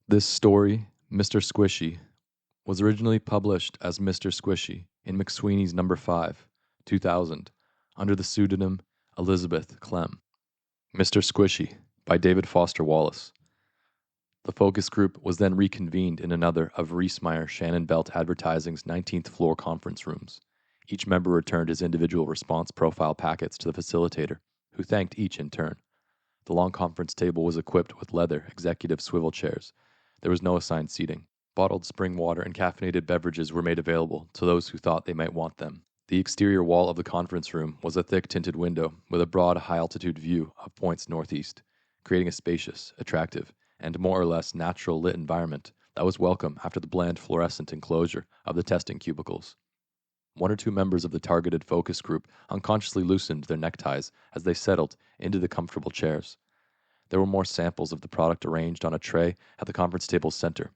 This story, Mr. Squishy, was originally published as Mr. Squishy in McSweeney's number 5, 2000, under the pseudonym Elizabeth Klemm. Mr. Squishy by David Foster Wallace. The focus group was then reconvened in another of Reesmeyer Shannon Belt Advertising's 19th floor conference rooms. Each member returned his individual response profile packets to the facilitator, who thanked each in turn. The long conference table was equipped with leather executive swivel chairs. There was no assigned seating. Bottled spring water and caffeinated beverages were made available to those who thought they might want them. The exterior wall of the conference room was a thick tinted window with a broad high-altitude view of points northeast, creating a spacious, attractive, and more or less natural lit environment that was welcome after the bland fluorescent enclosure of the testing cubicles. One or two members of the targeted focus group unconsciously loosened their neckties as they settled into the comfortable chairs. There were more samples of the product arranged on a tray at the conference table's center.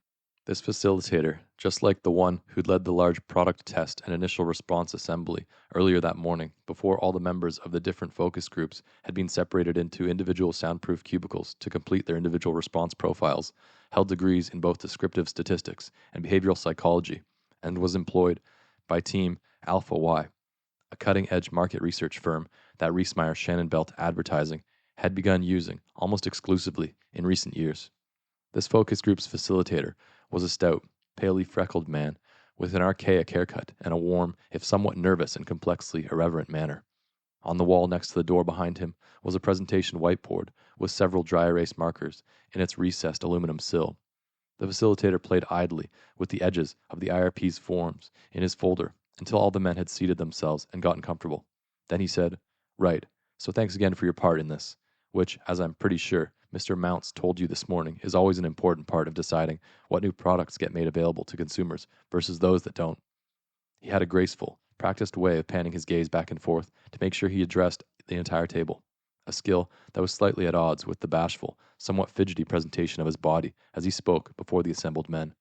This facilitator, just like the one who'd led the large product test and initial response assembly earlier that morning, before all the members of the different focus groups had been separated into individual soundproof cubicles to complete their individual response profiles, held degrees in both descriptive statistics and behavioral psychology, and was employed by Team Alpha Y, a cutting-edge market research firm that Reesmeyer Shannon Belt Advertising had begun using almost exclusively in recent years. This focus group's facilitator was a stout, palely freckled man with an archaic haircut and a warm, if somewhat nervous and complexly irreverent manner. On the wall next to the door behind him was a presentation whiteboard with several dry erase markers in its recessed aluminum sill. The facilitator played idly with the edges of the IRP's forms in his folder until all the men had seated themselves and gotten comfortable. Then he said, "Right, so thanks again for your part in this, which, as I'm pretty sure Mr. Mounts told you this morning, is always an important part of deciding what new products get made available to consumers versus those that don't." He had a graceful, practiced way of panning his gaze back and forth to make sure he addressed the entire table, a skill that was slightly at odds with the bashful, somewhat fidgety presentation of his body as he spoke before the assembled men.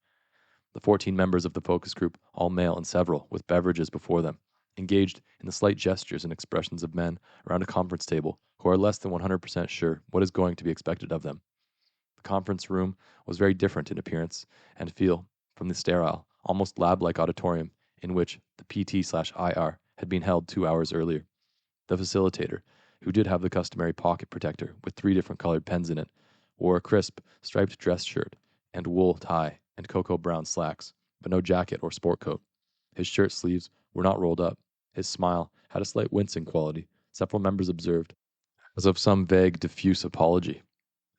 The 14 members of the focus group, all male and several with beverages before them, engaged in the slight gestures and expressions of men around a conference table who are less than 100% sure what is going to be expected of them. The conference room was very different in appearance and feel from the sterile, almost lab-like auditorium in which the PT/IR had been held 2 hours earlier. The facilitator, who did have the customary pocket protector with 3 different colored pens in it, wore a crisp, striped dress shirt and wool tie and cocoa brown slacks, but no jacket or sport coat. His shirt sleeves were not rolled up. His smile had a slight wincing quality, several members observed, as of some vague, diffuse apology.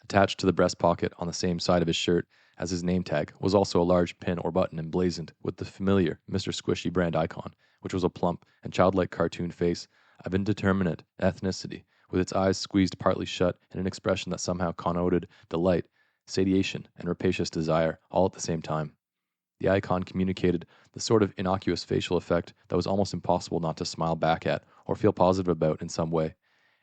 Attached to the breast pocket on the same side of his shirt as his name tag was also a large pin or button emblazoned with the familiar Mr. Squishy brand icon, which was a plump and childlike cartoon face of indeterminate ethnicity, with its eyes squeezed partly shut in an expression that somehow connoted delight, satiation, and rapacious desire, all at the same time. The icon communicated the sort of innocuous facial effect that was almost impossible not to smile back at or feel positive about in some way,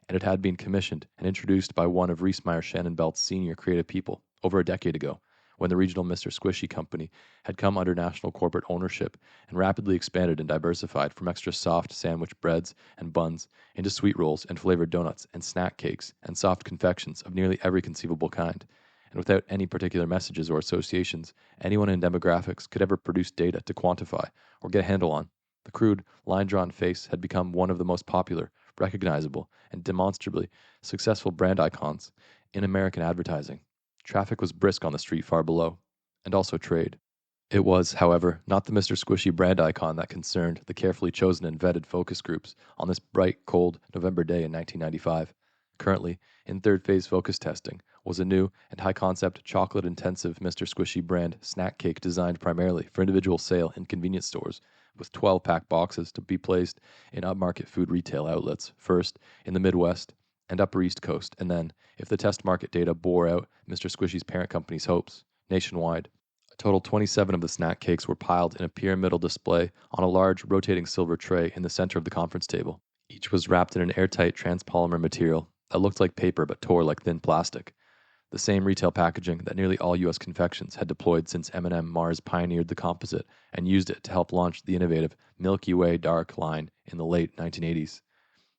and it had been commissioned and introduced by one of Reesmeyer Shannon Belt's senior creative people over a decade ago, when the regional Mr. Squishy company had come under national corporate ownership and rapidly expanded and diversified from extra soft sandwich breads and buns into sweet rolls and flavored donuts and snack cakes and soft confections of nearly every conceivable kind. And without any particular messages or associations anyone in demographics could ever produce data to quantify or get a handle on, the crude, line-drawn face had become one of the most popular, recognizable, and demonstrably successful brand icons in American advertising. Traffic was brisk on the street far below, and also trade. It was, however, not the Mr. Squishy brand icon that concerned the carefully chosen and vetted focus groups on this bright, cold November day in 1995. Currently, in third phase focus testing, was a new and high-concept chocolate-intensive Mr. Squishy brand snack cake designed primarily for individual sale in convenience stores, with 12-pack boxes to be placed in upmarket food retail outlets, first in the Midwest and Upper East Coast, and then, if the test market data bore out Mr. Squishy's parent company's hopes, nationwide. A total 27 of the snack cakes were piled in a pyramidal display on a large, rotating silver tray in the center of the conference table. Each was wrapped in an airtight transpolymer material that looked like paper but tore like thin plastic. The same retail packaging that nearly all U.S. confections had deployed since M&M Mars pioneered the composite and used it to help launch the innovative Milky Way Dark line in the late 1980s.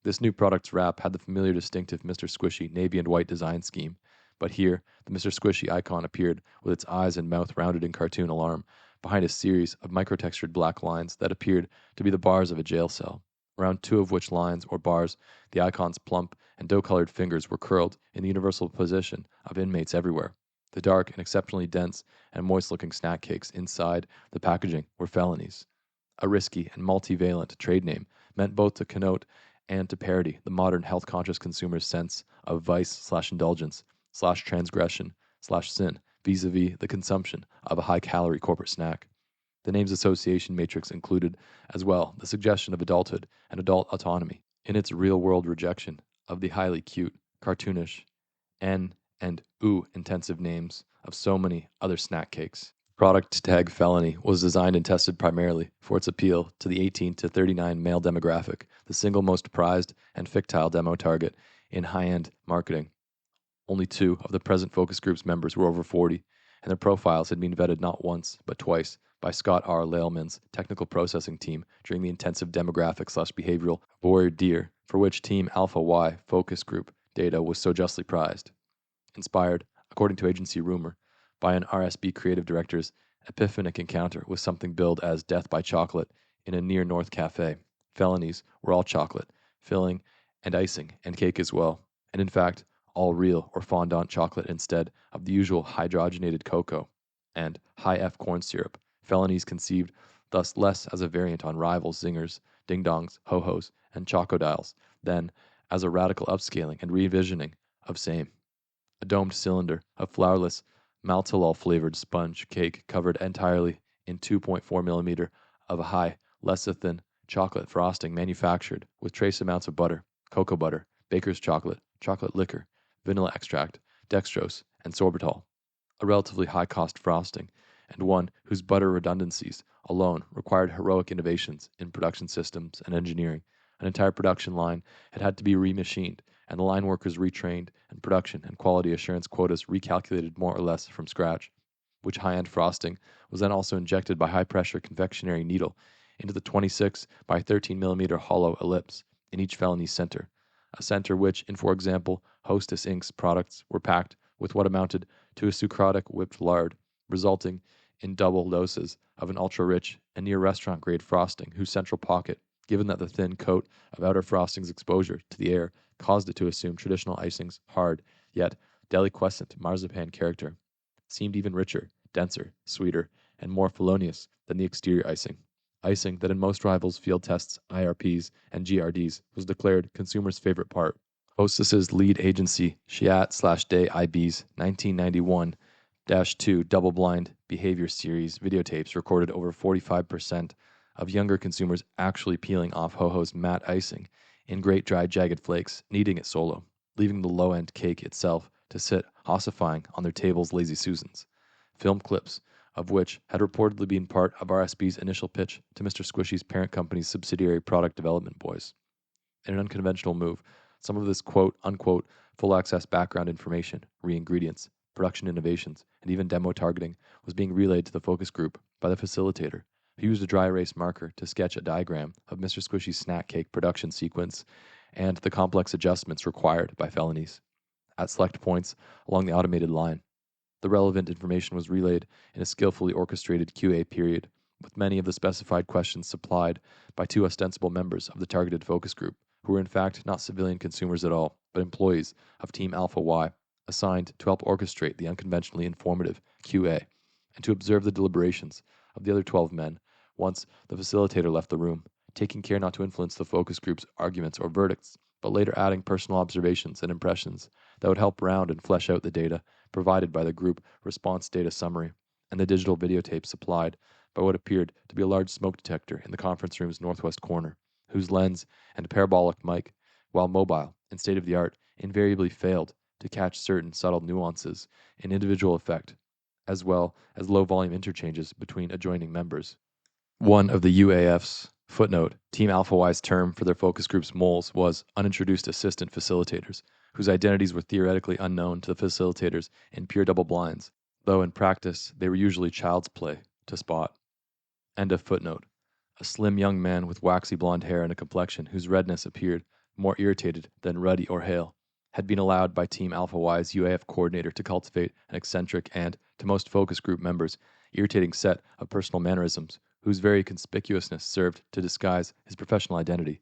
This new product's wrap had the familiar distinctive Mr. Squishy navy and white design scheme, But here, the Mr. Squishy icon appeared with its eyes and mouth rounded in cartoon alarm, behind a series of microtextured black lines that appeared to be the bars of a jail cell, around two of which lines or bars the icon's plump and dough-colored fingers were curled in the universal position of inmates everywhere. The dark and exceptionally dense and moist-looking snack cakes inside the packaging were Felonies, a risky and multivalent trade name meant both to connote and to parody the modern health-conscious consumer's sense of vice/indulgence/transgression/sin vis-a-vis the consumption of a high-calorie corporate snack. The name's association matrix included, as well, the suggestion of adulthood and adult autonomy in its real-world rejection of the highly cute, cartoonish, N and OO intensive names of so many other snack cakes. Product tag Felony was designed and tested primarily for its appeal to the 18 to 39 male demographic, the single most prized and fictile demo target in high-end marketing. Only 2 of the present focus group's members were over 40, and their profiles had been vetted not once, but twice by Scott R. Leilman's technical processing team during the intensive demographic/behavioral voir dire for which Team Alpha Y focus group data was so justly prized. Inspired, according to agency rumor, by an RSB creative director's epiphanic encounter with something billed as death by chocolate in a near North cafe, Felonies were all chocolate, filling and icing, and cake as well, and in fact, all real or fondant chocolate instead of the usual hydrogenated cocoa and high-F corn syrup. Felonies conceived thus less as a variant on rivals Zingers, Ding Dongs, Ho-Hos, and Chocodiles than as a radical upscaling and revisioning of same. A domed cylinder of flourless, maltolol-flavored sponge cake covered entirely in 2.4 millimeter of a high lecithin chocolate frosting manufactured with trace amounts of butter, cocoa butter, baker's chocolate, chocolate liquor, vanilla extract, dextrose, and sorbitol. A relatively high-cost frosting, and one whose butter redundancies alone required heroic innovations in production systems and engineering. An entire production line had to be remachined, and the line workers retrained, and production and quality assurance quotas recalculated more or less from scratch, which high-end frosting was then also injected by high-pressure confectionery needle into the 26 by 13 millimeter hollow ellipse in each Felony center, a center which, in for example, Hostess Inc.'s products were packed with what amounted to a sucrotic whipped lard, resulting in double doses of an ultra-rich and near-restaurant-grade frosting whose central pocket, given that the thin coat of outer frosting's exposure to the air caused it to assume traditional icing's hard, yet deliquescent marzipan character, seemed even richer, denser, sweeter, and more felonious than the exterior icing. Icing that in most rivals' field tests, IRPs, and GRDs was declared consumers' favorite part. Hostess's lead agency, Shiat/Day IB's 1991-2 double-blind behavior series videotapes recorded over 45% of younger consumers actually peeling off Ho-Ho's matte icing in great dry jagged flakes and eating it solo, leaving the low-end cake itself to sit ossifying on their tables' lazy Susans. Film clips of which had reportedly been part of RSB's initial pitch to Mr. Squishy's parent company's subsidiary product development boys. In an unconventional move, some of this quote-unquote full-access background information, re-ingredients, production innovations, and even demo targeting was being relayed to the focus group by the Facilitator, who used a dry erase marker to sketch a diagram of Mr. Squishy's snack cake production sequence and the complex adjustments required by Felonies. At select points along the automated line, the relevant information was relayed in a skillfully orchestrated QA period, with many of the specified questions supplied by 2 ostensible members of the targeted focus group, who were in fact not civilian consumers at all, but employees of Team Alpha Y, assigned to help orchestrate the unconventionally informative QA, and to observe the deliberations of the other 12 men once the Facilitator left the room, taking care not to influence the focus group's arguments or verdicts, but later adding personal observations and impressions that would help round and flesh out the data provided by the group response data summary and the digital videotape supplied by what appeared to be a large smoke detector in the conference room's northwest corner, whose lens and parabolic mic, while mobile and state-of-the-art, invariably failed to catch certain subtle nuances in individual effect, as well as low-volume interchanges between adjoining members. One of the UAF's footnote, Team Alpha Y's term for their focus group's moles was unintroduced assistant facilitators, whose identities were theoretically unknown to the facilitators in pure double blinds, though in practice they were usually child's play to spot. End of footnote. A slim young man with waxy blonde hair and a complexion whose redness appeared more irritated than ruddy or hale, had been allowed by Team Alpha Y's UAF coordinator to cultivate an eccentric and, to most focus group members, irritating set of personal mannerisms whose very conspicuousness served to disguise his professional identity.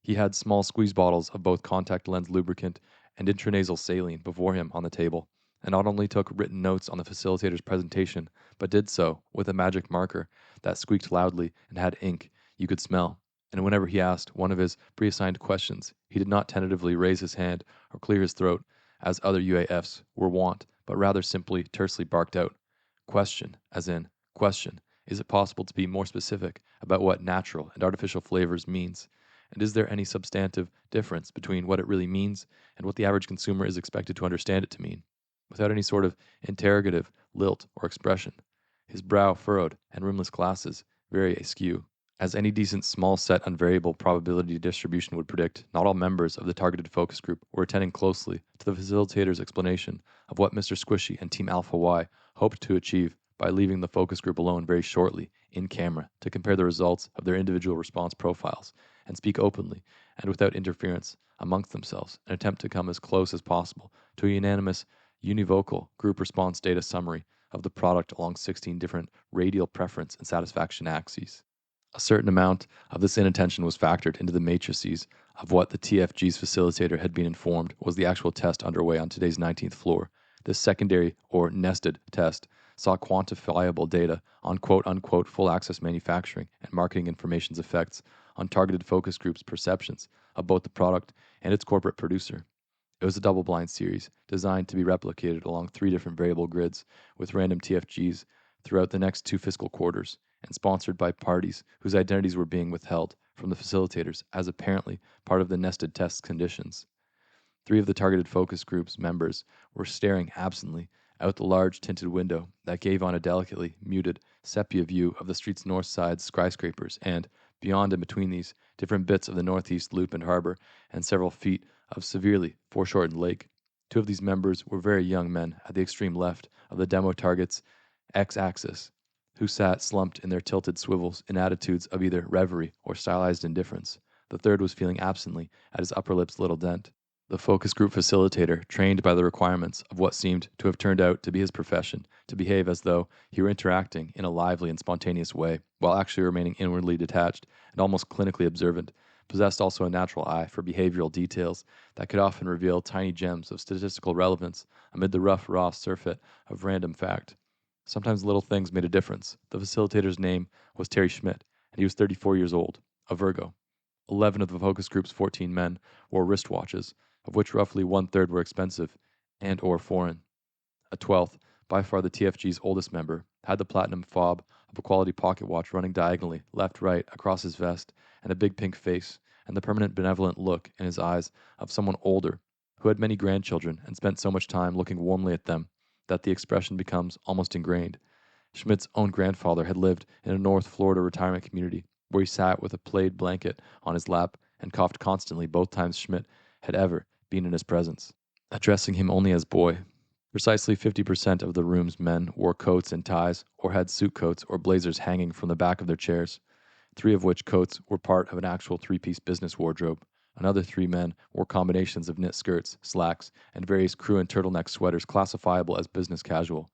He had small squeeze bottles of both contact lens lubricant and intranasal saline before him on the table, and not only took written notes on the facilitator's presentation, but did so with a magic marker that squeaked loudly and had ink you could smell. And whenever he asked one of his pre-assigned questions, he did not tentatively raise his hand or clear his throat, as other UAFs were wont, but rather simply tersely barked out, "Question," as in, "Question, is it possible to be more specific about what natural and artificial flavors means? And is there any substantive difference between what it really means and what the average consumer is expected to understand it to mean?" Without any sort of interrogative lilt or expression, his brow furrowed and rimless glasses very askew. As any decent small-set unvariable probability distribution would predict, not all members of the targeted focus group were attending closely to the facilitator's explanation of what Mr. Squishy and Team Alpha Y hoped to achieve by leaving the focus group alone very shortly, in camera, to compare the results of their individual response profiles, and speak openly and without interference amongst themselves, and attempt to come as close as possible to a unanimous, univocal group response data summary of the product along 16 different radial preference and satisfaction axes. A certain amount of this inattention was factored into the matrices of what the TFG's facilitator had been informed was the actual test underway on today's 19th floor. This secondary or nested test saw quantifiable data on quote-unquote full-access manufacturing and marketing information's effects on targeted focus groups' perceptions of both the product and its corporate producer. It was a double-blind series designed to be replicated along 3 different variable grids with random TFGs throughout the next 2 fiscal quarters, and sponsored by parties whose identities were being withheld from the facilitators as apparently part of the nested test conditions. 3 of the targeted focus group's members were staring absently out the large tinted window that gave on a delicately muted sepia view of the street's north side skyscrapers and, beyond and between these, different bits of the northeast loop and harbor and several feet of severely foreshortened lake. 2 of these members were very young men at the extreme left of the demo target's x-axis, who sat slumped in their tilted swivels in attitudes of either reverie or stylized indifference. The third was feeling absently at his upper lip's little dent. The focus group facilitator, trained by the requirements of what seemed to have turned out to be his profession, to behave as though he were interacting in a lively and spontaneous way, while actually remaining inwardly detached and almost clinically observant, possessed also a natural eye for behavioral details that could often reveal tiny gems of statistical relevance amid the rough, raw surfeit of random fact. Sometimes little things made a difference. The facilitator's name was Terry Schmidt, and he was 34 years old, a Virgo. 11 of the focus group's 14 men wore wristwatches, of which roughly 1/3 were expensive and or foreign. A 12th, by far the TFG's oldest member, had the platinum fob of a quality pocket watch running diagonally, left-right, across his vest, and a big pink face, and the permanent benevolent look in his eyes of someone older, who had many grandchildren and spent so much time looking warmly at them that the expression becomes almost ingrained. Schmidt's own grandfather had lived in a North Florida retirement community, where he sat with a plaid blanket on his lap and coughed constantly both times Schmidt had ever been in his presence, addressing him only as boy. Precisely 50% of the room's men wore coats and ties, or had suit coats or blazers hanging from the back of their chairs, 3 of which coats were part of an actual 3-piece business wardrobe. Another 3 men wore combinations of knit skirts, slacks, and various crew and turtleneck sweaters classifiable as business casual.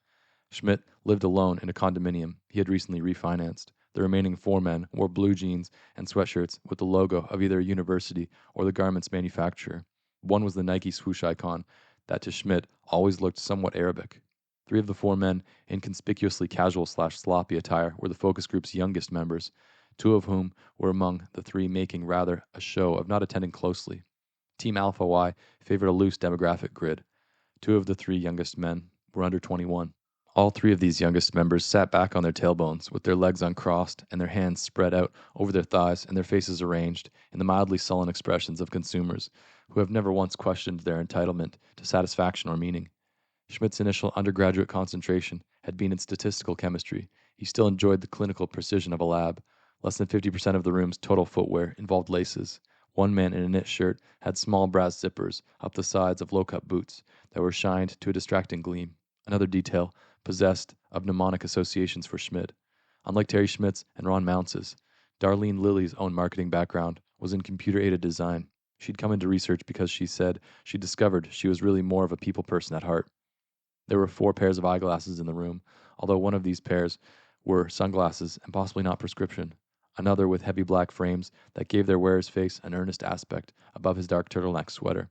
Schmidt lived alone in a condominium he had recently refinanced. The remaining 4 men wore blue jeans and sweatshirts with the logo of either a university or the garment's manufacturer. One was the Nike swoosh icon that to Schmidt always looked somewhat Arabic. 3 of the 4 men in conspicuously casual/sloppy attire were the focus group's youngest members, 2 of whom were among the 3 making rather a show of not attending closely. Team Alpha Y favored a loose demographic grid. 2 of the 3 youngest men were under 21. All 3 of these youngest members sat back on their tailbones with their legs uncrossed and their hands spread out over their thighs and their faces arranged in the mildly sullen expressions of consumers who have never once questioned their entitlement to satisfaction or meaning. Schmidt's initial undergraduate concentration had been in statistical chemistry. He still enjoyed the clinical precision of a lab. Less than 50% of the room's total footwear involved laces. 1 man in a knit shirt had small brass zippers up the sides of low-cut boots that were shined to a distracting gleam. Another detail possessed of mnemonic associations for Schmidt. Unlike Terry Schmidt's and Ron Mounce's, Darlene Lilly's own marketing background was in computer-aided design. She'd come into research because she said she discovered she was really more of a people person at heart. There were 4 pairs of eyeglasses in the room, although one of these pairs were sunglasses and possibly not prescription, another with heavy black frames that gave their wearer's face an earnest aspect above his dark turtleneck sweater.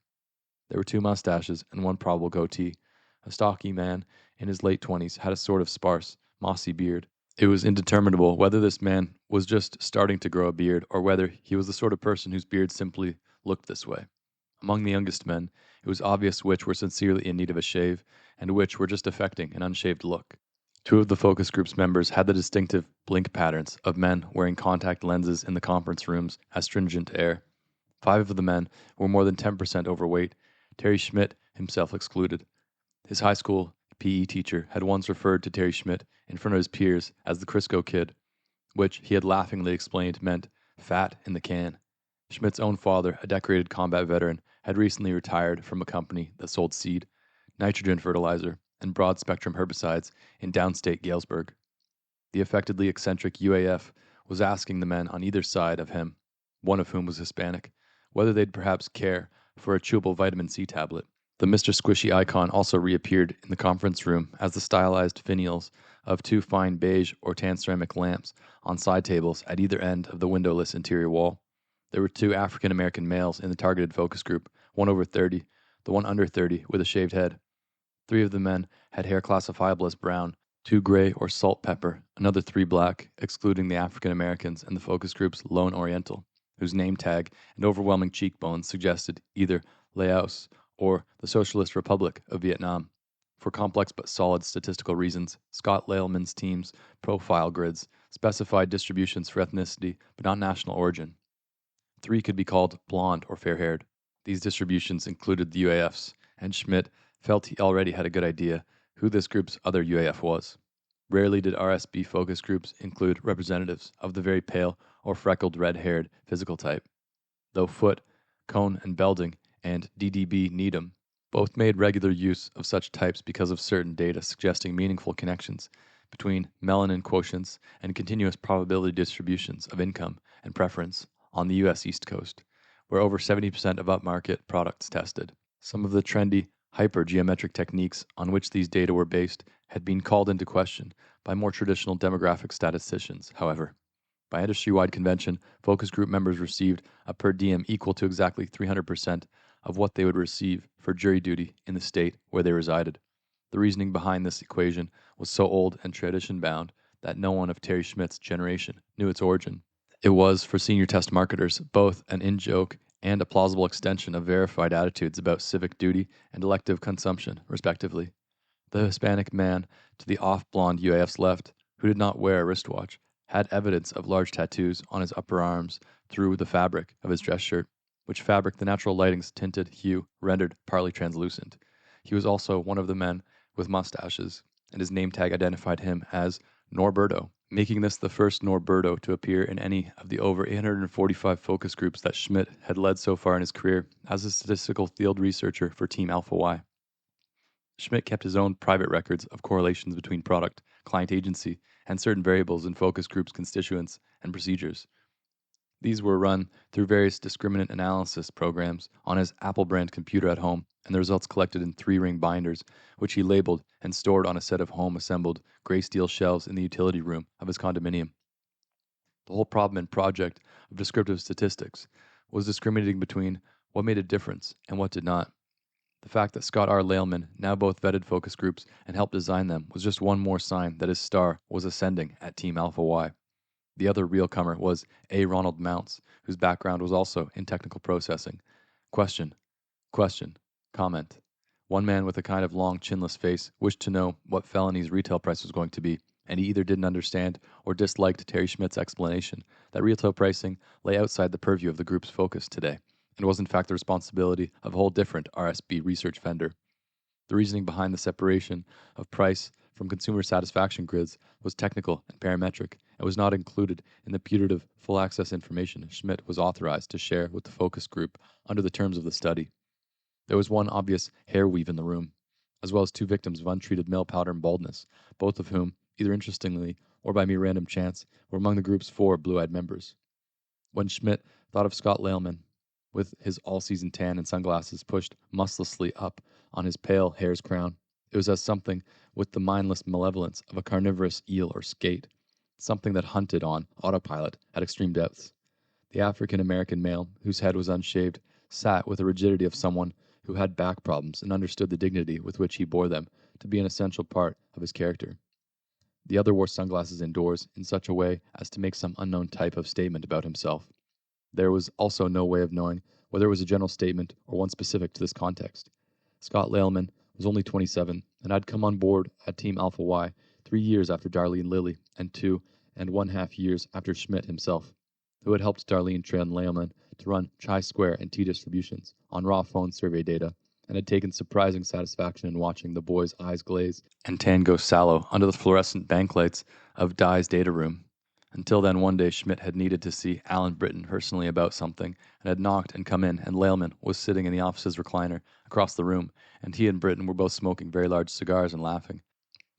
There were 2 mustaches and 1 probable goatee. A stocky man in his late 20s had a sort of sparse, mossy beard. It was indeterminable whether this man was just starting to grow a beard or whether he was the sort of person whose beard simply looked this way. Among the youngest men, it was obvious which were sincerely in need of a shave and which were just affecting an unshaved look. 2 of the focus group's members had the distinctive blink patterns of men wearing contact lenses in the conference room's astringent air. 5 of the men were more than 10% overweight, Terry Schmidt himself excluded. His high school PE teacher had once referred to Terry Schmidt in front of his peers as the Crisco Kid, which he had laughingly explained meant fat in the can. Schmidt's own father, a decorated combat veteran, had recently retired from a company that sold seed, nitrogen fertilizer, and broad-spectrum herbicides in downstate Galesburg. The affectedly eccentric UAF was asking the men on either side of him, one of whom was Hispanic, whether they'd perhaps care for a chewable vitamin C tablet. The Mr. Squishy icon also reappeared in the conference room as the stylized finials of 2 fine beige or tan ceramic lamps on side tables at either end of the windowless interior wall. There were 2 African-American males in the targeted focus group, one over 30, the one under 30 with a shaved head. 3 of the men had hair classifiable as brown, 2 gray or salt pepper, another 3 black, excluding the African-Americans and the focus group's lone Oriental, whose name tag and overwhelming cheekbones suggested either Laos or the Socialist Republic of Vietnam. For complex but solid statistical reasons, Scott Leilman's team's profile grids specified distributions for ethnicity but not national origin. 3 could be called blonde or fair-haired. These distributions included the UAFs, and Schmidt felt he already had a good idea who this group's other UAF was. Rarely did RSB focus groups include representatives of the very pale or freckled red-haired physical type, though Foote, Cohn and Belding, and DDB Needham both made regular use of such types because of certain data suggesting meaningful connections between melanin quotients and continuous probability distributions of income and preference on the U.S. East Coast, where over 70% of upmarket products tested. Some of the trendy hypergeometric techniques on which these data were based had been called into question by more traditional demographic statisticians, however. By industry-wide convention, focus group members received a per diem equal to exactly 300% of what they would receive for jury duty in the state where they resided. The reasoning behind this equation was so old and tradition-bound that no one of Terry Schmidt's generation knew its origin. It was, for senior test marketers, both an in-joke and a plausible extension of verified attitudes about civic duty and elective consumption, respectively. The Hispanic man to the off-blonde UAF's left, who did not wear a wristwatch, had evidence of large tattoos on his upper arms through the fabric of his dress shirt, which fabric the natural lighting's tinted hue rendered partly translucent. He was also one of the men with mustaches, and his name tag identified him as Norberto, making this the first Norberto to appear in any of the over 845 focus groups that Schmidt had led so far in his career as a statistical field researcher for Team Alpha Y. Schmidt kept his own private records of correlations between product, client agency, and certain variables in focus groups' constituents and procedures. These were run through various discriminant analysis programs on his Apple brand computer at home, and the results collected in 3-ring binders, which he labeled and stored on a set of home-assembled gray steel shelves in the utility room of his condominium. The whole problem and project of descriptive statistics was discriminating between what made a difference and what did not. The fact that Scott R. Leilman now both vetted focus groups and helped design them was just one more sign that his star was ascending at Team Alpha Y. The other real comer was A. Ronald Mounts, whose background was also in technical processing. Question, comment. One man with a kind of long, chinless face wished to know what Felonies' retail price was going to be, and he either didn't understand or disliked Terry Schmidt's explanation that retail pricing lay outside the purview of the group's focus today, and was in fact the responsibility of a whole different RSB research vendor. The reasoning behind the separation of price from consumer satisfaction grids was technical and parametric, and was not included in the putative full access information Schmidt was authorized to share with the focus group under the terms of the study. There was one obvious hair weave in the room, as well as 2 victims of untreated male powder and baldness, both of whom, either interestingly or by mere random chance, were among the group's 4 blue-eyed members. When Schmidt thought of Scott Leilman, with his all-season tan and sunglasses pushed musclously up on his pale hair's crown. It was as something with the mindless malevolence of a carnivorous eel or skate, something that hunted on autopilot at extreme depths. The African-American male, whose head was unshaved, sat with the rigidity of someone who had back problems and understood the dignity with which he bore them to be an essential part of his character. The other wore sunglasses indoors in such a way as to make some unknown type of statement about himself. There was also no way of knowing whether it was a general statement or one specific to this context. Scott Laleman was only 27 and had come on board at Team Alpha Y 3 years after Darlene Lilly and 2.5 years after Schmidt himself, who had helped Darlene train Laleman to run chi-square and t-distributions on raw phone survey data and had taken surprising satisfaction in watching the boys' eyes glaze and tan go sallow under the fluorescent banklights of Dye's data room. Until then, one day Schmidt had needed to see Alan Britton personally about something and had knocked and come in, and Laleman was sitting in the office's recliner across the room, and he and Britton were both smoking very large cigars and laughing.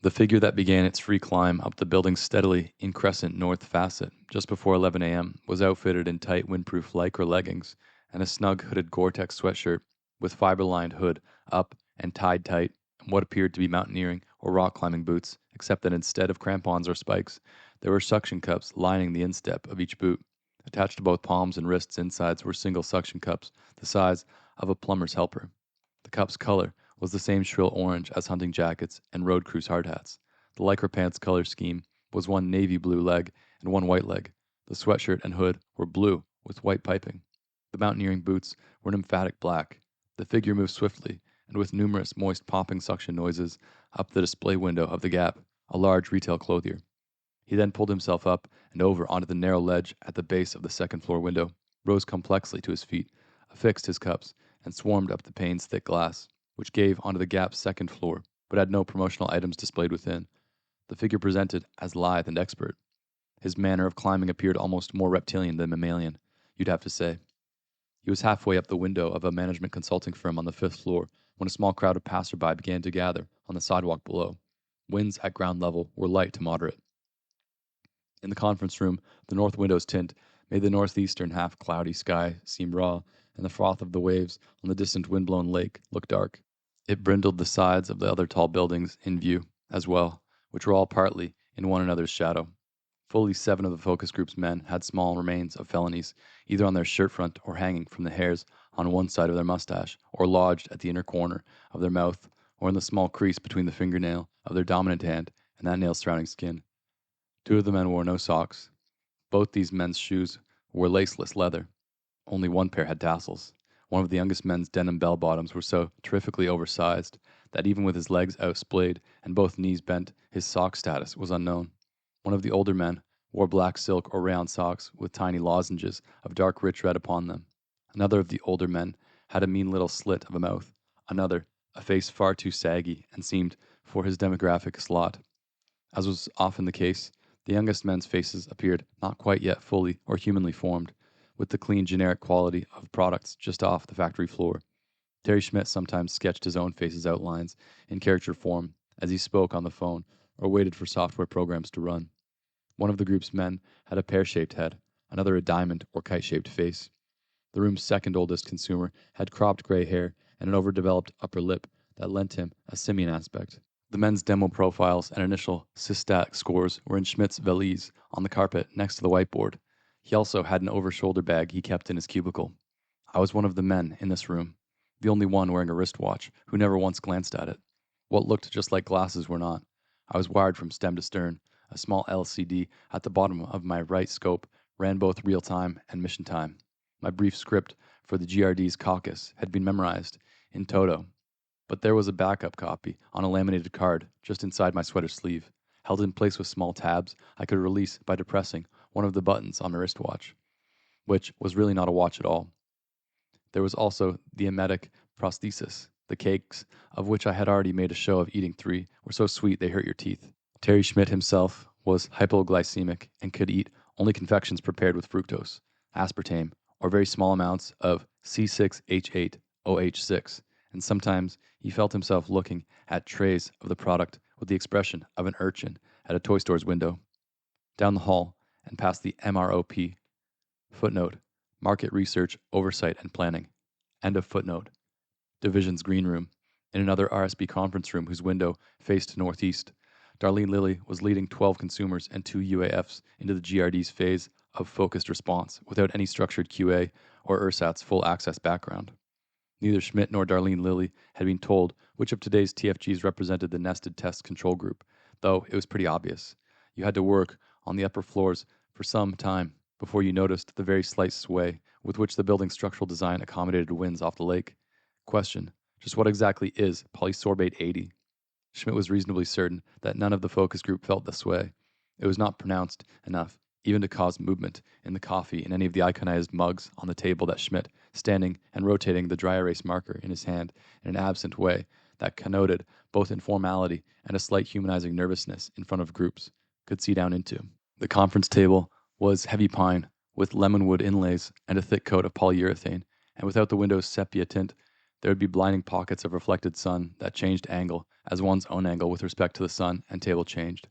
The figure that began its free climb up the building's steadily increscent north facet just before 11 a.m. was outfitted in tight windproof lycra leggings and a snug hooded Gore-Tex sweatshirt with fiber-lined hood up and tied tight, and what appeared to be mountaineering or rock climbing boots, except that instead of crampons or spikes, there were suction cups lining the instep of each boot. Attached to both palms and wrists insides were single suction cups the size of a plumber's helper. The cup's color was the same shrill orange as hunting jackets and road cruise hard hats. The lycra pants color scheme was one navy blue leg and one white leg. The sweatshirt and hood were blue with white piping. The mountaineering boots were an emphatic black. The figure moved swiftly and with numerous moist popping suction noises up the display window of the Gap, a large retail clothier. He then pulled himself up and over onto the narrow ledge at the base of the second-floor window, rose complexly to his feet, affixed his cups, and swarmed up the pane's thick glass, which gave onto the Gap's second floor, but had no promotional items displayed within. The figure presented as lithe and expert. His manner of climbing appeared almost more reptilian than mammalian, you'd have to say. He was halfway up the window of a management consulting firm on the 5th floor when a small crowd of passerby began to gather on the sidewalk below. Winds at ground level were light to moderate. In the conference room, the north window's tint made the northeastern half-cloudy sky seem raw, and the froth of the waves on the distant wind-blown lake look dark. It brindled the sides of the other tall buildings in view, as well, which were all partly in one another's shadow. Fully 7 of the focus group's men had small remains of felonies, either on their shirt front or hanging from the hairs on one side of their mustache, or lodged at the inner corner of their mouth, or in the small crease between the fingernail of their dominant hand and that nail's surrounding skin. 2 of the men wore no socks. Both these men's shoes were laceless leather. Only one pair had tassels. One of the youngest men's denim bell-bottoms were so terrifically oversized that even with his legs outsplayed and both knees bent, his sock status was unknown. One of the older men wore black silk or rayon socks with tiny lozenges of dark rich red upon them. Another of the older men had a mean little slit of a mouth. Another, a face far too saggy and seemed for his demographic slot. As was often the case, the youngest men's faces appeared not quite yet fully or humanly formed, with the clean generic quality of products just off the factory floor. Terry Schmidt sometimes sketched his own face's outlines in character form as he spoke on the phone or waited for software programs to run. One of the group's men had a pear-shaped head, another a diamond or kite-shaped face. The room's second oldest consumer had cropped gray hair and an overdeveloped upper lip that lent him a simian aspect. The men's demo profiles and initial systat scores were in Schmidt's valise on the carpet next to the whiteboard. He also had an over-shoulder bag he kept in his cubicle. I was one of the men in this room, the only one wearing a wristwatch, who never once glanced at it. What looked just like glasses were not. I was wired from stem to stern. A small LCD at the bottom of my right scope ran both real-time and mission time. My brief script for the GRD's caucus had been memorized in toto, but there was a backup copy on a laminated card just inside my sweater sleeve, held in place with small tabs I could release by depressing one of the buttons on my wristwatch, which was really not a watch at all. There was also the emetic prosthesis. The cakes, of which I had already made a show of eating 3, were so sweet they hurt your teeth. Terry Schmidt himself was hypoglycemic and could eat only confections prepared with fructose, aspartame, or very small amounts of C6H8OH6, and sometimes he felt himself looking at trays of the product with the expression of an urchin at a toy store's window. Down the hall and past the MROP, footnote, market research, oversight, and planning. End of footnote. Division's green room. In another RSB conference room whose window faced northeast, Darlene Lilly was leading 12 consumers and 2 UAFs into the GRD's phase of focused response without any structured QA or ersatz full access background. Neither Schmidt nor Darlene Lilly had been told which of today's TFGs represented the nested test control group, though it was pretty obvious. You had to work on the upper floors for some time before you noticed the very slight sway with which the building's structural design accommodated winds off the lake. Question: just what exactly is polysorbate 80? Schmidt was reasonably certain that none of the focus group felt the sway. It was not pronounced enough even to cause movement in the coffee in any of the iconized mugs on the table that Schmidt, standing and rotating the dry erase marker in his hand in an absent way that connoted both informality and a slight humanizing nervousness in front of groups, could see down into. The conference table was heavy pine with lemonwood inlays and a thick coat of polyurethane, and without the window's sepia tint, there would be blinding pockets of reflected sun that changed angle as one's own angle with respect to the sun and table changed.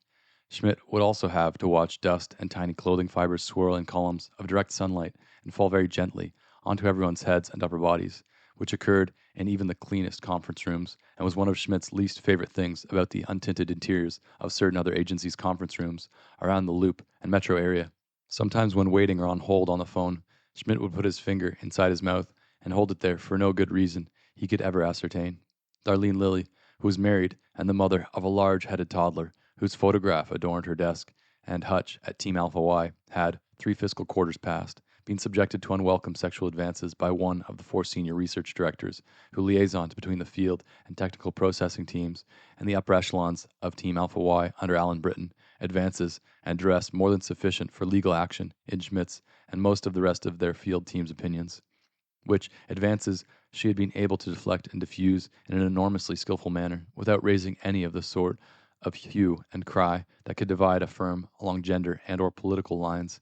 Schmidt would also have to watch dust and tiny clothing fibers swirl in columns of direct sunlight and fall very gently onto everyone's heads and upper bodies, which occurred in even the cleanest conference rooms and was one of Schmidt's least favorite things about the untinted interiors of certain other agencies' conference rooms around the Loop and metro area. Sometimes when waiting or on hold on the phone, Schmidt would put his finger inside his mouth and hold it there for no good reason he could ever ascertain. Darlene Lilly, who was married and the mother of a large-headed toddler whose photograph adorned her desk, and Hutch at Team Alpha Y, had, 3 fiscal quarters past, been subjected to unwelcome sexual advances by one of the 4 senior research directors who liaisoned between the field and technical processing teams and the upper echelons of Team Alpha Y under Alan Britton, advances and duress more than sufficient for legal action in Schmidt's and most of the rest of their field team's opinions, which advances she had been able to deflect and diffuse in an enormously skillful manner without raising any of the sort of hue and cry that could divide a firm along gender and or political lines,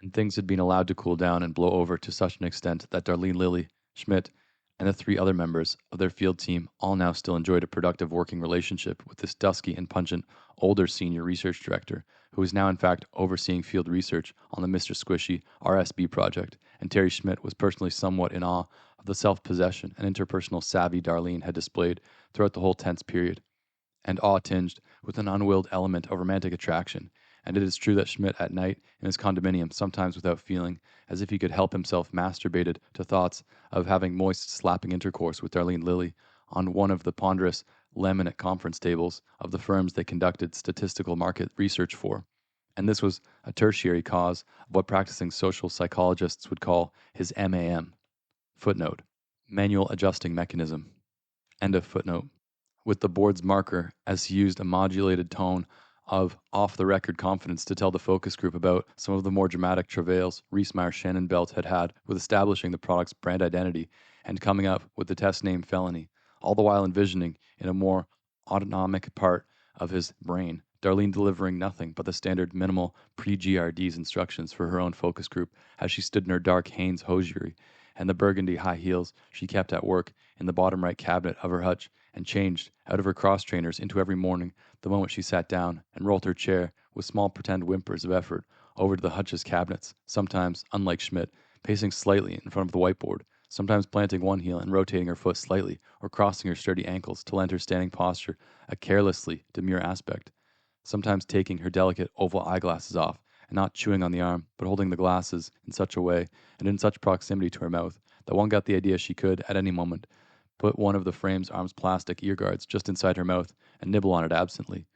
and things had been allowed to cool down and blow over to such an extent that Darlene Lilly, Schmidt, and the 3 other members of their field team all now still enjoyed a productive working relationship with this dusky and pungent older senior research director, who was now in fact overseeing field research on the Mr. Squishy RSB project, and Terry Schmidt was personally somewhat in awe of the self-possession and interpersonal savvy Darlene had displayed throughout the whole tense period, and awe tinged with an unwilled element of romantic attraction. And it is true that Schmidt at night in his condominium, sometimes without feeling as if he could help himself, masturbated to thoughts of having moist slapping intercourse with Darlene Lilly on one of the ponderous laminate conference tables of the firms they conducted statistical market research for. And this was a tertiary cause of what practicing social psychologists would call his MAM. Footnote: manual adjusting mechanism. End of footnote. With the board's marker as he used a modulated tone of off-the-record confidence to tell the focus group about some of the more dramatic travails Reesmeyer-Shannon-Belt had had with establishing the product's brand identity and coming up with the test name Felony, all the while envisioning in a more autonomic part of his brain Darlene delivering nothing but the standard minimal pre-GRD's instructions for her own focus group as she stood in her dark Hanes hosiery and the burgundy high heels she kept at work in the bottom right cabinet of her hutch and changed out of her cross trainers into every morning the moment she sat down and rolled her chair with small pretend whimpers of effort over to the hutch's cabinets, sometimes, unlike Schmidt, pacing slightly in front of the whiteboard, sometimes planting one heel and rotating her foot slightly or crossing her sturdy ankles to lend her standing posture a carelessly demure aspect, sometimes taking her delicate oval eyeglasses off and not chewing on the arm, but holding the glasses in such a way and in such proximity to her mouth that one got the idea she could, at any moment, put one of the frame's arm's plastic ear guards just inside her mouth and nibble on it absently,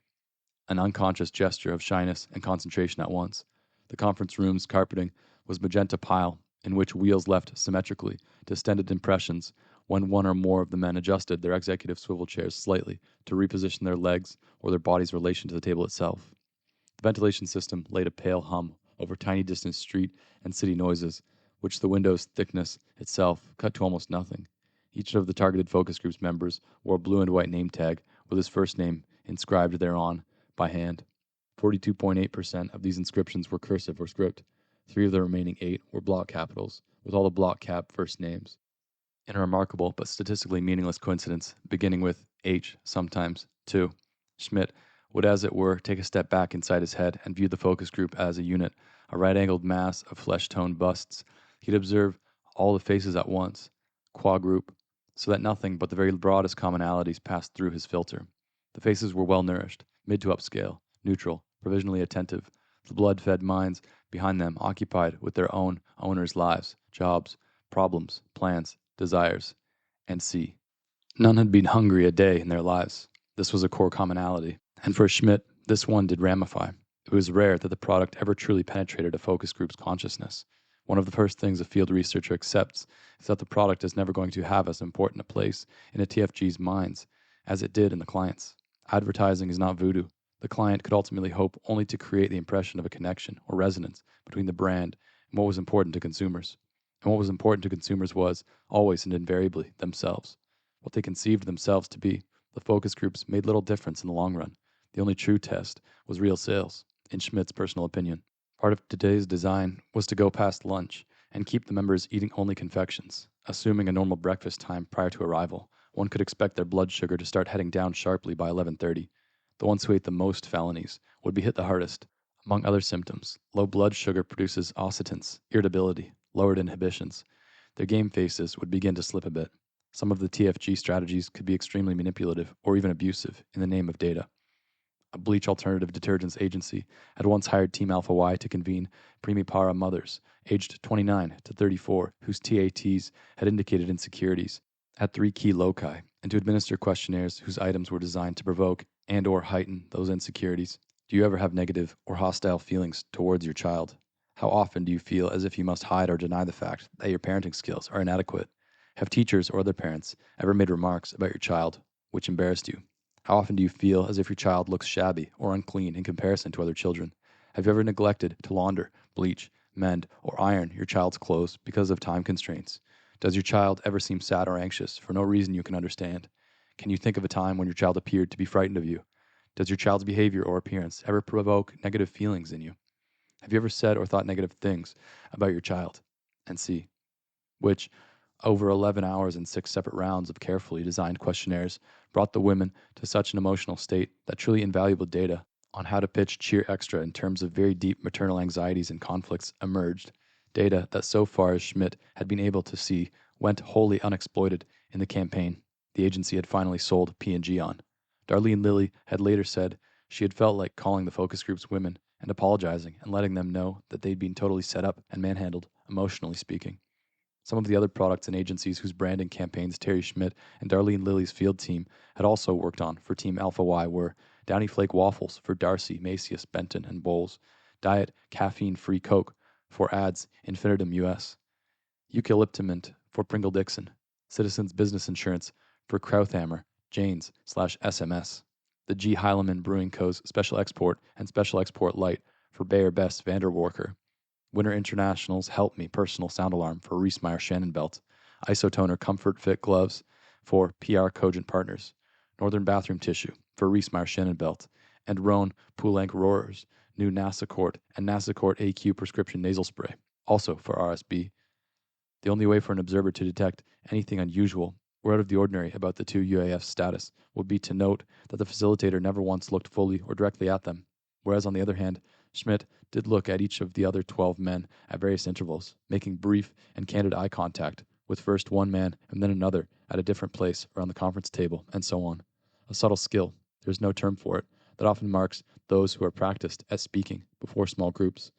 an unconscious gesture of shyness and concentration at once. The conference room's carpeting was magenta pile, in which wheels left symmetrically distended impressions when one or more of the men adjusted their executive swivel chairs slightly to reposition their legs or their body's relation to the table itself. The ventilation system laid a pale hum over tiny distant street and city noises, which the window's thickness itself cut to almost nothing. Each of the targeted focus group's members wore a blue and white name tag with his first name inscribed thereon by hand. 42.8% of these inscriptions were cursive or script. 3 of the remaining 8 were block capitals, with all the block cap first names. In a remarkable but statistically meaningless coincidence, beginning with H sometimes, too, Schmidt would, as it were, take a step back inside his head and view the focus group as a unit, a right-angled mass of flesh-toned busts, He'd observe all the faces at once, qua group, so that nothing but the very broadest commonalities passed through his filter. The faces were well-nourished, mid to upscale, neutral, provisionally attentive, the blood-fed minds behind them occupied with their own owners' lives, jobs, problems, plans, desires, and see. None had been hungry a day in their lives. This was a core commonality. And for Schmidt, this one did ramify. It was rare that the product ever truly penetrated a focus group's consciousness. One of the first things a field researcher accepts is that the product is never going to have as important a place in a TFG's minds as it did in the client's. Advertising is not voodoo. The client could ultimately hope only to create the impression of a connection or resonance between the brand and what was important to consumers. And what was important to consumers was, always and invariably, themselves. What they conceived themselves to be. The focus groups made little difference in the long run. The only true test was real sales, in Schmidt's personal opinion. Part of today's design was to go past lunch and keep the members eating only confections. Assuming a normal breakfast time prior to arrival, one could expect their blood sugar to start heading down sharply by 11:30. The ones who ate the most Felonies would be hit the hardest. Among other symptoms, low blood sugar produces ossitance, irritability, lowered inhibitions. Their game faces would begin to slip a bit. Some of the TFG strategies could be extremely manipulative or even abusive in the name of data. A bleach alternative detergents agency had once hired Team Alpha Y to convene primipara mothers, aged 29 to 34, whose TATs had indicated insecurities, at 3 key loci, and to administer questionnaires whose items were designed to provoke and or heighten those insecurities. Do you ever have negative or hostile feelings towards your child? How often do you feel as if you must hide or deny the fact that your parenting skills are inadequate? Have teachers or other parents ever made remarks about your child which embarrassed you? How often do you feel as if your child looks shabby or unclean in comparison to other children? Have you ever neglected to launder, bleach, mend, or iron your child's clothes because of time constraints? Does your child ever seem sad or anxious for no reason you can understand? Can you think of a time when your child appeared to be frightened of you? Does your child's behavior or appearance ever provoke negative feelings in you? Have you ever said or thought negative things about your child? And see, which, over 11 hours and 6 separate rounds of carefully designed questionnaires, brought the women to such an emotional state that truly invaluable data on how to pitch cheer extra in terms of very deep maternal anxieties and conflicts emerged. Data that so far as Schmidt had been able to see went wholly unexploited in the campaign the agency had finally sold P&G on. Darlene Lilly had later said she had felt like calling the focus group's women and apologizing and letting them know that they'd been totally set up and manhandled, emotionally speaking. Some of the other products and agencies whose branding campaigns Terry Schmidt and Darlene Lilly's field team had also worked on for Team Alpha Y were Downy Flake Waffles for Darcy, Macias, Benton, and Bowles, Diet Caffeine-Free Coke for Ads Infinitum US, Eucalyptiment for Pringle Dixon, Citizens Business Insurance for Krauthammer, Janes/SMS, the G. Heilemann Brewing Co.'s Special Export and Special Export Light for Bayer Best Vanderwalker, Winter International's Help Me personal sound alarm for Reesmeyer Shannon Belt, Isotoner Comfort Fit gloves for PR Cogent Partners, Northern Bathroom Tissue for Reesmeyer Shannon Belt, and Roan Poulenc Rohrer's new Nasacort and Nasacort AQ prescription nasal spray, also for RSB. The only way for an observer to detect anything unusual or out of the ordinary about the two UAF's status would be to note that the facilitator never once looked fully or directly at them, whereas on the other hand, Schmidt did look at each of the other 12 men at various intervals, making brief and candid eye contact with first one man and then another at a different place around the conference table, and so on. A subtle skill, there is no term for it, that often marks those who are practiced at speaking before small groups.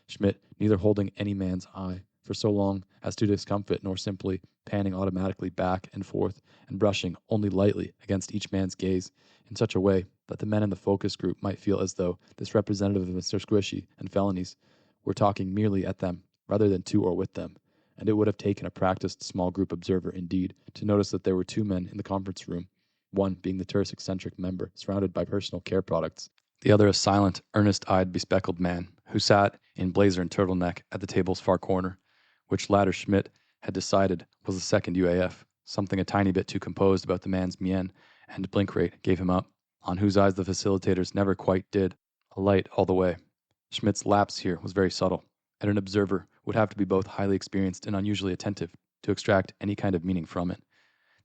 Schmidt neither holding any man's eye for so long as to discomfit, nor simply panning automatically back and forth and brushing only lightly against each man's gaze in such a way that the men in the focus group might feel as though this representative of Mr. Squishy and Felonies were talking merely at them rather than to or with them, and it would have taken a practiced small group observer indeed to notice that there were two men in the conference room, one being the terse eccentric member surrounded by personal care products, the other a silent, earnest-eyed, bespectacled man who sat in blazer and turtleneck at the table's far corner, which latter Schmidt had decided was the second UAF, something a tiny bit too composed about the man's mien and blink rate gave him up, on whose eyes the facilitators never quite did, a light all the way. Schmidt's lapse here was very subtle, and an observer would have to be both highly experienced and unusually attentive to extract any kind of meaning from it.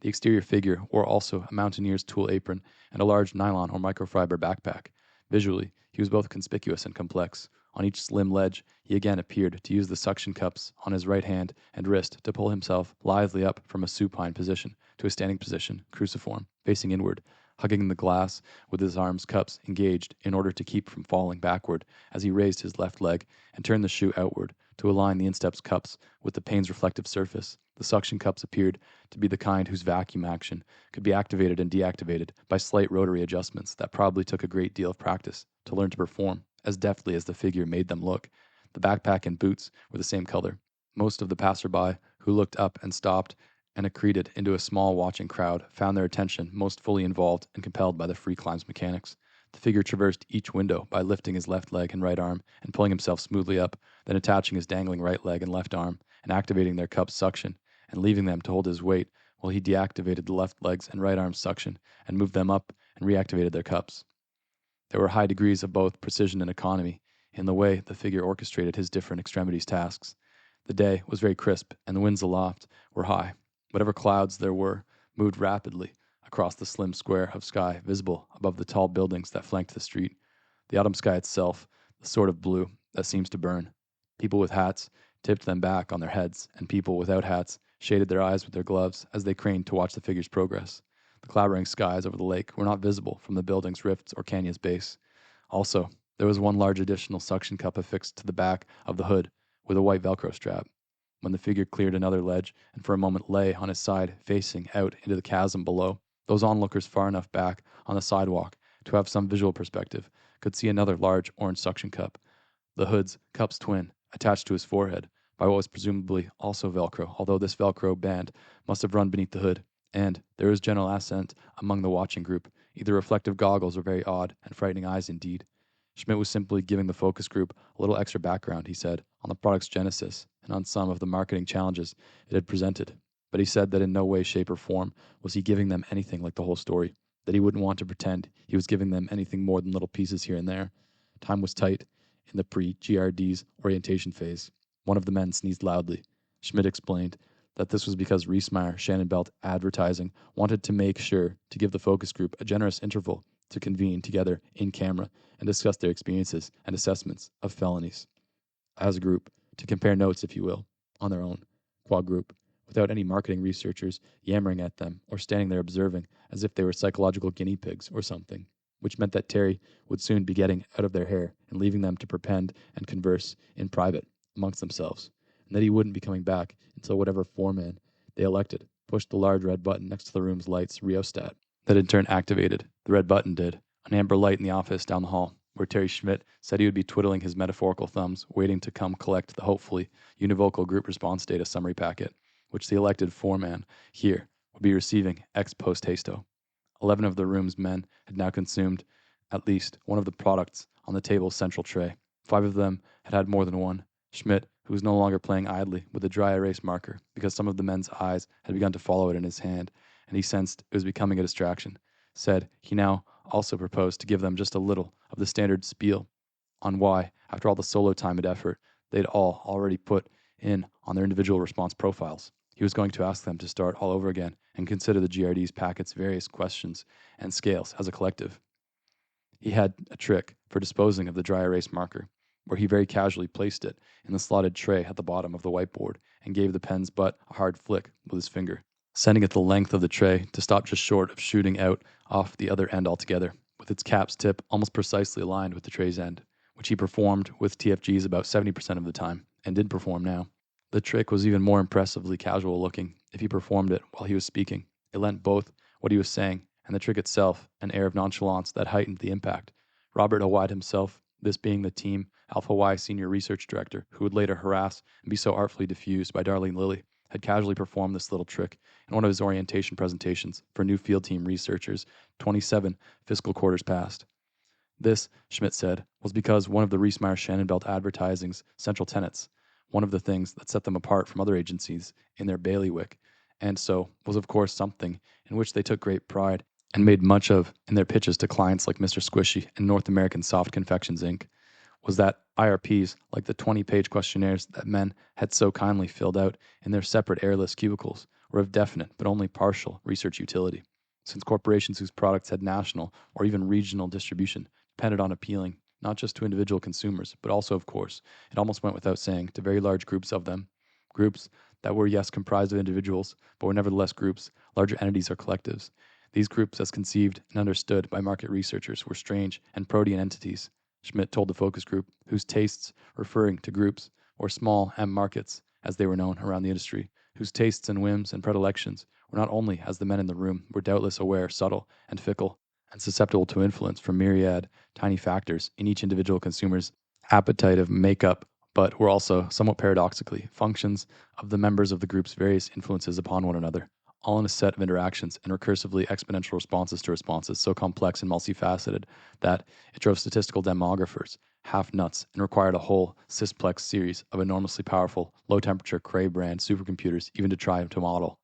The exterior figure wore also a mountaineer's tulle apron and a large nylon or microfiber backpack. Visually, he was both conspicuous and complex, On each slim ledge, he again appeared to use the suction cups on his right hand and wrist to pull himself lithely up from a supine position to a standing position, cruciform, facing inward, hugging the glass with his arms cups engaged in order to keep from falling backward as he raised his left leg and turned the shoe outward to align the insteps cups with the pane's reflective surface. The suction cups appeared to be the kind whose vacuum action could be activated and deactivated by slight rotary adjustments that probably took a great deal of practice to learn to perform as deftly as the figure made them look. The backpack and boots were the same color. Most of the passerby who looked up and stopped and accreted into a small watching crowd found their attention most fully involved and compelled by the free climb's mechanics. The figure traversed each window by lifting his left leg and right arm and pulling himself smoothly up, then attaching his dangling right leg and left arm and activating their cups' suction and leaving them to hold his weight while he deactivated the left legs and right arm's suction and moved them up and reactivated their cups. There were high degrees of both precision and economy in the way the figure orchestrated his different extremities tasks. The day was very crisp, and the winds aloft were high. Whatever clouds there were moved rapidly across the slim square of sky visible above the tall buildings that flanked the street. The autumn sky itself, the sort of blue that seems to burn. People with hats tipped them back on their heads, and people without hats shaded their eyes with their gloves as they craned to watch the figure's progress. The cloudering skies over the lake were not visible from the building's rifts or canyon's base. Also, there was one large additional suction cup affixed to the back of the hood with a white Velcro strap. When the figure cleared another ledge and for a moment lay on his side facing out into the chasm below, those onlookers far enough back on the sidewalk to have some visual perspective could see another large orange suction cup, the hood's cup's twin, attached to his forehead by what was presumably also Velcro, although this Velcro band must have run beneath the hood. And there was general assent among the watching group, either reflective goggles or very odd and frightening eyes indeed. Schmidt was simply giving the focus group a little extra background, he said, on the product's genesis and on some of the marketing challenges it had presented. But he said that in no way, shape, or form was he giving them anything like the whole story, that he wouldn't want to pretend he was giving them anything more than little pieces here and there. Time was tight in the pre-GRD's orientation phase. One of the men sneezed loudly. Schmidt explained that this was because Reesmeyer Shannonbelt Advertising wanted to make sure to give the focus group a generous interval to convene together in camera and discuss their experiences and assessments of felonies. As a group, to compare notes, if you will, on their own, qua group, without any marketing researchers yammering at them or standing there observing as if they were psychological guinea pigs or something, which meant that Terry would soon be getting out of their hair and leaving them to perpend and converse in private amongst themselves, and that he wouldn't be coming back until whatever foreman they elected pushed the large red button next to the room's lights rheostat. That in turn activated, the red button did, an amber light in the office down the hall, where Terry Schmidt said he would be twiddling his metaphorical thumbs, waiting to come collect the hopefully univocal group response data summary packet, which the elected foreman here would be receiving ex post hasto. 11 of the room's men had now consumed at least one of the products on the table's central tray. 5 of them had had more than one. Schmidt, who was no longer playing idly with a dry erase marker because some of the men's eyes had begun to follow it in his hand, and he sensed it was becoming a distraction, said he now also proposed to give them just a little of the standard spiel on why, after all the solo time and effort they'd all already put in on their individual response profiles, he was going to ask them to start all over again and consider the GRD's packet's various questions and scales as a collective. He had a trick for disposing of the dry erase marker, where he very casually placed it in the slotted tray at the bottom of the whiteboard and gave the pen's butt a hard flick with his finger, sending it the length of the tray to stop just short of shooting out off the other end altogether, with its cap's tip almost precisely aligned with the tray's end, which he performed with TFGs about 70% of the time, and did perform now. The trick was even more impressively casual looking if he performed it while he was speaking. It lent both what he was saying and the trick itself an air of nonchalance that heightened the impact. Robert Howide himself, this being the Team Alpha Y senior research director who would later harass and be so artfully diffused by Darlene Lilly, had casually performed this little trick in one of his orientation presentations for new field team researchers 27 fiscal quarters past. This, Schmidt said, was because one of the Reesmeyer Shannonbelt Advertising's central tenets, one of the things that set them apart from other agencies in their bailiwick, and so was of course something in which they took great pride and made much of in their pitches to clients like Mr. Squishy and North American Soft Confections, Inc., was that IRPs, like the 20-page questionnaires that men had so kindly filled out in their separate airless cubicles, were of definite but only partial research utility, since corporations whose products had national or even regional distribution depended on appealing not just to individual consumers, but also, of course, it almost went without saying, to very large groups of them. Groups that were, yes, comprised of individuals, but were nevertheless groups, larger entities or collectives. These groups, as conceived and understood by market researchers, were strange and protean entities, Schmidt told the focus group, whose tastes, referring to groups, or small M markets, as they were known around the industry, whose tastes and whims and predilections were not only, as the men in the room were doubtless aware, subtle and fickle, and susceptible to influence from myriad tiny factors in each individual consumer's appetite of makeup, but were also, somewhat paradoxically, functions of the members of the group's various influences upon one another, all in a set of interactions and recursively exponential responses to responses so complex and multifaceted that it drove statistical demographers half nuts and required a whole cisplex series of enormously powerful, low-temperature Cray brand supercomputers even to try to model.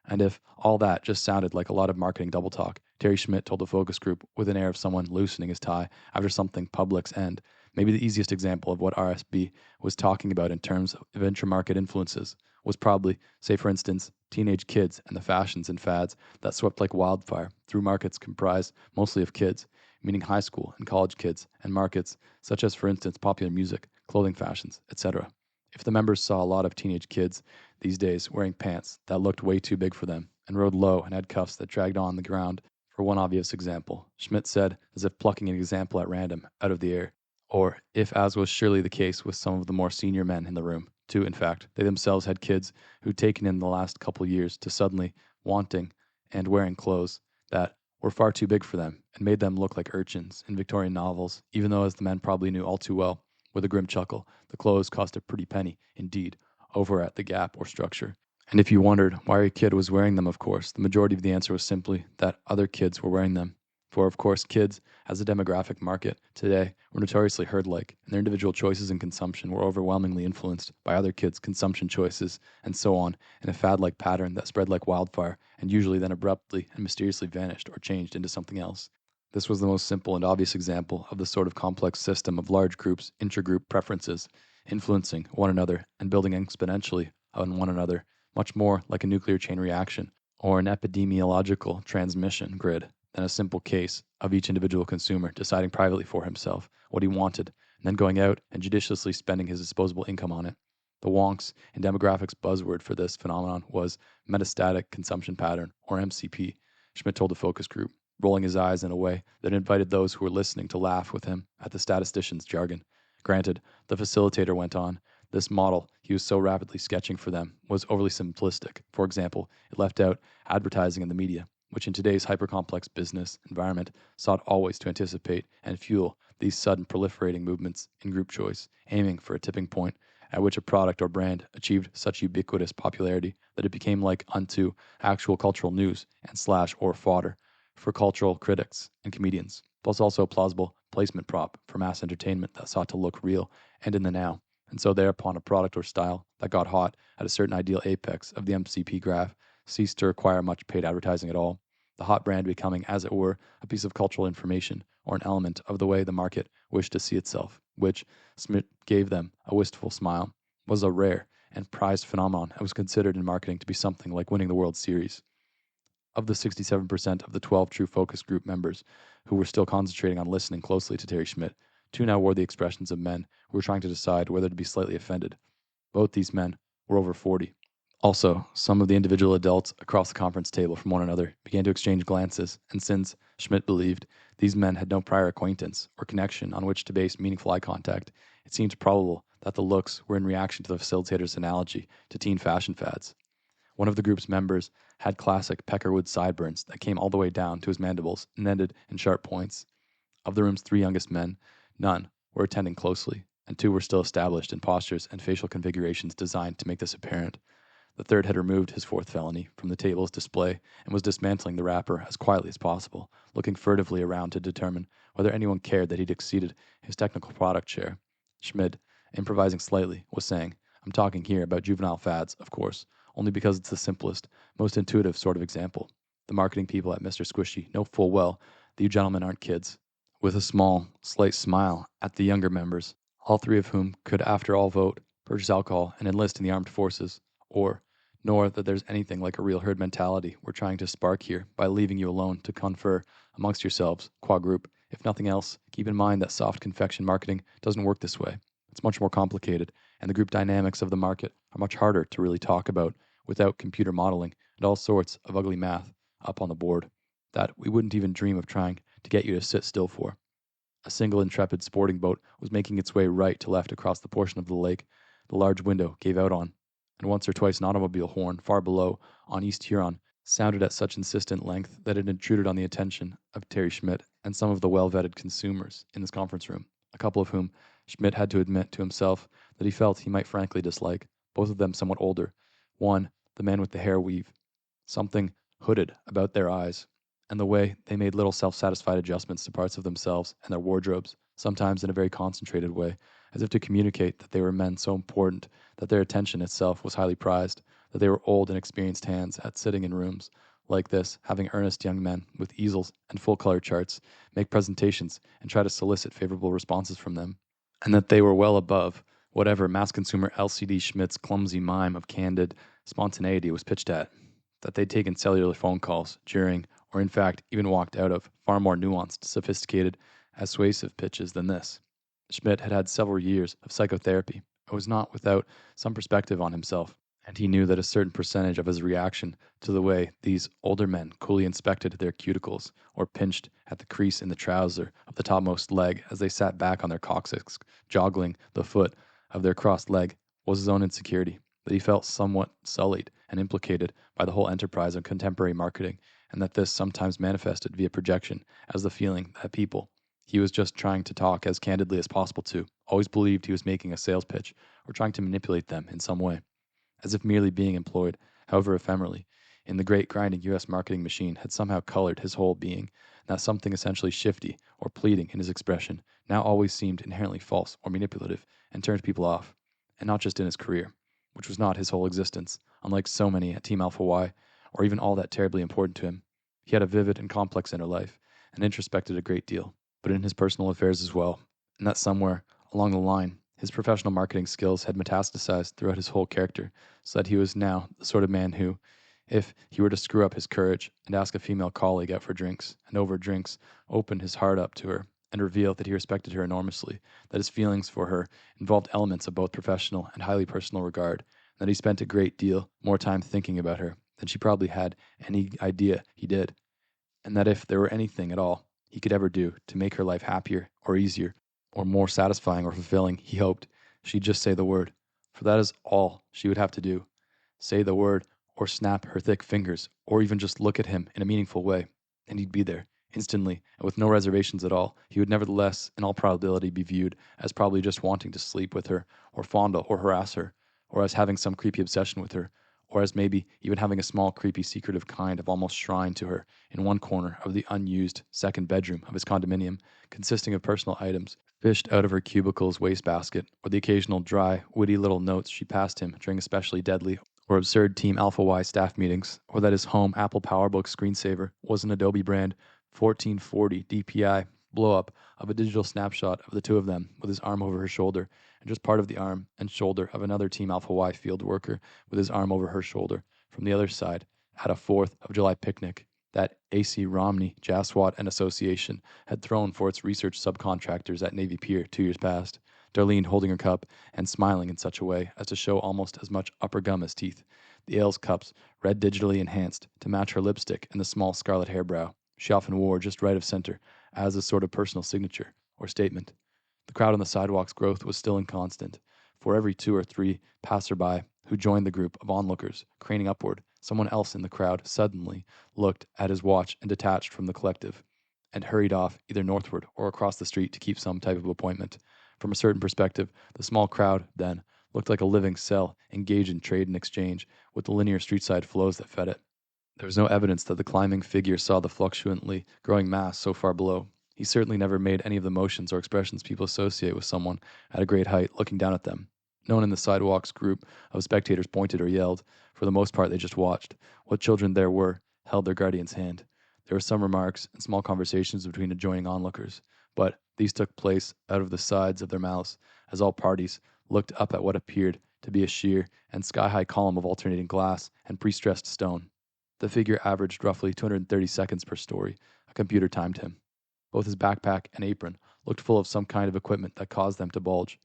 And if all that just sounded like a lot of marketing double talk, Terry Schmidt told the focus group with an air of someone loosening his tie after something Publix end, maybe the easiest example of what RSB was talking about in terms of intramarket influences was probably, say for instance, teenage kids and the fashions and fads that swept like wildfire through markets comprised mostly of kids, meaning high school and college kids, and markets such as, for instance, popular music, clothing fashions, etc. If the members saw a lot of teenage kids these days wearing pants that looked way too big for them and rode low and had cuffs that dragged on the ground, for one obvious example, Schmidt said, as if plucking an example at random out of the air, or if, as was surely the case with some of the more senior men in the room, too, in fact, they themselves had kids who'd taken in the last couple years to suddenly wanting and wearing clothes that were far too big for them and made them look like urchins in Victorian novels, even though, as the men probably knew all too well, with a grim chuckle, the clothes cost a pretty penny, indeed, over at the Gap or Structure. And if you wondered why a kid was wearing them, of course, the majority of the answer was simply that other kids were wearing them. For, of course, kids, as a demographic market today, were notoriously herd-like, and their individual choices in consumption were overwhelmingly influenced by other kids' consumption choices, and so on, in a fad-like pattern that spread like wildfire, and usually then abruptly and mysteriously vanished or changed into something else. This was the most simple and obvious example of the sort of complex system of large groups' intragroup preferences, influencing one another and building exponentially on one another, much more like a nuclear chain reaction or an epidemiological transmission grid than a simple case of each individual consumer deciding privately for himself what he wanted and then going out and judiciously spending his disposable income on it. The wonks and demographics buzzword for this phenomenon was metastatic consumption pattern, or MCP, Schmidt told the focus group, rolling his eyes in a way that invited those who were listening to laugh with him at the statistician's jargon. Granted, the facilitator went on, this model he was so rapidly sketching for them was overly simplistic. For example, it left out advertising and the media, which in today's hypercomplex business environment sought always to anticipate and fuel these sudden proliferating movements in group choice, aiming for a tipping point at which a product or brand achieved such ubiquitous popularity that it became like unto actual cultural news and slash or fodder for cultural critics and comedians, plus also a plausible placement prop for mass entertainment that sought to look real and in the now, and so thereupon a product or style that got hot at a certain ideal apex of the MCP graph ceased to require much paid advertising at all, the hot brand becoming, as it were, a piece of cultural information or an element of the way the market wished to see itself, which, Schmidt gave them a wistful smile, was a rare and prized phenomenon and was considered in marketing to be something like winning the World Series. Of the 67% of the 12 true focus group members who were still concentrating on listening closely to Terry Schmidt, 2 now wore the expressions of men who were trying to decide whether to be slightly offended. Both these men were over 40. Also, some of the individual adults across the conference table from one another began to exchange glances, and since, Schmidt believed, these men had no prior acquaintance or connection on which to base meaningful eye contact, it seemed probable that the looks were in reaction to the facilitator's analogy to teen fashion fads. One of the group's members had classic Peckerwood sideburns that came all the way down to his mandibles and ended in sharp points. Of the room's 3 youngest men, none were attending closely, and 2 were still established in postures and facial configurations designed to make this apparent. The third had removed his 4th felony from the table's display and was dismantling the wrapper as quietly as possible, looking furtively around to determine whether anyone cared that he'd exceeded his technical product share. Schmidt, improvising slightly, was saying, "I'm talking here about juvenile fads, of course, only because it's the simplest, most intuitive sort of example. The marketing people at Mr. Squishy know full well that you gentlemen aren't kids." With a small, slight smile at the younger members, all 3 of whom could after all vote, purchase alcohol, and enlist in the armed forces, nor that there's anything like a real herd mentality we're trying to spark here by leaving you alone to confer amongst yourselves, qua group, If nothing else, keep in mind that soft confection marketing doesn't work this way. It's much more complicated, and the group dynamics of the market are much harder to really talk about without computer modeling and all sorts of ugly math up on the board that we wouldn't even dream of trying to get you to sit still for. A single intrepid sporting boat was making its way right to left across the portion of the lake the large window gave out on, and once or twice an automobile horn far below on East Huron sounded at such insistent length that it intruded on the attention of Terry Schmidt and some of the well-vetted consumers in this conference room, a couple of whom Schmidt had to admit to himself that he felt he might frankly dislike, both of them somewhat older. One, the man with the hair weave, something hooded about their eyes, and the way they made little self-satisfied adjustments to parts of themselves and their wardrobes, sometimes in a very concentrated way, as if to communicate that they were men so important that their attention itself was highly prized, that they were old and experienced hands at sitting in rooms like this, having earnest young men with easels and full-color charts make presentations and try to solicit favorable responses from them, and that they were well above whatever mass consumer LCD Schmidt's clumsy mime of candid spontaneity was pitched at, that they'd taken cellular phone calls during, or in fact even walked out of, far more nuanced, sophisticated, assuasive pitches than this. Schmidt had had several years of psychotherapy and was not without some perspective on himself, and he knew that a certain percentage of his reaction to the way these older men coolly inspected their cuticles or pinched at the crease in the trouser of the topmost leg as they sat back on their coccyx, joggling the foot of their crossed leg, was his own insecurity, that he felt somewhat sullied and implicated by the whole enterprise of contemporary marketing, and that this sometimes manifested via projection as the feeling that people he was just trying to talk as candidly as possible to always believed he was making a sales pitch or trying to manipulate them in some way, as if merely being employed, however ephemerally, in the great grinding U.S. marketing machine had somehow colored his whole being, and that something essentially shifty or pleading in his expression now always seemed inherently false or manipulative and turned people off, and not just in his career, which was not his whole existence, unlike so many at Team Alpha Y, or even all that terribly important to him. He had a vivid and complex inner life, and introspected a great deal, but in his personal affairs as well, and that somewhere along the line, his professional marketing skills had metastasized throughout his whole character, so that he was now the sort of man who, if he were to screw up his courage and ask a female colleague out for drinks, and over drinks open his heart up to her and reveal that he respected her enormously, that his feelings for her involved elements of both professional and highly personal regard, and that he spent a great deal more time thinking about her than she probably had any idea he did, and that if there were anything at all he could ever do to make her life happier or easier or more satisfying or fulfilling, he hoped she'd just say the word, for that is all she would have to do. Say the word, or snap her thick fingers, or even just look at him in a meaningful way, and he'd be there, instantly, and with no reservations at all. He would nevertheless, in all probability, be viewed as probably just wanting to sleep with her, or fondle or harass her, or as having some creepy obsession with her, or as maybe even having a small, creepy, secretive kind of almost shrine to her in one corner of the unused second bedroom of his condominium, consisting of personal items fished out of her cubicle's wastebasket, or the occasional dry, witty little notes she passed him during especially deadly or absurd Team Alpha Y staff meetings, or that his home Apple PowerBook screensaver was an Adobe brand 1440 DPI blow-up of a digital snapshot of the two of them with his arm over her shoulder, and just part of the arm and shoulder of another Team Alpha Y field worker with his arm over her shoulder from the other side at a 4th of July picnic that A.C. Romney, Jaswat, and Association had thrown for its research subcontractors at Navy Pier 2 years past, Darlene holding her cup and smiling in such a way as to show almost as much upper gum as teeth, the ale's cups red digitally enhanced to match her lipstick and the small scarlet hairbrow she often wore just right of center as a sort of personal signature or statement. The crowd on the sidewalk's growth was still inconstant. For every 2 or 3 passerby who joined the group of onlookers, craning upward, someone else in the crowd suddenly looked at his watch and detached from the collective, and hurried off either northward or across the street to keep some type of appointment. From a certain perspective, the small crowd, then, looked like a living cell engaged in trade and exchange with the linear street-side flows that fed it. There was no evidence that the climbing figure saw the fluctuantly growing mass so far below. He certainly never made any of the motions or expressions people associate with someone at a great height looking down at them. No one in the sidewalk's group of spectators pointed or yelled. For the most part, they just watched. What children there were held their guardian's hand. There were some remarks and small conversations between adjoining onlookers, but these took place out of the sides of their mouths, as all parties looked up at what appeared to be a sheer and sky-high column of alternating glass and pre-stressed stone. The figure averaged roughly 230 seconds per story. A computer timed him. Both his backpack and apron looked full of some kind of equipment that caused them to bulge.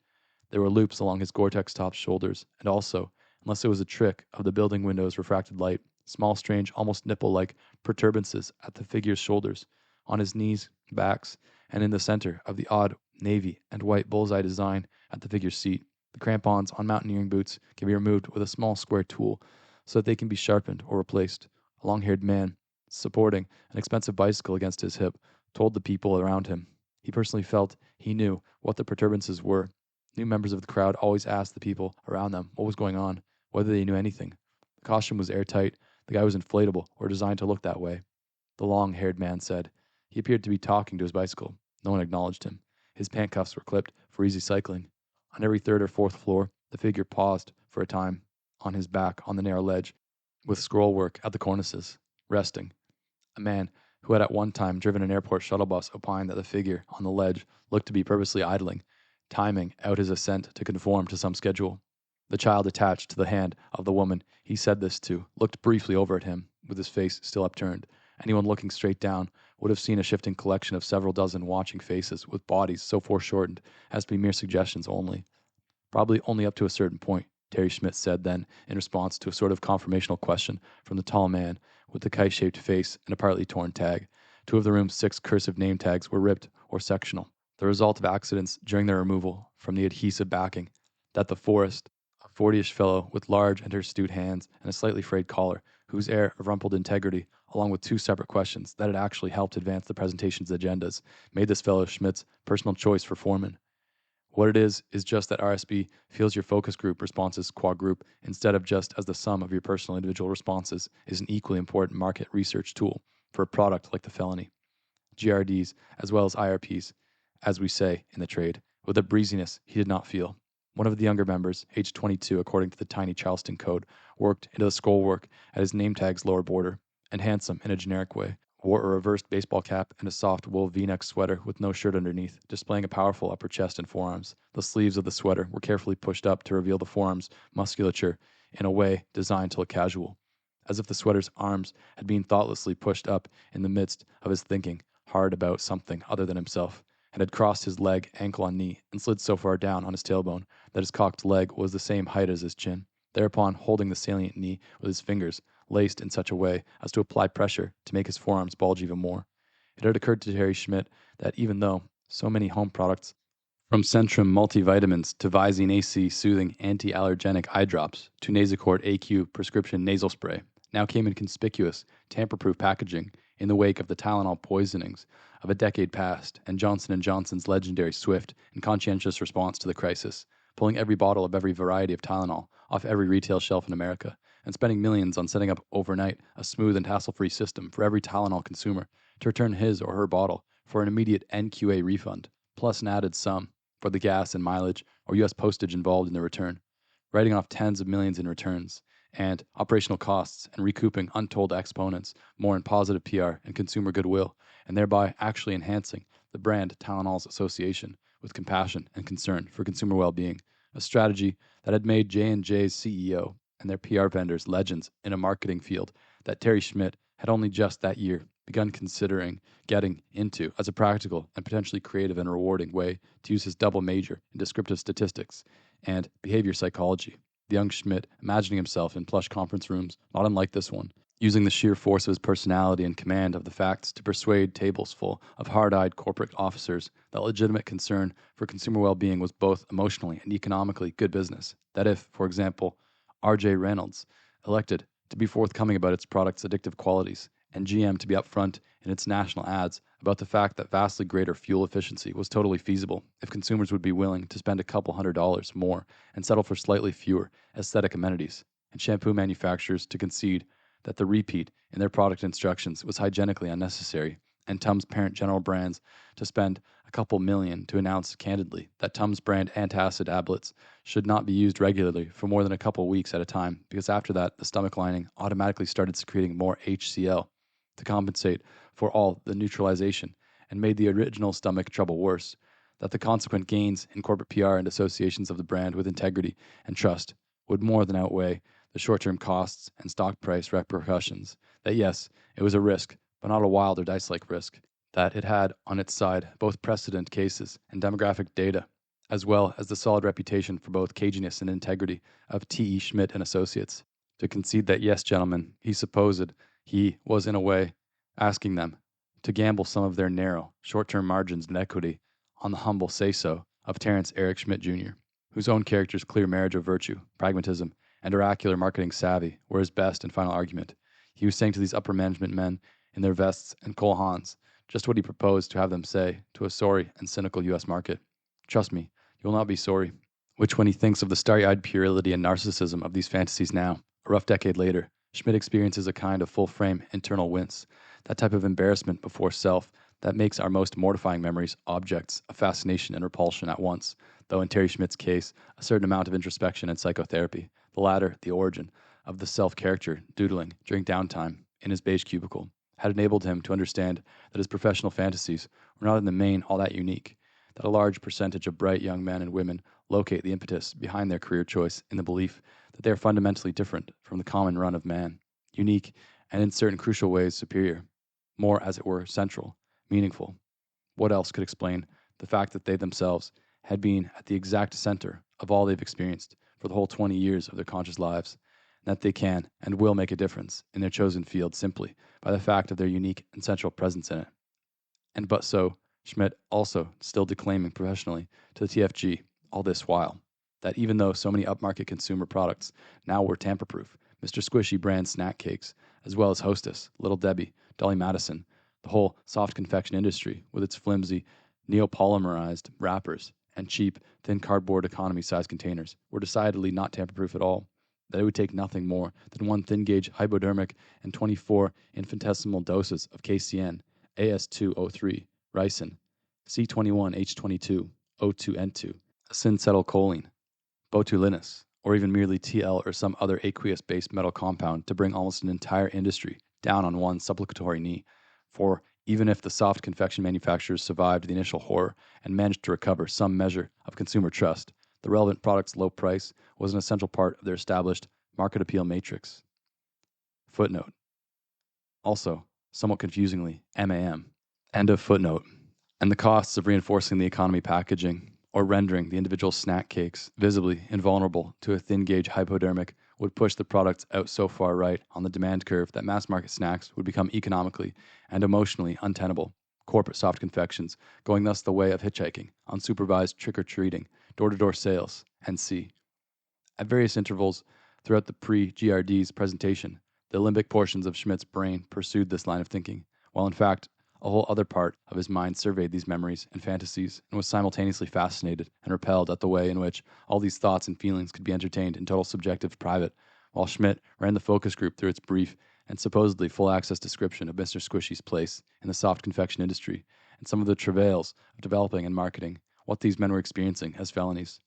There were loops along his Gore-Tex-topped shoulders, and also, unless it was a trick of the building window's refracted light, small, strange, almost nipple-like protuberances at the figure's shoulders, on his knees, backs, and in the center of the odd navy and white bullseye design at the figure's seat. The crampons on mountaineering boots can be removed with a small square tool so that they can be sharpened or replaced. A long-haired man, supporting an expensive bicycle against his hip, told the people around him. He personally felt he knew what the protuberances were. New members of the crowd always asked the people around them what was going on, whether they knew anything. The costume was airtight, the guy was inflatable or designed to look that way. The long-haired man said. He appeared to be talking to his bicycle. No one acknowledged him. His pant cuffs were clipped for easy cycling. On every third or fourth floor, the figure paused for a time on his back on the narrow ledge, with scroll work at the cornices, resting. A man who had at one time driven an airport shuttle bus opined that the figure on the ledge looked to be purposely idling, timing out his ascent to conform to some schedule. The child attached to the hand of the woman he said this to looked briefly over at him, with his face still upturned. Anyone looking straight down would have seen a shifting collection of several dozen watching faces with bodies so foreshortened as to be mere suggestions only. Probably only up to a certain point, Terry Schmidt said then, in response to a sort of confirmational question from the tall man with the kite-shaped face and a partly torn tag. 2 of the room's 6 cursive name tags were ripped or sectional, the result of accidents during their removal from the adhesive backing. That the Forest, a 40-ish fellow with large and hirsute hands and a slightly frayed collar, whose air of rumpled integrity, along with 2 separate questions that had actually helped advance the presentation's agendas, made this fellow Schmidt's personal choice for foreman. What it is just that RSB feels your focus group responses quadruple instead of just as the sum of your personal individual responses is an equally important market research tool for a product like the Felony. GRDs, as well as IRPs, as we say in the trade, with a breeziness he did not feel. One of the younger members, aged 22 according to the tiny Charleston code, worked into the scrollwork at his name tag's lower border, and handsome in a generic way, wore a reversed baseball cap and a soft wool V-neck sweater with no shirt underneath, displaying a powerful upper chest and forearms. The sleeves of the sweater were carefully pushed up to reveal the forearms' musculature in a way designed to look casual, as if the sweater's arms had been thoughtlessly pushed up in the midst of his thinking hard about something other than himself, and had crossed his leg, ankle on knee, and slid so far down on his tailbone that his cocked leg was the same height as his chin, thereupon holding the salient knee with his fingers, laced in such a way as to apply pressure to make his forearms bulge even more. It had occurred to Terry Schmidt that even though so many home products, from Centrum multivitamins to Visine AC soothing anti-allergenic eye drops to Nasacort AQ prescription nasal spray, now came in conspicuous, tamper-proof packaging in the wake of the Tylenol poisonings of a decade past and Johnson & Johnson's legendary swift and conscientious response to the crisis, pulling every bottle of every variety of Tylenol off every retail shelf in America, and spending millions on setting up overnight a smooth and hassle-free system for every Tylenol consumer to return his or her bottle for an immediate NQA refund, plus an added sum for the gas and mileage or U.S. postage involved in the return, writing off tens of millions in returns, and operational costs and recouping untold exponents more in positive PR and consumer goodwill, and thereby actually enhancing the brand Tylenol's association with compassion and concern for consumer well-being, a strategy that had made J&J's CEO and their PR vendors legends in a marketing field that Terry Schmidt had only just that year begun considering getting into as a practical and potentially creative and rewarding way to use his double major in descriptive statistics and behavior psychology. The young Schmidt imagining himself in plush conference rooms, not unlike this one, using the sheer force of his personality and command of the facts to persuade tables full of hard-eyed corporate officers that legitimate concern for consumer well-being was both emotionally and economically good business. That if, for example, R.J. Reynolds elected to be forthcoming about its product's addictive qualities, and GM to be upfront in its national ads about the fact that vastly greater fuel efficiency was totally feasible if consumers would be willing to spend a couple $100 more and settle for slightly fewer aesthetic amenities, and shampoo manufacturers to concede that the repeat in their product instructions was hygienically unnecessary, and Tums parent General Brands to spend a couple million to announce candidly that Tums brand antacid tablets should not be used regularly for more than a couple weeks at a time, because after that the stomach lining automatically started secreting more HCl to compensate for all the neutralization and made the original stomach trouble worse, that the consequent gains in corporate PR and associations of the brand with integrity and trust would more than outweigh the short-term costs and stock price repercussions, that yes, it was a risk, but not a wild or dice-like risk, that it had on its side both precedent cases and demographic data, as well as the solid reputation for both caginess and integrity of T.E. Schmidt and Associates, to concede that, yes, gentlemen, he supposed he was in a way asking them to gamble some of their narrow, short-term margins and equity on the humble say-so of Terence Eric Schmidt Jr., whose own character's clear marriage of virtue, pragmatism, and oracular marketing savvy were his best and final argument. He was saying to these upper management men in their vests and Cole Haans just what he proposed to have them say to a sorry and cynical U.S. market. Trust me, you will not be sorry. Which, when he thinks of the starry-eyed puerility and narcissism of these fantasies now, a rough decade later, Schmidt experiences a kind of full-frame internal wince, that type of embarrassment before self that makes our most mortifying memories objects of fascination and repulsion at once, though in Terry Schmidt's case, a certain amount of introspection and psychotherapy, the latter the origin of the self-character doodling during downtime in his beige cubicle, had enabled him to understand that his professional fantasies were not in the main all that unique, that a large percentage of bright young men and women locate the impetus behind their career choice in the belief that they are fundamentally different from the common run of man, unique and in certain crucial ways superior, more, as it were, central, meaningful. What else could explain the fact that they themselves had been at the exact center of all they've experienced for the whole 20 years of their conscious lives, and that they can and will make a difference in their chosen field simply by the fact of their unique and central presence in it? And but so, Schmidt also still declaiming professionally to the TFG all this while, that even though so many upmarket consumer products now were tamper-proof, Mr. Squishy brand snack cakes, as well as Hostess, Little Debbie, Dolly Madison, the whole soft confection industry with its flimsy, neopolymerized wrappers and cheap, thin cardboard economy-sized containers were decidedly not tamper-proof at all, that it would take nothing more than one thin-gauge hypodermic and 24 infinitesimal doses of KCN, AS2O3, ricin, C21H22, O2N2, acetylcholine, botulinus, or even merely TL or some other aqueous-based metal compound to bring almost an entire industry down on one supplicatory knee. For even if the soft confection manufacturers survived the initial horror and managed to recover some measure of consumer trust, the relevant product's low price was an essential part of their established market appeal matrix. Footnote. Also, somewhat confusingly, MAM. End of footnote. And the costs of reinforcing the economy packaging or rendering the individual snack cakes visibly invulnerable to a thin-gauge hypodermic would push the products out so far right on the demand curve that mass-market snacks would become economically and emotionally untenable. Corporate soft confections going thus the way of hitchhiking, unsupervised trick-or-treating, door-to-door sales, and C. At various intervals throughout the pre-GRD's presentation, the limbic portions of Schmidt's brain pursued this line of thinking, while in fact a whole other part of his mind surveyed these memories and fantasies and was simultaneously fascinated and repelled at the way in which all these thoughts and feelings could be entertained in total subjective private, while Schmidt ran the focus group through its brief and supposedly full access description of Mr. Squishy's place in the soft confection industry and some of the travails of developing and marketing what these men were experiencing as felonies,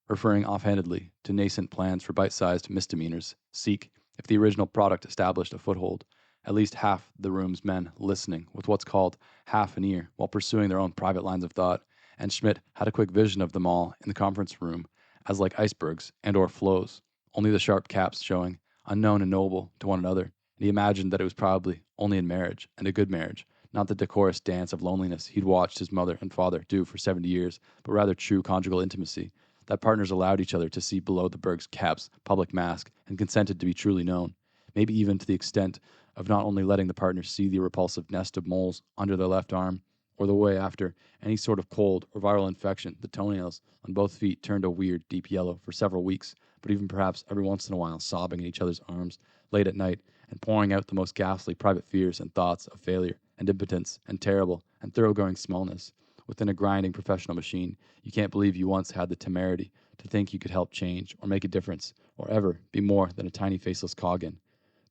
referring offhandedly to nascent plans for bite-sized misdemeanors, seek, if the original product established a foothold, at least half the room's men listening with what's called half an ear while pursuing their own private lines of thought, and Schmidt had a quick vision of them all in the conference room as like icebergs and or flows, only the sharp caps showing, unknown and noble to one another, and he imagined that it was probably only in marriage, and a good marriage, not the decorous dance of loneliness he'd watched his mother and father do for 70 years, but rather true conjugal intimacy, that partners allowed each other to see below the Berg's cap's public mask and consented to be truly known, maybe even to the extent of not only letting the partners see the repulsive nest of moles under their left arm, or the way after any sort of cold or viral infection the toenails on both feet turned a weird deep yellow for several weeks, but even perhaps every once in a while sobbing in each other's arms late at night and pouring out the most ghastly private fears and thoughts of failure and impotence and terrible and thoroughgoing smallness. Within a grinding professional machine, you can't believe you once had the temerity to think you could help change or make a difference or ever be more than a tiny faceless cog in.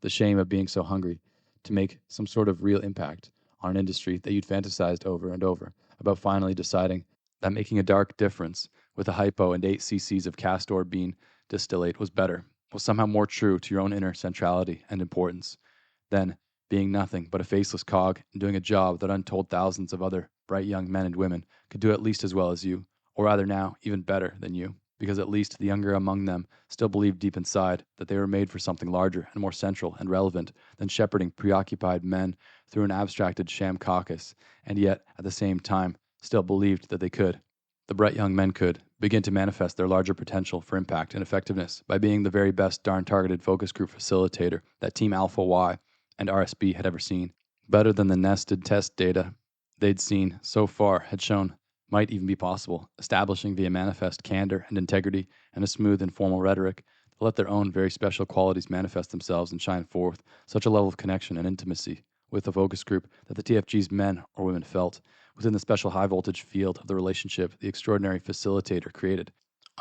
The shame of being so hungry to make some sort of real impact on an industry that you'd fantasized over and over about finally deciding that making a dark difference with a hypo and 8 cc's of castor bean distillate was better, was somehow more true to your own inner centrality and importance than being nothing but a faceless cog and doing a job that untold thousands of other bright young men and women could do at least as well as you, or rather now even better than you. because at least the younger among them still believed deep inside that they were made for something larger and more central and relevant than shepherding preoccupied men through an abstracted sham caucus, and yet, at the same time, still believed that they could. The bright young men could begin to manifest their larger potential for impact and effectiveness by being the very best darn targeted focus group facilitator that Team Alpha Y and RSB had ever seen. Better than the nested test data they'd seen so far had shown might even be possible, establishing via manifest candor and integrity and a smooth informal rhetoric to let their own very special qualities manifest themselves and shine forth such a level of connection and intimacy with the focus group that the TFG's men or women felt within the special high voltage field of the relationship the extraordinary facilitator created.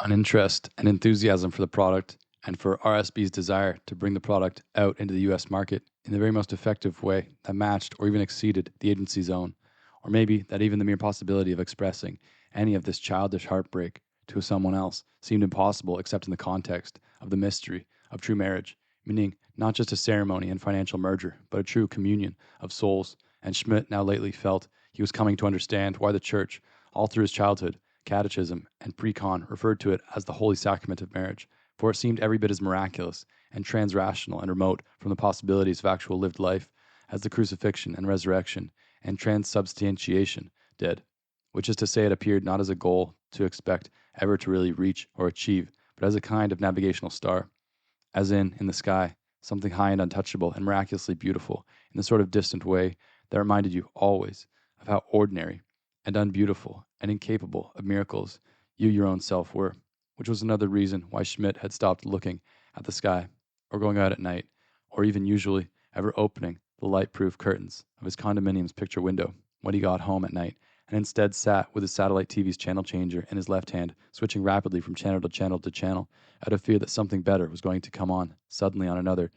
An interest and enthusiasm for the product and for RSB's desire to bring the product out into the US market in the very most effective way that matched or even exceeded the agency's own. Or maybe that even the mere possibility of expressing any of this childish heartbreak to someone else seemed impossible except in the context of the mystery of true marriage, meaning not just a ceremony and financial merger, but a true communion of souls. And Schmidt now lately felt he was coming to understand why the Church, all through his childhood, catechism, and pre-con referred to it as the Holy Sacrament of Marriage, for it seemed every bit as miraculous and transrational and remote from the possibilities of actual lived life as the crucifixion and resurrection and transubstantiation did, which is to say it appeared not as a goal to expect ever to really reach or achieve, but as a kind of navigational star, as in the sky, something high and untouchable and miraculously beautiful in the sort of distant way that reminded you always of how ordinary and unbeautiful and incapable of miracles you your own self were, which was another reason why Schmidt had stopped looking at the sky, or going out at night, or even usually ever opening the light-proof curtains of his condominium's picture window when he got home at night, and instead sat with his satellite TV's channel changer in his left hand, switching rapidly from channel to channel, out of fear that something better was going to come on suddenly on another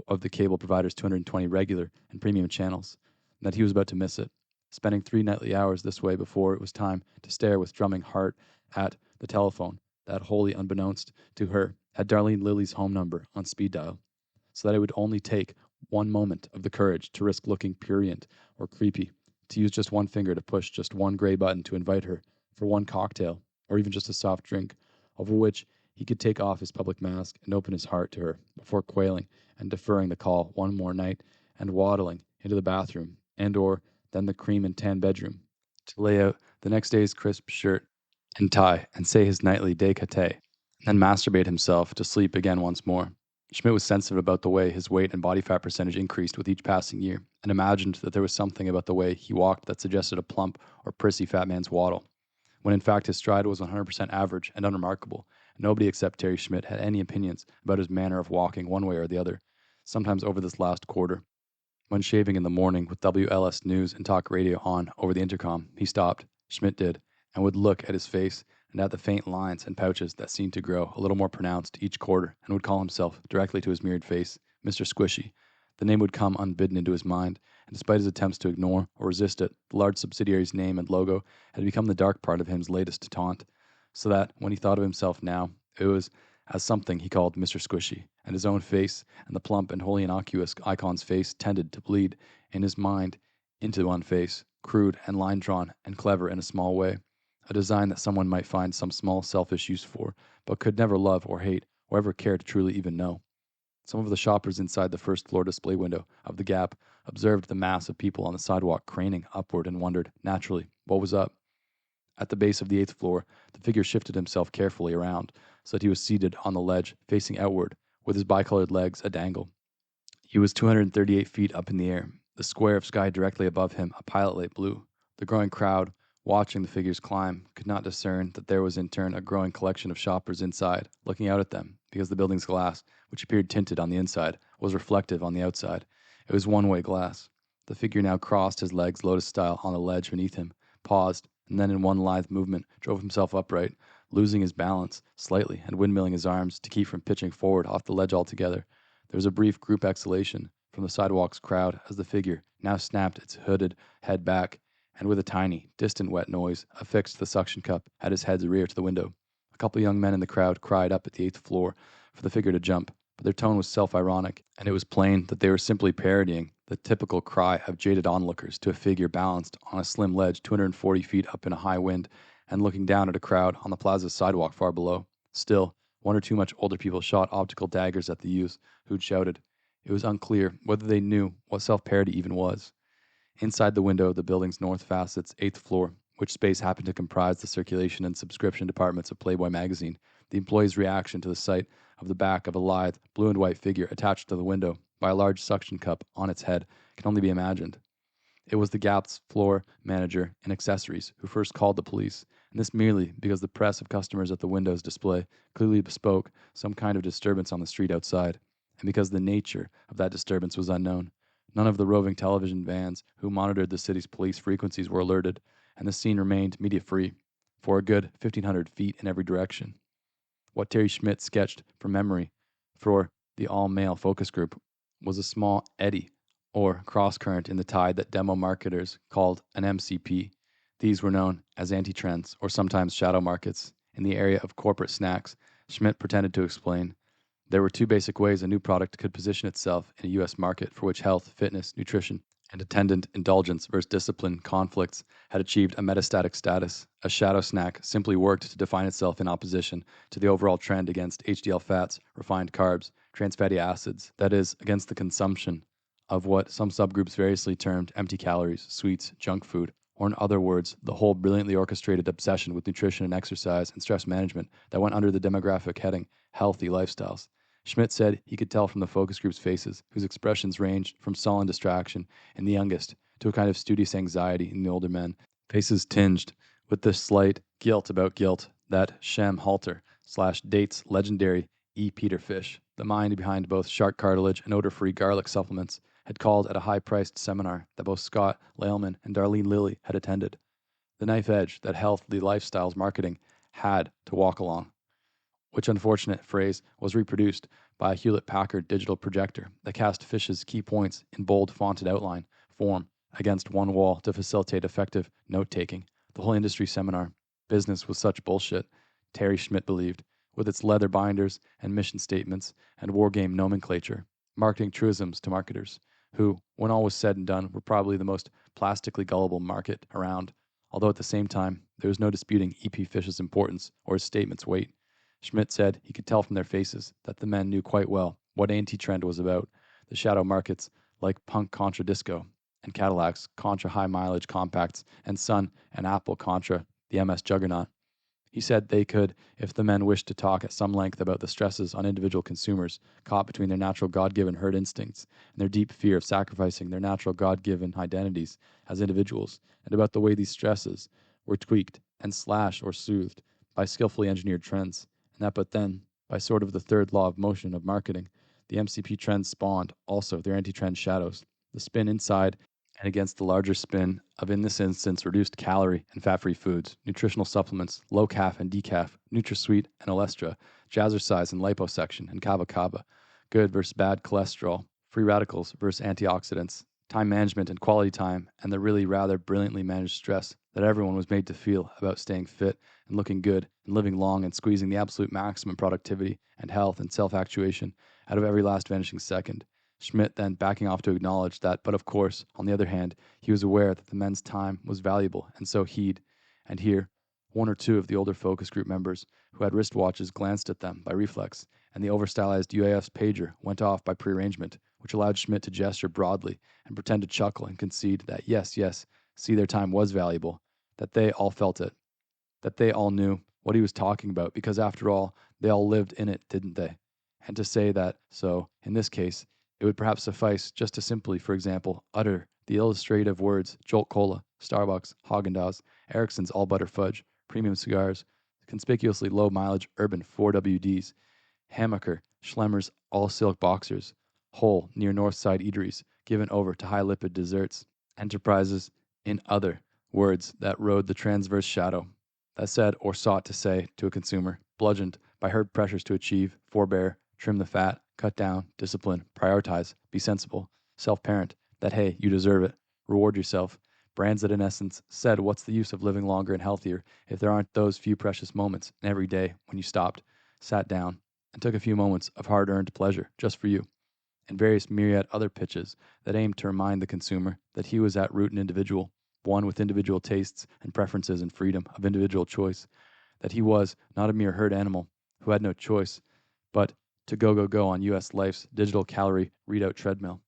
of the cable provider's 220 regular and premium channels, and that he was about to miss it, spending 3 nightly hours this way before it was time to stare with drumming heart at the telephone that, wholly unbeknownst to her, had Darlene Lilly's home number on speed dial, so that it would only take one moment of the courage to risk looking prurient or creepy, to use just one finger to push just one gray button to invite her for one cocktail, or even just a soft drink, over which he could take off his public mask and open his heart to her before quailing and deferring the call one more night and waddling into the bathroom and or then the cream and tan bedroom to lay out the next day's crisp shirt and tie and say his nightly décate, and masturbate himself to sleep again once more. Schmidt was sensitive about the way his weight and body fat percentage increased with each passing year, and imagined that there was something about the way he walked that suggested a plump or prissy fat man's waddle, when in fact his stride was 100% average and unremarkable. Nobody except Terry Schmidt had any opinions about his manner of walking one way or the other, sometimes over this last quarter. When shaving in the morning with WLS News and talk radio on over the intercom, he stopped, Schmidt did, and would look at his face and at the faint lines and pouches that seemed to grow a little more pronounced each quarter, and would call himself, directly to his mirrored face, Mr. Squishy. The name would come unbidden into his mind, and despite his attempts to ignore or resist it, the large subsidiary's name and logo had become the dark part of him's latest taunt, so that, when he thought of himself now, it was as something he called Mr. Squishy, and his own face and the plump and wholly innocuous icon's face tended to bleed in his mind into one face, crude and line-drawn and clever in a small way, a design that someone might find some small selfish use for, but could never love or hate or ever care to truly even know. Some of the shoppers inside the first-floor display window of the Gap observed the mass of people on the sidewalk craning upward and wondered, naturally, what was up. At the base of the 8th floor, the figure shifted himself carefully around so that he was seated on the ledge, facing outward, with his bicolored legs a dangle. He was 238 feet up in the air, the square of sky directly above him a pilot light blue. The growing crowd, watching the figures climb, could not discern that there was in turn a growing collection of shoppers inside, looking out at them, because the building's glass, which appeared tinted on the inside, was reflective on the outside. It was one-way glass. The figure now crossed his legs lotus-style on the ledge beneath him, paused, and then in one lithe movement drove himself upright, losing his balance slightly and windmilling his arms to keep from pitching forward off the ledge altogether. There was a brief group exhalation from the sidewalk's crowd as the figure now snapped its hooded head back, and with a tiny, distant wet noise, affixed the suction cup at his head's rear to the window. A couple of young men in the crowd cried up at the 8th floor for the figure to jump, but their tone was self-ironic, and it was plain that they were simply parodying the typical cry of jaded onlookers to a figure balanced on a slim ledge 240 feet up in a high wind and looking down at a crowd on the plaza's sidewalk far below. Still, one or two much older people shot optical daggers at the youths who'd shouted. It was unclear whether they knew what self-parody even was. Inside the window of the building's north facet's 8th floor, which space happened to comprise the circulation and subscription departments of Playboy magazine, the employee's reaction to the sight of the back of a lithe, blue and white figure attached to the window by a large suction cup on its head can only be imagined. It was the Gap's floor manager and accessories who first called the police, and this merely because the press of customers at the window's display clearly bespoke some kind of disturbance on the street outside, and because the nature of that disturbance was unknown. None of the roving television vans who monitored the city's police frequencies were alerted, and the scene remained media-free for a good 1,500 feet in every direction. What Terry Schmidt sketched from memory for the all-male focus group was a small eddy or cross-current in the tide that demo marketers called an MCP. These were known as anti-trends or sometimes shadow markets. In the area of corporate snacks, Schmidt pretended to explain, there were two basic ways a new product could position itself in a U.S. market for which health, fitness, nutrition, and attendant indulgence versus discipline conflicts had achieved a metastatic status. A shadow snack simply worked to define itself in opposition to the overall trend against HDL fats, refined carbs, trans fatty acids, that is, against the consumption of what some subgroups variously termed empty calories, sweets, junk food, or in other words, the whole brilliantly orchestrated obsession with nutrition and exercise and stress management that went under the demographic heading healthy lifestyles. Schmidt said he could tell from the focus group's faces, whose expressions ranged from sullen distraction in the youngest to a kind of studious anxiety in the older men, faces tinged with the slight guilt about guilt, that Shem Halter / Date's legendary E. Peter Fish, the mind behind both shark cartilage and odor-free garlic supplements, had called at a high-priced seminar that both Scott Leilman and Darlene Lilly had attended. The knife edge that healthy lifestyles marketing had to walk along, which unfortunate phrase was reproduced by a Hewlett-Packard digital projector that cast Fish's key points in bold fonted outline form against one wall to facilitate effective note-taking. The whole industry seminar, business was such bullshit, Terry Schmidt believed, with its leather binders and mission statements and wargame nomenclature, marketing truisms to marketers, who, when all was said and done, were probably the most plastically gullible market around, although at the same time, there was no disputing E.P. Fish's importance or his statement's weight. Schmidt said he could tell from their faces that the men knew quite well what anti-trend was about, the shadow markets like punk contra disco, and Cadillacs contra high-mileage compacts, and Sun and Apple contra the MS juggernaut. He said they could, if the men wished to talk at some length about the stresses on individual consumers caught between their natural God-given herd instincts and their deep fear of sacrificing their natural God-given identities as individuals, and about the way these stresses were tweaked and slashed or soothed by skillfully engineered trends, and that but then, by sort of the third law of motion of marketing, the MCP trends spawned also their anti-trend shadows, the spin inside and against the larger spin of, in this instance, reduced calorie and fat-free foods, nutritional supplements, low-calf and decaf, NutraSweet and Olestra, jazzercise and liposuction, and kava kava, good versus bad cholesterol, free radicals versus antioxidants, time management and quality time, and the really rather brilliantly managed stress that everyone was made to feel about staying fit and looking good and living long and squeezing the absolute maximum productivity and health and self-actuation out of every last vanishing second. Schmidt then backing off to acknowledge that, but of course, on the other hand, he was aware that the men's time was valuable, and so he'd, and here, one or two of the older focus group members who had wristwatches glanced at them by reflex, and the overstylized UAF's pager went off by prearrangement, which allowed Schmidt to gesture broadly and pretend to chuckle and concede that yes, see, their time was valuable, that they all felt it, that they all knew what he was talking about, because after all, they all lived in it, didn't they? And to say that, so, in this case, it would perhaps suffice just to simply, for example, utter the illustrative words Jolt Cola, Starbucks, Haagen-Dazs, Ericsson's All Butter Fudge, premium cigars, conspicuously low mileage urban 4WDs, Hammacher, Schlemmer's All Silk Boxers, Whole near North Side eateries, given over to high lipid desserts, enterprises, in other words that rode the transverse shadow, that said or sought to say to a consumer, bludgeoned by herd pressures to achieve, forbear, trim the fat, cut down, discipline, prioritize, be sensible, self-parent, that hey, you deserve it, reward yourself, brands that in essence said what's the use of living longer and healthier if there aren't those few precious moments in every day when you stopped, sat down, and took a few moments of hard-earned pleasure just for you, and various myriad other pitches that aimed to remind the consumer that he was at root an individual, one with individual tastes and preferences and freedom of individual choice, that he was not a mere herd animal who had no choice but to go on US Life's digital calorie readout treadmill.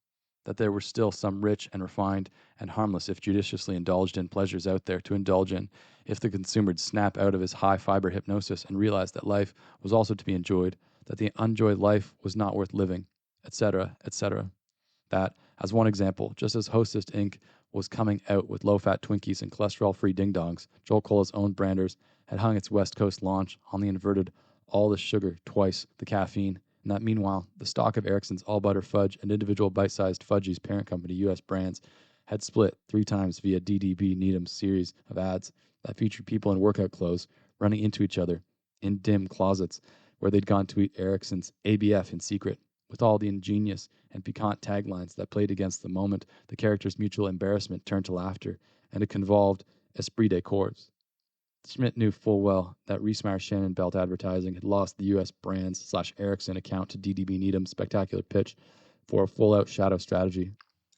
That there were still some rich and refined and harmless, if judiciously indulged in, pleasures out there to indulge in, if the consumer'd snap out of his high-fiber hypnosis and realize that life was also to be enjoyed, that the unenjoyed life was not worth living, etc., etc. That, as one example, just as Hostess Inc. was coming out with low-fat Twinkies and cholesterol-free ding-dongs, Jolt Cola's own branders had hung its West Coast launch on the inverted all the sugar, twice the caffeine, and that meanwhile, the stock of Erickson's All Butter Fudge and individual bite-sized Fudgies parent company U.S. brands had split 3 times via DDB Needham's series of ads that featured people in workout clothes running into each other in dim closets where they'd gone to eat Erickson's ABF in secret, with all the ingenious and piquant taglines that played against the moment the characters' mutual embarrassment turned to laughter and a convolved esprit de corps. Schmidt knew full well that Reesmeyer Shannon Belt Advertising had lost the U.S. brands / Erickson account to DDB Needham's spectacular pitch for a full-out shadow strategy.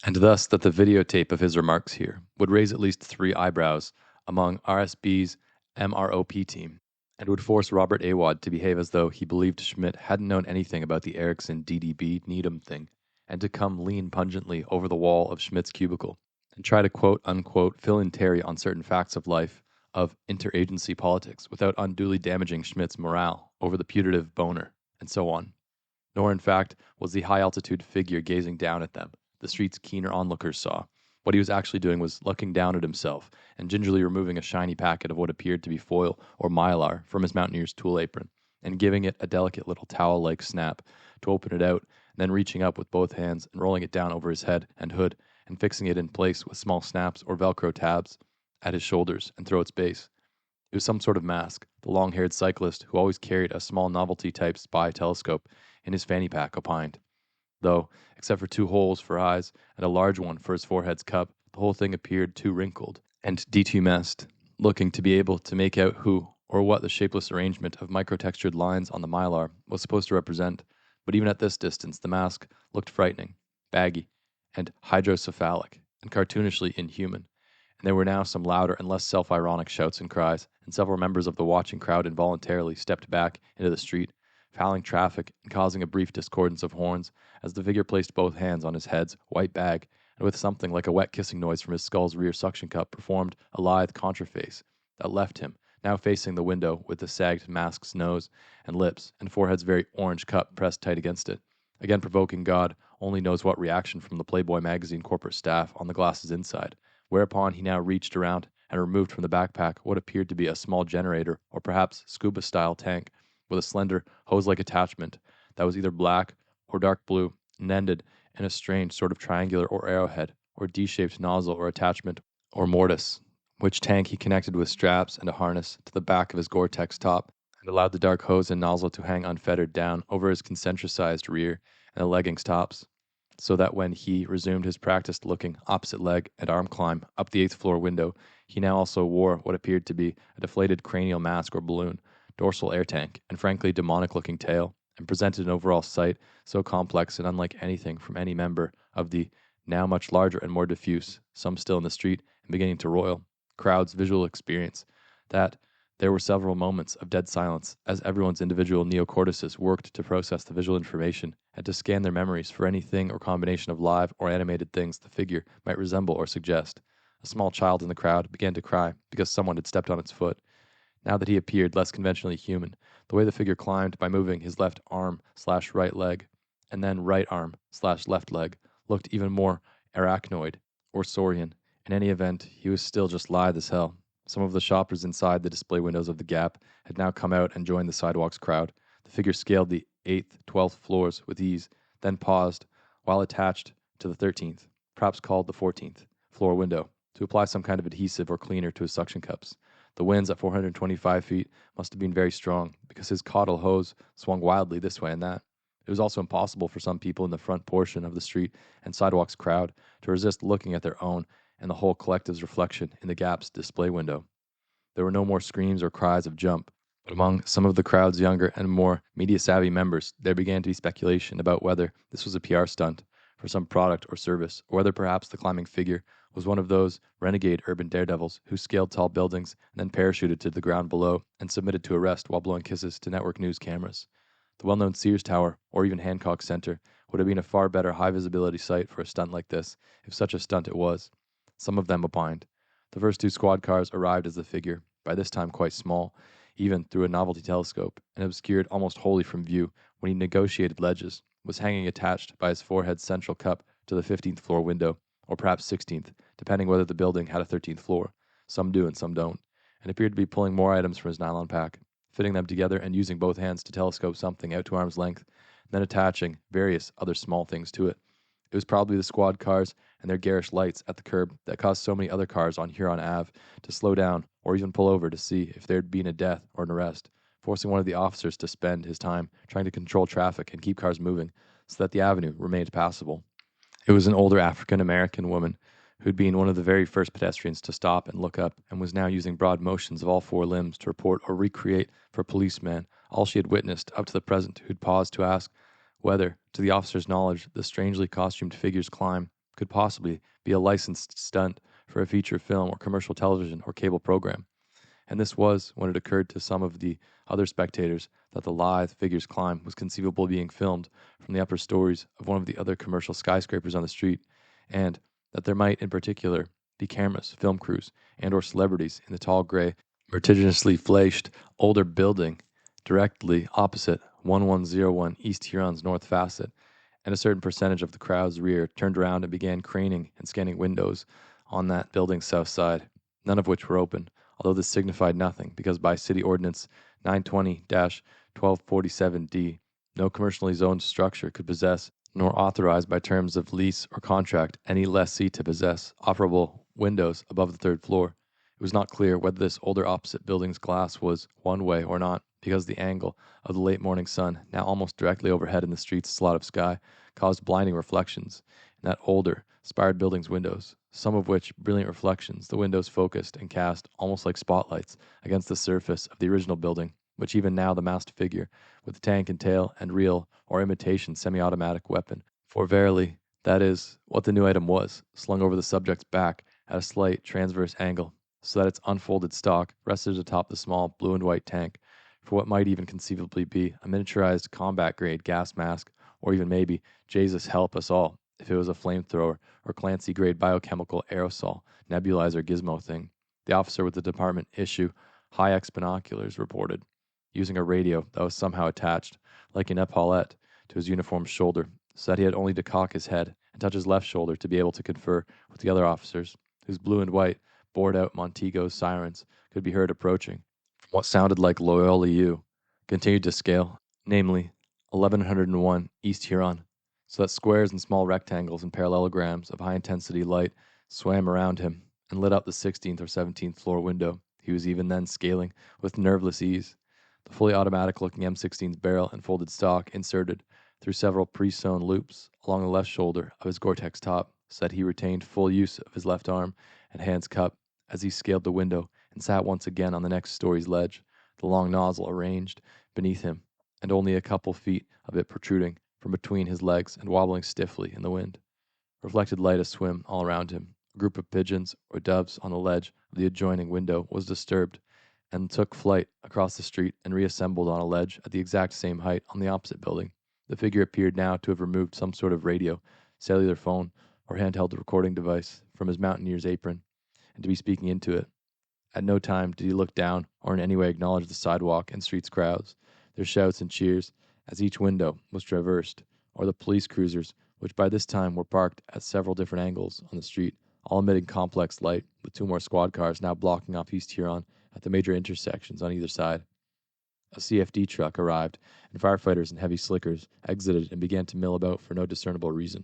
And thus that the videotape of his remarks here would raise at least 3 eyebrows among RSB's MROP team, and would force Robert Awad to behave as though he believed Schmidt hadn't known anything about the Erickson DDB Needham thing, and to come lean pungently over the wall of Schmidt's cubicle, and try to quote-unquote fill in Terry on certain facts of life, of interagency politics, without unduly damaging Schmidt's morale over the putative boner, and so on. Nor, in fact, was the high-altitude figure gazing down at them, the street's keener onlookers saw. What he was actually doing was looking down at himself and gingerly removing a shiny packet of what appeared to be foil or mylar from his mountaineer's tool apron, and giving it a delicate little towel-like snap to open it out, and then reaching up with both hands and rolling it down over his head and hood and fixing it in place with small snaps or Velcro tabs at his shoulders and throat's base. It was some sort of mask, the long-haired cyclist who always carried a small novelty-type spy telescope in his fanny pack opined. Though, except for 2 holes for eyes and a large one for his forehead's cup, the whole thing appeared too wrinkled and detumesced, looking to be able to make out who or what the shapeless arrangement of microtextured lines on the mylar was supposed to represent. But even at this distance, the mask looked frightening, baggy, and hydrocephalic, and cartoonishly inhuman. And there were now some louder and less self-ironic shouts and cries, and several members of the watching crowd involuntarily stepped back into the street, fouling traffic and causing a brief discordance of horns as the figure placed both hands on his head's white bag, and with something like a wet kissing noise from his skull's rear suction cup performed a lithe contraface that left him, now facing the window with the sagged mask's nose and lips and forehead's very orange cup pressed tight against it, again provoking God only knows what reaction from the Playboy magazine corporate staff on the glasses inside, whereupon he now reached around and removed from the backpack what appeared to be a small generator or perhaps scuba-style tank with a slender hose-like attachment that was either black or dark blue and ended in a strange sort of triangular or arrowhead or D-shaped nozzle or attachment or mortise, which tank he connected with straps and a harness to the back of his Gore-Tex top and allowed the dark hose and nozzle to hang unfettered down over his concentricized rear and the leggings tops, so that when he resumed his practiced-looking opposite leg and arm climb up the 8th floor window, he now also wore what appeared to be a deflated cranial mask or balloon, dorsal air tank, and frankly demonic-looking tail, and presented an overall sight so complex and unlike anything from any member of the now much larger and more diffuse, some still in the street and beginning to roil, crowd's visual experience, that there were several moments of dead silence as everyone's individual neocortices worked to process the visual information and to scan their memories for any thing or combination of live or animated things the figure might resemble or suggest. A small child in the crowd began to cry because someone had stepped on its foot. Now that he appeared less conventionally human, the way the figure climbed by moving his left arm/right leg, and then right arm/left leg, looked even more arachnoid or saurian. In any event, he was still just lithe as hell. Some of the shoppers inside the display windows of the Gap had now come out and joined the sidewalk's crowd. The figure scaled the 8th, 12th floors with ease, then paused while attached to the 13th, perhaps called the 14th, floor window, to apply some kind of adhesive or cleaner to his suction cups. The winds at 425 feet must have been very strong, because his caudal hose swung wildly this way and that. It was also impossible for some people in the front portion of the street and sidewalk's crowd to resist looking at their own and the whole collective's reflection in the Gap's display window. There were no more screams or cries of jump, but among some of the crowd's younger and more media-savvy members, there began to be speculation about whether this was a PR stunt for some product or service, or whether perhaps the climbing figure was one of those renegade urban daredevils who scaled tall buildings and then parachuted to the ground below and submitted to arrest while blowing kisses to network news cameras. The well-known Sears Tower, or even Hancock Center, would have been a far better high-visibility site for a stunt like this, if such a stunt it was. Some of them opined. The first two squad cars arrived as the figure, by this time quite small, even through a novelty telescope, and obscured almost wholly from view when he negotiated ledges, was hanging attached by his forehead's central cup to the 15th floor window, or perhaps 16th, depending whether the building had a 13th floor. Some do and some don't, and appeared to be pulling more items from his nylon pack, fitting them together and using both hands to telescope something out to arm's length, then attaching various other small things to it. It was probably the squad cars and their garish lights at the curb that caused so many other cars on Huron Ave to slow down or even pull over to see if there had been a death or an arrest, forcing one of the officers to spend his time trying to control traffic and keep cars moving so that the avenue remained passable. It was an older African-American woman who'd been one of the very first pedestrians to stop and look up and was now using broad motions of all four limbs to report or recreate for a policeman all she had witnessed up to the present, who'd paused to ask whether, to the officer's knowledge, the strangely costumed figure's climb could possibly be a licensed stunt for a feature film or commercial television or cable program. And this was when it occurred to some of the other spectators that the lithe figure's climb was conceivable being filmed from the upper stories of one of the other commercial skyscrapers on the street, and that there might, in particular, be cameras, film crews, and or celebrities in the tall gray, vertiginously flashed older building directly opposite 1101 East Huron's north facet, and a certain percentage of the crowd's rear turned around and began craning and scanning windows on that building's south side, none of which were open, although this signified nothing, because by City Ordinance 920-1247D, no commercially zoned structure could possess, nor authorized by terms of lease or contract, any lessee to possess operable windows above the third floor. It was not clear whether this older opposite building's glass was one way or not, because the angle of the late morning sun, now almost directly overhead in the street's slot of sky, caused blinding reflections in that older, spired building's windows, some of which brilliant reflections the windows focused and cast almost like spotlights against the surface of the original building, which even now the masked figure, with the tank and tail and real or imitation semi-automatic weapon, for verily, that is what the new item was, slung over the subject's back at a slight transverse angle, so that its unfolded stock rested atop the small blue and white tank, for what might even conceivably be a miniaturized combat-grade gas mask, or even maybe, Jesus help us all, if it was a flamethrower or Clancy-grade biochemical aerosol nebulizer gizmo thing. The officer with the department issue high-X binoculars reported, using a radio that was somehow attached, like an epaulette, to his uniformed shoulder, so that he had only to cock his head and touch his left shoulder to be able to confer with the other officers, whose blue and white, bored-out Montego sirens could be heard approaching from what sounded like Loyola U, continued to scale, namely 1101 East Huron, so that squares and small rectangles and parallelograms of high-intensity light swam around him and lit up the 16th or 17th floor window he was even then scaling with nerveless ease, the fully automatic-looking M16's barrel and folded stock inserted through several pre-sewn loops along the left shoulder of his Gore-Tex top, so that he retained full use of his left arm and hands cupped as he scaled the window and sat once again on the next story's ledge, the long nozzle arranged beneath him, and only a couple feet of it protruding from between his legs and wobbling stiffly in the wind. Reflected light aswim all around him. A group of pigeons or doves on the ledge of the adjoining window was disturbed and took flight across the street and reassembled on a ledge at the exact same height on the opposite building. The figure appeared now to have removed some sort of radio, cellular phone, or handheld recording device from his mountaineer's apron, and to be speaking into it. At no time did he look down or in any way acknowledge the sidewalk and street's crowds, their shouts and cheers, as each window was traversed, or the police cruisers, which by this time were parked at several different angles on the street, all emitting complex light, with two more squad cars now blocking off East Huron at the major intersections on either side. A CFD truck arrived, and firefighters in heavy slickers exited and began to mill about for no discernible reason.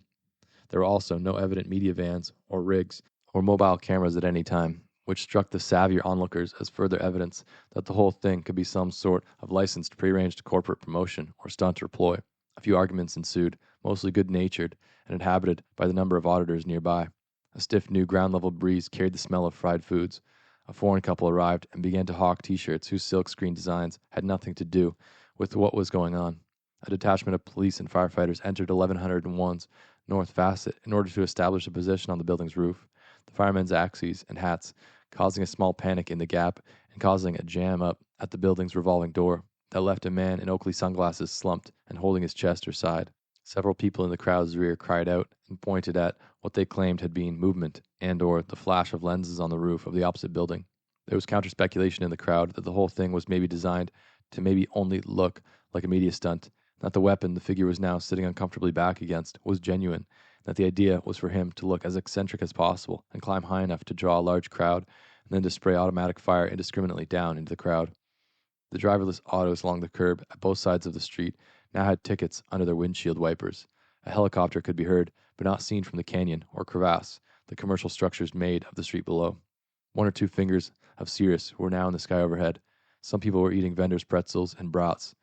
There were also no evident media vans, or rigs, or mobile cameras at any time, which struck the savvier onlookers as further evidence that the whole thing could be some sort of licensed prearranged corporate promotion or stunt or ploy. A few arguments ensued, mostly good-natured, and inhabited by the number of auditors nearby. A stiff new ground-level breeze carried the smell of fried foods. A foreign couple arrived and began to hawk T-shirts whose silk-screen designs had nothing to do with what was going on. A detachment of police and firefighters entered 1101's north facet in order to establish a position on the building's roof. the firemen's axes and hats, causing a small panic in the gap and causing a jam up at the building's revolving door that left a man in Oakley sunglasses slumped and holding his chest or side. Several people in the crowd's rear cried out and pointed at what they claimed had been movement and or the flash of lenses on the roof of the opposite building. There was counter-speculation in the crowd that the whole thing was maybe designed to maybe only look like a media stunt, that the weapon the figure was now sitting uncomfortably back against was genuine, that the idea was for him to look as eccentric as possible and climb high enough to draw a large crowd and then to spray automatic fire indiscriminately down into the crowd. The driverless autos along the curb at both sides of the street now had tickets under their windshield wipers. A helicopter could be heard, but not seen from the canyon or crevasse the commercial structures made of the street below. One or two fingers of Cirrus were now in the sky overhead. Some people were eating vendors' pretzels and brats,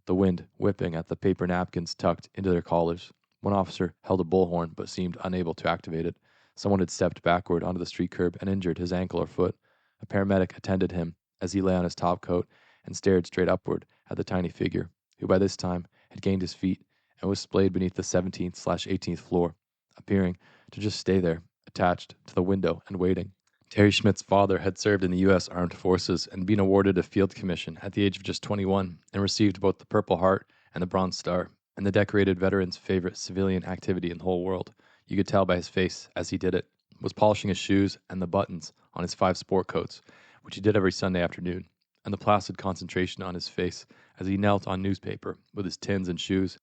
the wind whipping at the paper napkins tucked into their collars. One officer held a bullhorn but seemed unable to activate it. Someone had stepped backward onto the street curb and injured his ankle or foot. A paramedic attended him as he lay on his topcoat and stared straight upward at the tiny figure, who by this time had gained his feet and was splayed beneath the 17th/18th floor, appearing to just stay there, attached to the window and waiting. Terry Schmidt's father had served in the U.S. Armed Forces and been awarded a field commission at the age of just 21 and received both the Purple Heart and the Bronze Star, and the decorated veteran's favorite civilian activity in the whole world, you could tell by his face as he did it, was polishing his shoes and the buttons on his 5 sport coats, which he did every Sunday afternoon, and the placid concentration on his face as he knelt on newspaper with his tins and shoes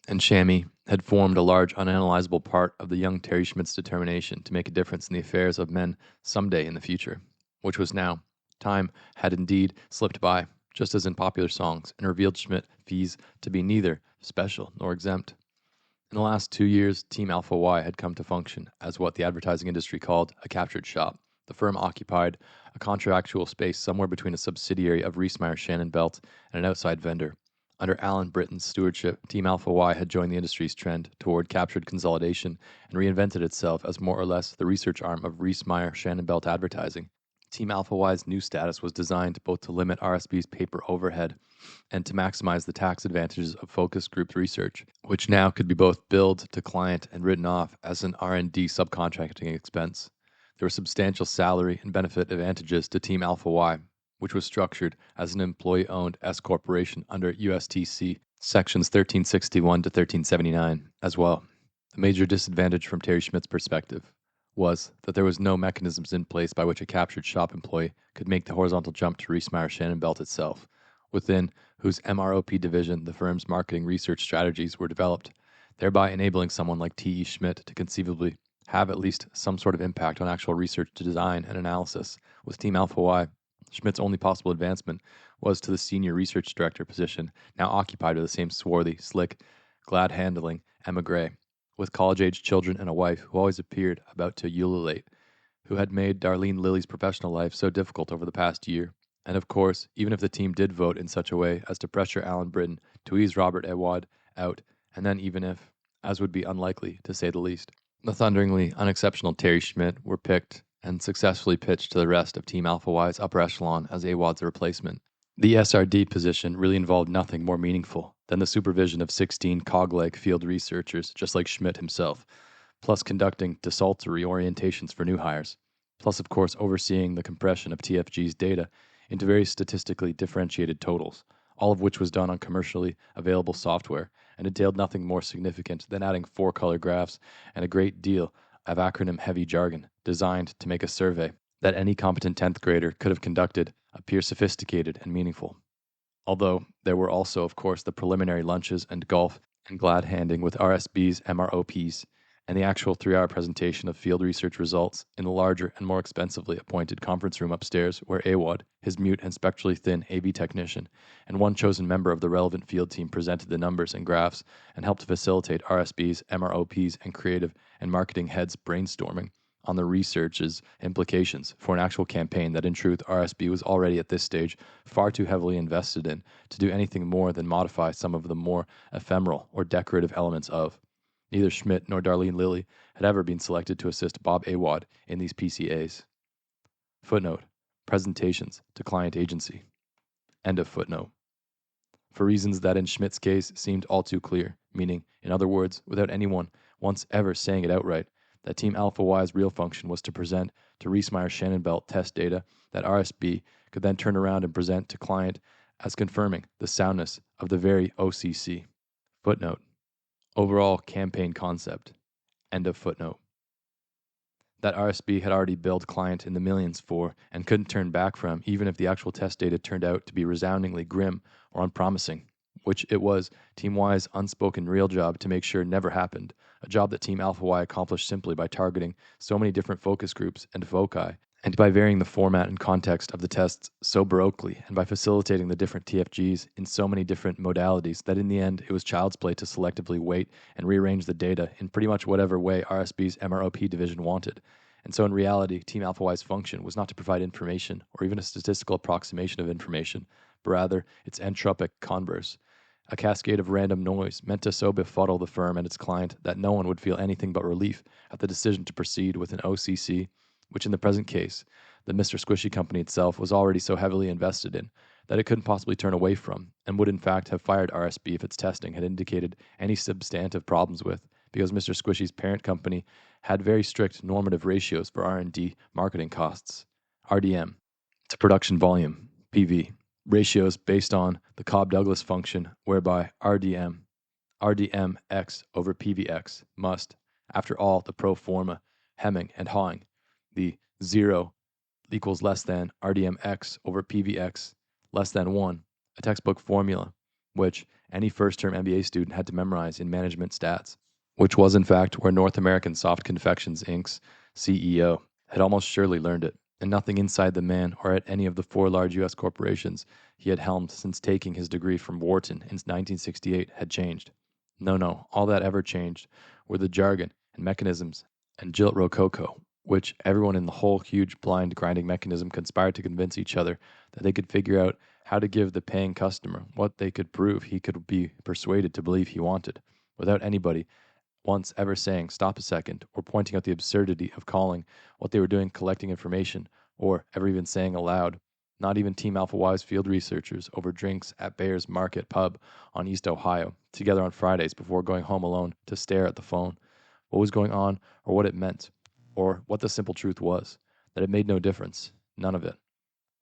and chamois had formed a large unanalyzable part of the young Terry Schmidt's determination to make a difference in the affairs of men someday in the future, which was now. Time had indeed slipped by, just as in popular songs, and revealed Schmidt fees to be neither special nor exempt. In the last 2 years, Team Alpha Y had come to function as what the advertising industry called a captured shop. The firm occupied a contractual space somewhere between a subsidiary of Reesmeyer Shannon Belt and an outside vendor. Under Alan Britton's stewardship, Team Alpha Y had joined the industry's trend toward captured consolidation and reinvented itself as more or less the research arm of Reesmeyer Shannon Belt Advertising. Team Alpha Y's new status was designed both to limit RSB's paper overhead and to maximize the tax advantages of focus group research, which now could be both billed to client and written off as an R&D subcontracting expense. There were substantial salary and benefit advantages to Team Alpha Y, which was structured as an employee-owned S corporation under USTC sections 1361 to 1379 as well. The major disadvantage from Terry Schmidt's perspective was that there was no mechanisms in place by which a captured shop employee could make the horizontal jump to Reesmeyer Shannon Belt itself, within whose MROP division the firm's marketing research strategies were developed, thereby enabling someone like T.E. Schmidt to conceivably have at least some sort of impact on actual research design and analysis. With Team Alpha Y, Schmidt's only possible advancement was to the senior research director position, now occupied by the same swarthy, slick, glad-handling emigre, with college-age children and a wife who always appeared about to ululate, who had made Darlene Lilly's professional life so difficult over the past year. And of course, even if the team did vote in such a way as to pressure Alan Britton to ease Robert Ewad out, and then even if, as would be unlikely to say the least, the thunderingly unexceptional Terry Schmidt were picked and successfully pitched to the rest of Team Alpha Y's upper echelon as Awad's replacement. The SRD position really involved nothing more meaningful than the supervision of 16 cog-leg field researchers, just like Schmidt himself, plus conducting desultory orientations for new hires, plus of course overseeing the compression of TFG's data into very statistically differentiated totals, all of which was done on commercially available software and entailed nothing more significant than adding 4-color graphs and a great deal of acronym-heavy jargon designed to make a survey that any competent 10th grader could have conducted appear sophisticated and meaningful. Although there were also, of course, the preliminary lunches and golf and glad-handing with RSB's MROPs, and the actual 3-hour presentation of field research results in the larger and more expensively appointed conference room upstairs where Awad, his mute and spectrally thin AV technician, and one chosen member of the relevant field team presented the numbers and graphs and helped to facilitate RSB's, MROPs, and creative and marketing heads brainstorming on the research's implications for an actual campaign that in truth RSB was already at this stage far too heavily invested in to do anything more than modify some of the more ephemeral or decorative elements of. Neither Schmidt nor Darlene Lilly had ever been selected to assist Bob Awad in these PCAs. Footnote: presentations to client agency. End of footnote. For reasons that in Schmidt's case seemed all too clear, meaning, in other words, without anyone once ever saying it outright, that Team Alpha Y's real function was to present to Reesmeyer-Shannonbelt test data that RSB could then turn around and present to client as confirming the soundness of the very OCC. Footnote. Overall campaign concept. End of footnote. That RSB had already billed client in the millions for and couldn't turn back from even if the actual test data turned out to be resoundingly grim or unpromising, which it was Team Y's unspoken real job to make sure never happened, a job that Team Alpha Y accomplished simply by targeting so many different focus groups and foci, and by varying the format and context of the tests so baroquely, and by facilitating the different TFGs in so many different modalities that in the end it was child's play to selectively weight and rearrange the data in pretty much whatever way RSB's MROP division wanted. And so in reality, Team Alpha Y's function was not to provide information or even a statistical approximation of information, but rather its entropic converse, a cascade of random noise meant to so befuddle the firm and its client that no one would feel anything but relief at the decision to proceed with an OCC, which in the present case, the Mr. Squishy company itself was already so heavily invested in that it couldn't possibly turn away from, and would in fact have fired RSB if its testing had indicated any substantive problems with, because Mr. Squishy's parent company had very strict normative ratios for R&D marketing costs, RDM, to production volume, PV, ratios based on the Cobb-Douglas function whereby RDMX over PVX must, after all the pro forma, hemming and hawing, the 0 equals less than RDMX over PVX less than 1, a textbook formula, which any first-term MBA student had to memorize in management stats, which was in fact where North American Soft Confections Inc.'s CEO had almost surely learned it, and nothing inside the man or at any of the 4 large U.S. corporations he had helmed since taking his degree from Wharton in 1968 had changed. No, all that ever changed were the jargon and mechanisms and jilt rococo, which everyone in the whole huge blind grinding mechanism conspired to convince each other that they could figure out how to give the paying customer what they could prove he could be persuaded to believe he wanted, without anybody once ever saying, stop a second, or pointing out the absurdity of calling what they were doing collecting information, or ever even saying aloud, not even Team Alpha Y's field researchers over drinks at Bayer's Market Pub on East Ohio, together on Fridays before going home alone to stare at the phone, what was going on or what it meant, or what the simple truth was, that it made no difference, none of it.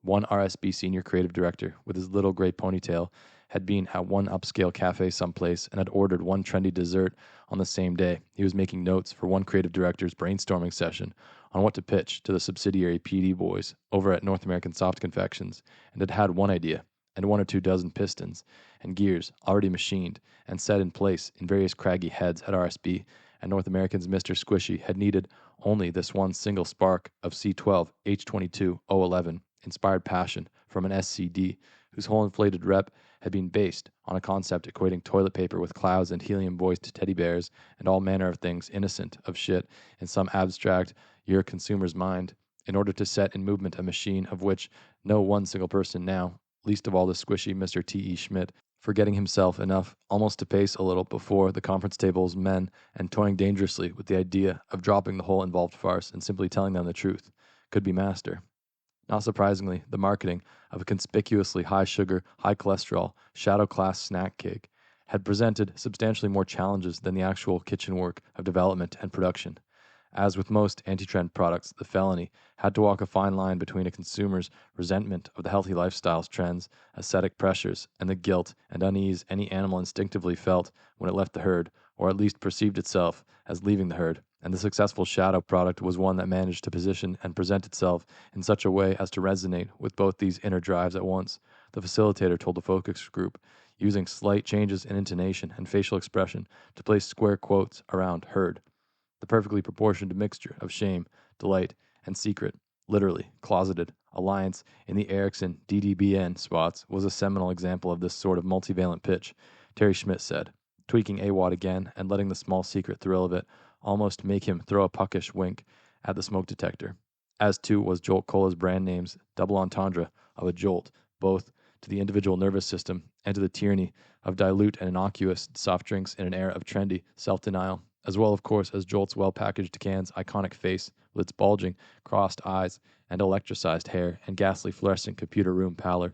One RSB senior creative director with his little gray ponytail had been at one upscale cafe someplace and had ordered one trendy dessert on the same day. He was making notes for one creative director's brainstorming session on what to pitch to the subsidiary PD boys over at North American Soft Confections, and had had one idea and 1 or 2 dozen pistons and gears already machined and set in place in various craggy heads at RSB, and North American's Mr. Squishy had needed only this one single spark of C12 H22 011 inspired passion from an SCD whose whole inflated rep had been based on a concept equating toilet paper with clouds and helium-voiced teddy bears and all manner of things innocent of shit in some abstract your consumer's mind, in order to set in movement a machine of which no one single person now, least of all the squishy Mr. T.E. Schmidt, forgetting himself enough almost to pace a little before the conference table's men and toying dangerously with the idea of dropping the whole involved farce and simply telling them the truth, could be master. Not surprisingly, the marketing of a conspicuously high-sugar, high-cholesterol, shadow-class snack cake had presented substantially more challenges than the actual kitchen work of development and production. As with most anti-trend products, the Felony had to walk a fine line between a consumer's resentment of the healthy lifestyles trends, ascetic pressures, and the guilt and unease any animal instinctively felt when it left the herd, or at least perceived itself as leaving the herd. And the successful shadow product was one that managed to position and present itself in such a way as to resonate with both these inner drives at once, the facilitator told the focus group, using slight changes in intonation and facial expression to place square quotes around herd. The perfectly proportioned mixture of shame, delight, and secret, literally closeted, alliance in the Ericsson DDBN spots was a seminal example of this sort of multivalent pitch, Terry Schmidt said, tweaking AWOD again and letting the small secret thrill of it almost make him throw a puckish wink at the smoke detector, as too was Jolt Cola's brand name's double entendre of a jolt, both to the individual nervous system and to the tyranny of dilute and innocuous soft drinks in an era of trendy self-denial, as well, of course, as Jolt's well-packaged can's iconic face with its bulging, crossed eyes and electricized hair and ghastly fluorescent computer room pallor.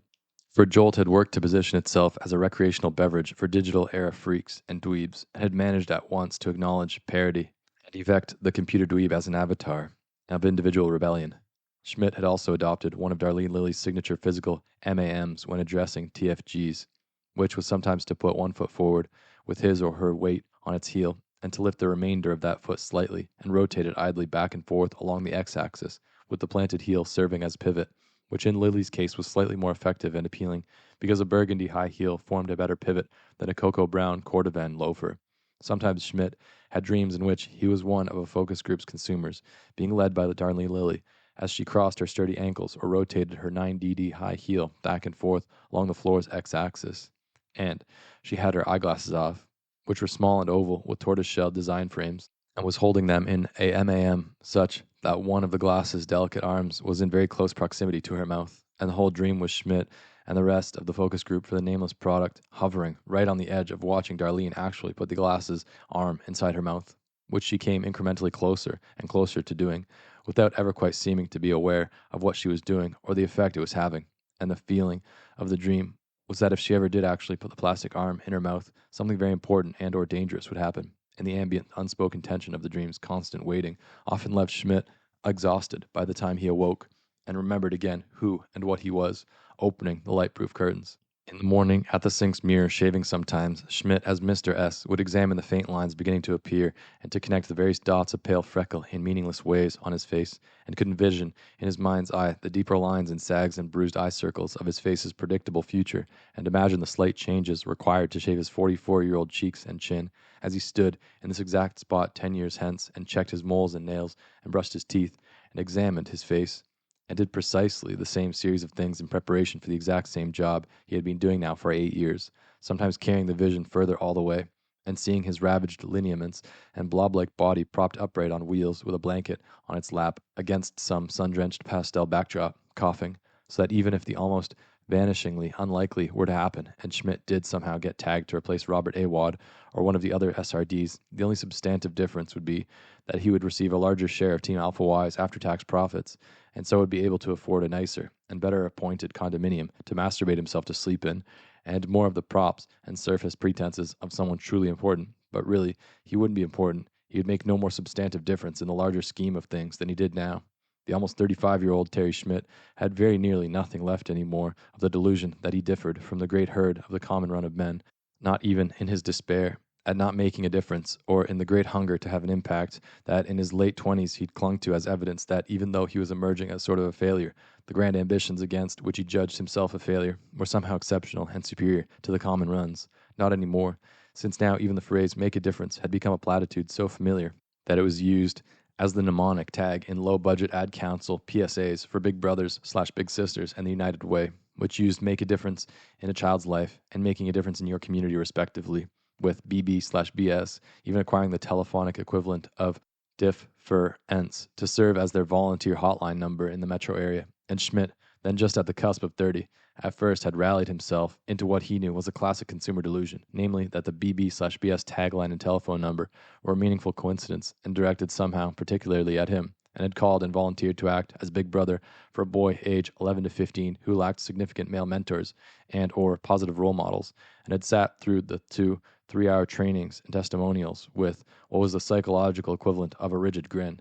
For Jolt had worked to position itself as a recreational beverage for digital era freaks and dweebs, and had managed at once to acknowledge parody and effect the computer dweeb as an avatar of individual rebellion. Schmidt had also adopted one of Darlene Lilly's signature physical MAMs when addressing TFGs, which was sometimes to put one foot forward with his or her weight on its heel and to lift the remainder of that foot slightly and rotate it idly back and forth along the x-axis, with the planted heel serving as pivot, which in Lilly's case was slightly more effective and appealing because a burgundy high heel formed a better pivot than a cocoa brown cordovan loafer. Sometimes Schmidt had dreams in which he was one of a focus group's consumers, being led by Darlene Lilly, as she crossed her sturdy ankles or rotated her 9DD high heel back and forth along the floor's x-axis. And she had her eyeglasses off, which were small and oval with tortoiseshell design frames, and was holding them in a MAM such that one of the glass's delicate arms was in very close proximity to her mouth, and the whole dream was Schmidt and the rest of the focus group for the nameless product hovering right on the edge of watching Darlene actually put the glass's arm inside her mouth, which she came incrementally closer and closer to doing, without ever quite seeming to be aware of what she was doing or the effect it was having. And the feeling of the dream was that if she ever did actually put the plastic arm in her mouth, something very important and or dangerous would happen. And the ambient, unspoken tension of the dream's constant waiting often left Schmidt exhausted by the time he awoke and remembered again who and what he was, opening the light-proof curtains. In the morning, at the sink's mirror, shaving sometimes, Schmidt, as Mr. S., would examine the faint lines beginning to appear and to connect the various dots of pale freckle in meaningless ways on his face, and could envision in his mind's eye the deeper lines and sags and bruised eye circles of his face's predictable future, and imagine the slight changes required to shave his 44-year-old cheeks and chin, as he stood in this exact spot 10 years hence, and checked his moles and nails, and brushed his teeth, and examined his face, and did precisely the same series of things in preparation for the exact same job he had been doing now for 8 years, sometimes carrying the vision further all the way, and seeing his ravaged lineaments and blob-like body propped upright on wheels with a blanket on its lap against some sun-drenched pastel backdrop, coughing, so that even if the almost vanishingly unlikely were to happen, and Schmidt did somehow get tagged to replace Robert A. Wad or one of the other SRDs, the only substantive difference would be that he would receive a larger share of Team Alpha Y's after-tax profits, and so would be able to afford a nicer and better appointed condominium to masturbate himself to sleep in, and more of the props and surface pretenses of someone truly important. But really, he wouldn't be important. He would make no more substantive difference in the larger scheme of things than he did now. The almost 35-year-old Terry Schmidt had very nearly nothing left anymore of the delusion that he differed from the great herd of the common run of men, not even in his despair at not making a difference, or in the great hunger to have an impact that in his late 20s he'd clung to as evidence that even though he was emerging as sort of a failure, the grand ambitions against which he judged himself a failure were somehow exceptional and superior to the common runs. Not anymore, since now even the phrase "make a difference" had become a platitude so familiar that it was used as the mnemonic tag in low-budget ad council PSAs for Big Brothers/Big Sisters and the United Way, which used "make a difference" in a child's life and making a difference in your community respectively, with BB/BS even acquiring the telephonic equivalent of diff for ents to serve as their volunteer hotline number in the metro area. And Schmidt, then just at the cusp of 30, at first had rallied himself into what he knew was a classic consumer delusion, namely that the BB/BS tagline and telephone number were a meaningful coincidence and directed somehow particularly at him, and had called and volunteered to act as big brother for a boy age 11 to 15 who lacked significant male mentors and or positive role models, and had sat through the 2-3-hour trainings and testimonials with what was the psychological equivalent of a rigid grin.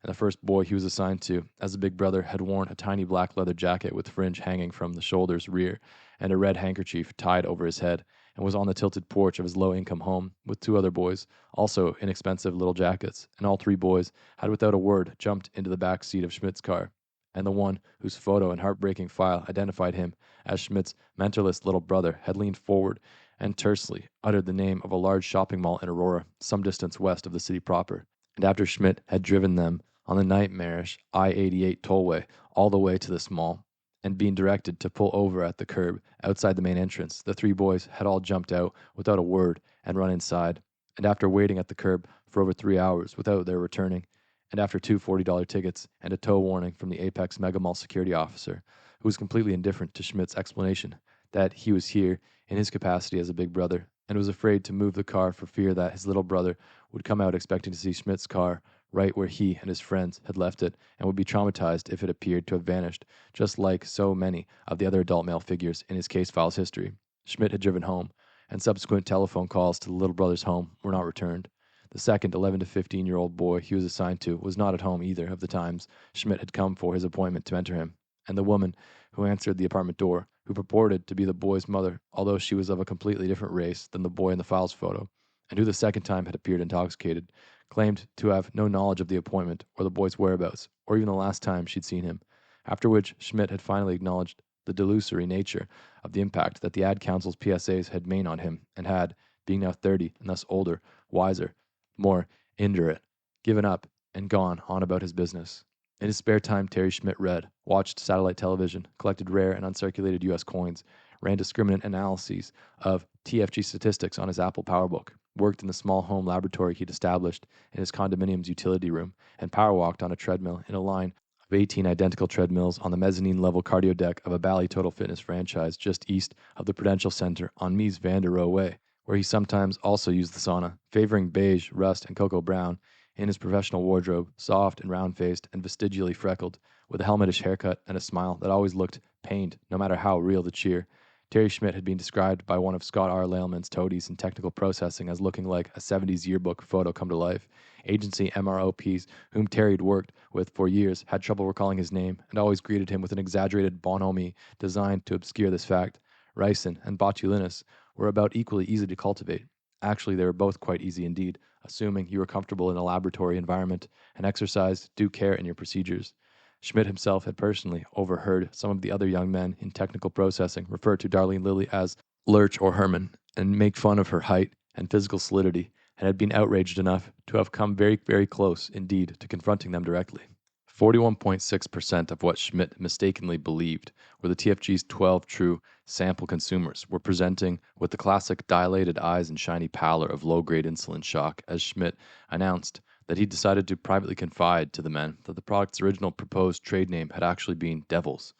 And the first boy he was assigned to as a big brother had worn a tiny black leather jacket with fringe hanging from the shoulders rear and a red handkerchief tied over his head, and was on the tilted porch of his low-income home with 2 other boys, also inexpensive little jackets, and all 3 boys had without a word jumped into the back seat of Schmidt's car, and the one whose photo and heartbreaking file identified him as Schmidt's mentorless little brother had leaned forward and tersely uttered the name of a large shopping mall in Aurora, some distance west of the city proper, and after Schmidt had driven them on the nightmarish I-88 tollway all the way to this mall, and being directed to pull over at the curb outside the main entrance, the 3 boys had all jumped out without a word and run inside, and after waiting at the curb for over 3 hours without their returning, and after 2 $40 tickets and a tow warning from the Apex Mega Mall security officer, who was completely indifferent to Schmidt's explanation that he was here in his capacity as a big brother, and was afraid to move the car for fear that his little brother would come out expecting to see Schmidt's car right where he and his friends had left it, and would be traumatized if it appeared to have vanished, just like so many of the other adult male figures in his case file's history. Schmidt had driven home, and subsequent telephone calls to the little brother's home were not returned. The second 11 to 15-year-old boy he was assigned to was not at home either of the times Schmidt had come for his appointment to mentor him, and the woman who answered the apartment door, who purported to be the boy's mother, although she was of a completely different race than the boy in the files photo, and who the second time had appeared intoxicated, claimed to have no knowledge of the appointment or the boy's whereabouts, or even the last time she'd seen him, after which Schmidt had finally acknowledged the delusory nature of the impact that the ad council's PSAs had made on him, and had, being now 30 and thus older, wiser, more indurate, given up, and gone on about his business. In his spare time, Terry Schmidt read, watched satellite television, collected rare and uncirculated U.S. coins, ran discriminant analyses of TFG statistics on his Apple PowerBook, worked in the small home laboratory he'd established in his condominium's utility room, and power walked on a treadmill in a line of 18 identical treadmills on the mezzanine level cardio deck of a Bally Total Fitness franchise just east of the Prudential Center on Mies van der Rohe Way, where he sometimes also used the sauna, favoring beige, rust, and cocoa brown in his professional wardrobe, soft and round-faced and vestigially freckled, with a helmetish haircut and a smile that always looked pained, no matter how real the cheer. Terry Schmidt had been described by one of Scott R. Leilman's toadies in technical processing as looking like a 70s yearbook photo come to life. Agency MROPs, whom Terry had worked with for years, had trouble recalling his name and always greeted him with an exaggerated bonhomie designed to obscure this fact. Ricin and botulinus were about equally easy to cultivate. Actually, they were both quite easy indeed, assuming you were comfortable in a laboratory environment and exercised due care in your procedures. Schmidt himself had personally overheard some of the other young men in technical processing refer to Darlene Lilly as Lurch or Herman and make fun of her height and physical solidity, and had been outraged enough to have come very, very close indeed to confronting them directly. 41.6% of what Schmidt mistakenly believed were the TFG's 12 true sample consumers were presenting with the classic dilated eyes and shiny pallor of low-grade insulin shock as Schmidt announced that he decided to privately confide to the men that the product's original proposed trade name had actually been Devils,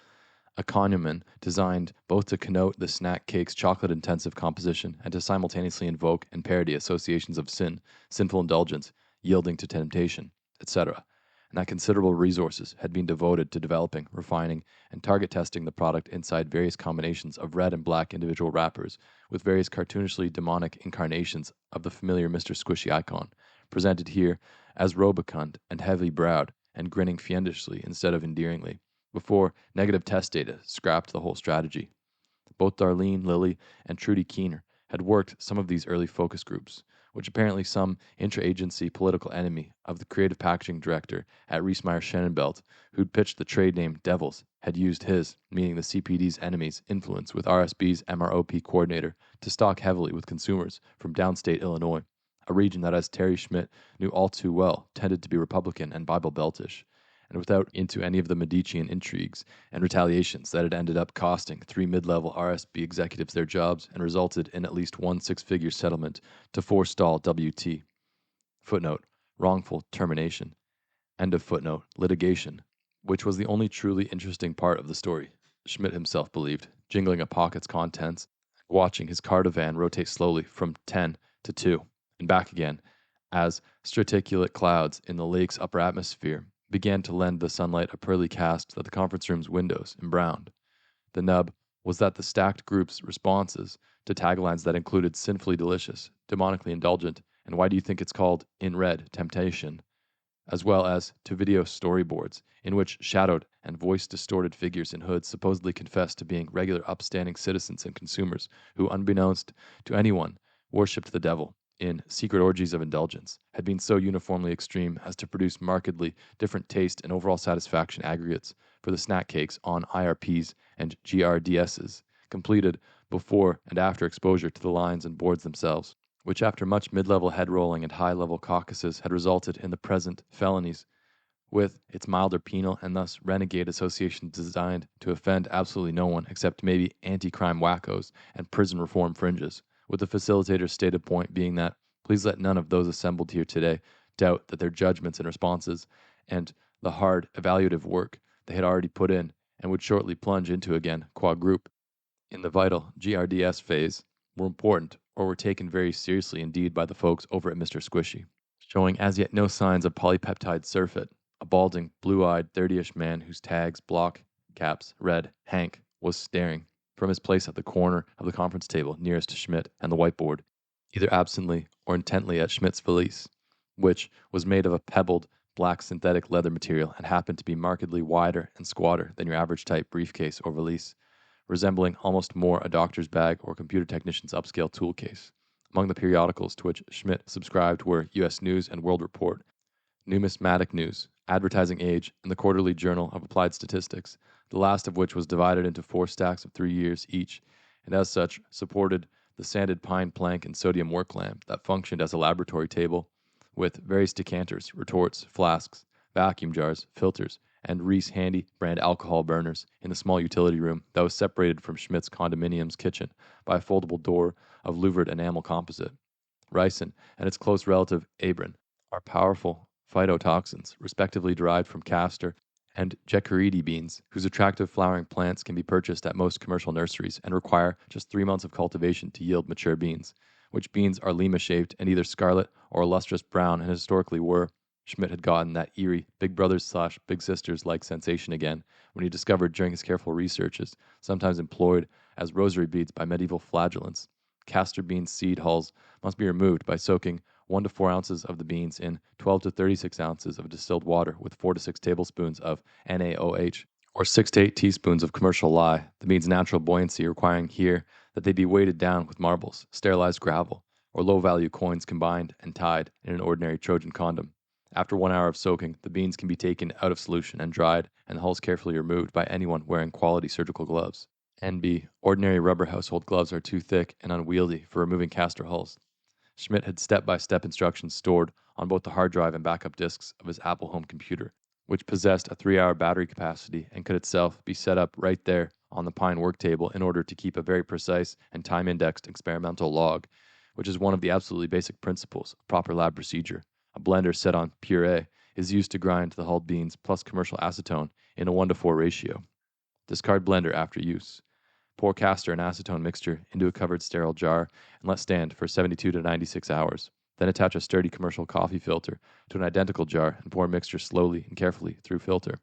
a cognomen designed both to connote the snack cake's chocolate-intensive composition and to simultaneously invoke and parody associations of sin, sinful indulgence, yielding to temptation, etc., and that considerable resources had been devoted to developing, refining, and target testing the product inside various combinations of red and black individual wrappers with various cartoonishly demonic incarnations of the familiar Mr. Squishy icon, presented here as robicund and heavy-browed and grinning fiendishly instead of endearingly, before negative test data scrapped the whole strategy. Both Darlene, Lilly, and Trudy Keener had worked some of these early focus groups, which apparently some intra-agency political enemy of the creative packaging director at Reesmeyer Schenenbelt, who'd pitched the trade name Devils, had used his, meaning the CPD's enemies, influence with RSB's MROP coordinator to stock heavily with consumers from downstate Illinois, a region that, as Terry Schmidt knew all too well, tended to be Republican and Bible Beltish, and without into any of the Medician intrigues and retaliations that had ended up costing 3 mid-level RSB executives their jobs and resulted in at least one six-figure settlement to forestall WT. Footnote, wrongful termination. End of footnote, litigation, which was the only truly interesting part of the story, Schmidt himself believed, jingling a pocket's contents, watching his cardivan rotate slowly from 10 to 2 and back again as straticulate clouds in the lake's upper atmosphere began to lend the sunlight a pearly cast that the conference room's windows embrowned. The nub was that the stacked group's responses to taglines that included sinfully delicious, demonically indulgent, and why do you think it's called in red temptation, as well as to video storyboards in which shadowed and voice-distorted figures in hoods supposedly confessed to being regular upstanding citizens and consumers who, unbeknownst to anyone, worshipped the devil in secret orgies of indulgence, had been so uniformly extreme as to produce markedly different taste and overall satisfaction aggregates for the snack cakes on IRPs and GRDSs, completed before and after exposure to the lines and boards themselves, which after much mid-level head-rolling and high-level caucuses had resulted in the present Felonies, with its milder penal and thus renegade association designed to offend absolutely no one except maybe anti-crime wackos and prison reform fringes, with the Facilitator's stated point being that please let none of those assembled here today doubt that their judgments and responses and the hard evaluative work they had already put in and would shortly plunge into again qua group in the vital GRDS phase were important or were taken very seriously indeed by the folks over at Mr. Squishy, showing as yet no signs of polypeptide surfeit. A balding, blue-eyed, 30-ish man whose tags, block, caps, read Hank, was staring from his place at the corner of the conference table nearest to Schmidt and the whiteboard, either absently or intently at Schmidt's valise, which was made of a pebbled black synthetic leather material and happened to be markedly wider and squatter than your average type briefcase or valise, resembling almost more a doctor's bag or computer technician's upscale tool case. Among the periodicals to which Schmidt subscribed were U.S. News and World Report, Numismatic News, Advertising Age, and the Quarterly Journal of Applied Statistics, the last of which was divided into 4 stacks of 3 years each, and as such supported the sanded pine plank and sodium work lamp that functioned as a laboratory table, with various decanters, retorts, flasks, vacuum jars, filters, and Reese Handy brand alcohol burners in the small utility room that was separated from Schmidt's condominium's kitchen by a foldable door of louvered enamel composite. Ricin and its close relative abrin are powerful phytotoxins, respectively derived from castor and jequirity beans, whose attractive flowering plants can be purchased at most commercial nurseries and require just 3 months of cultivation to yield mature beans, which beans are lima-shaped and either scarlet or lustrous brown and historically were. Schmidt had gotten that eerie Big Brothers/Big Sisters-like sensation again when he discovered during his careful researches, sometimes employed as rosary beads by medieval flagellants, castor bean seed hulls must be removed by soaking 1 to 4 ounces of the beans in 12 to 36 ounces of distilled water with 4 to 6 tablespoons of NaOH, or 6 to 8 teaspoons of commercial lye, the beans' natural buoyancy requiring here that they be weighted down with marbles, sterilized gravel, or low-value coins combined and tied in an ordinary Trojan condom. After 1 hour of soaking, the beans can be taken out of solution and dried, and the hulls carefully removed by anyone wearing quality surgical gloves. N.B. Ordinary rubber household gloves are too thick and unwieldy for removing castor hulls. Schmidt had step-by-step instructions stored on both the hard drive and backup disks of his Apple home computer, which possessed a 3-hour battery capacity and could itself be set up right there on the pine work table in order to keep a very precise and time-indexed experimental log, which is one of the absolutely basic principles of proper lab procedure. A blender set on puree is used to grind the hulled beans plus commercial acetone in a 1 to 4 ratio. Discard blender after use. Pour castor and acetone mixture into a covered sterile jar and let stand for 72 to 96 hours. Then attach a sturdy commercial coffee filter to an identical jar and pour mixture slowly and carefully through filter.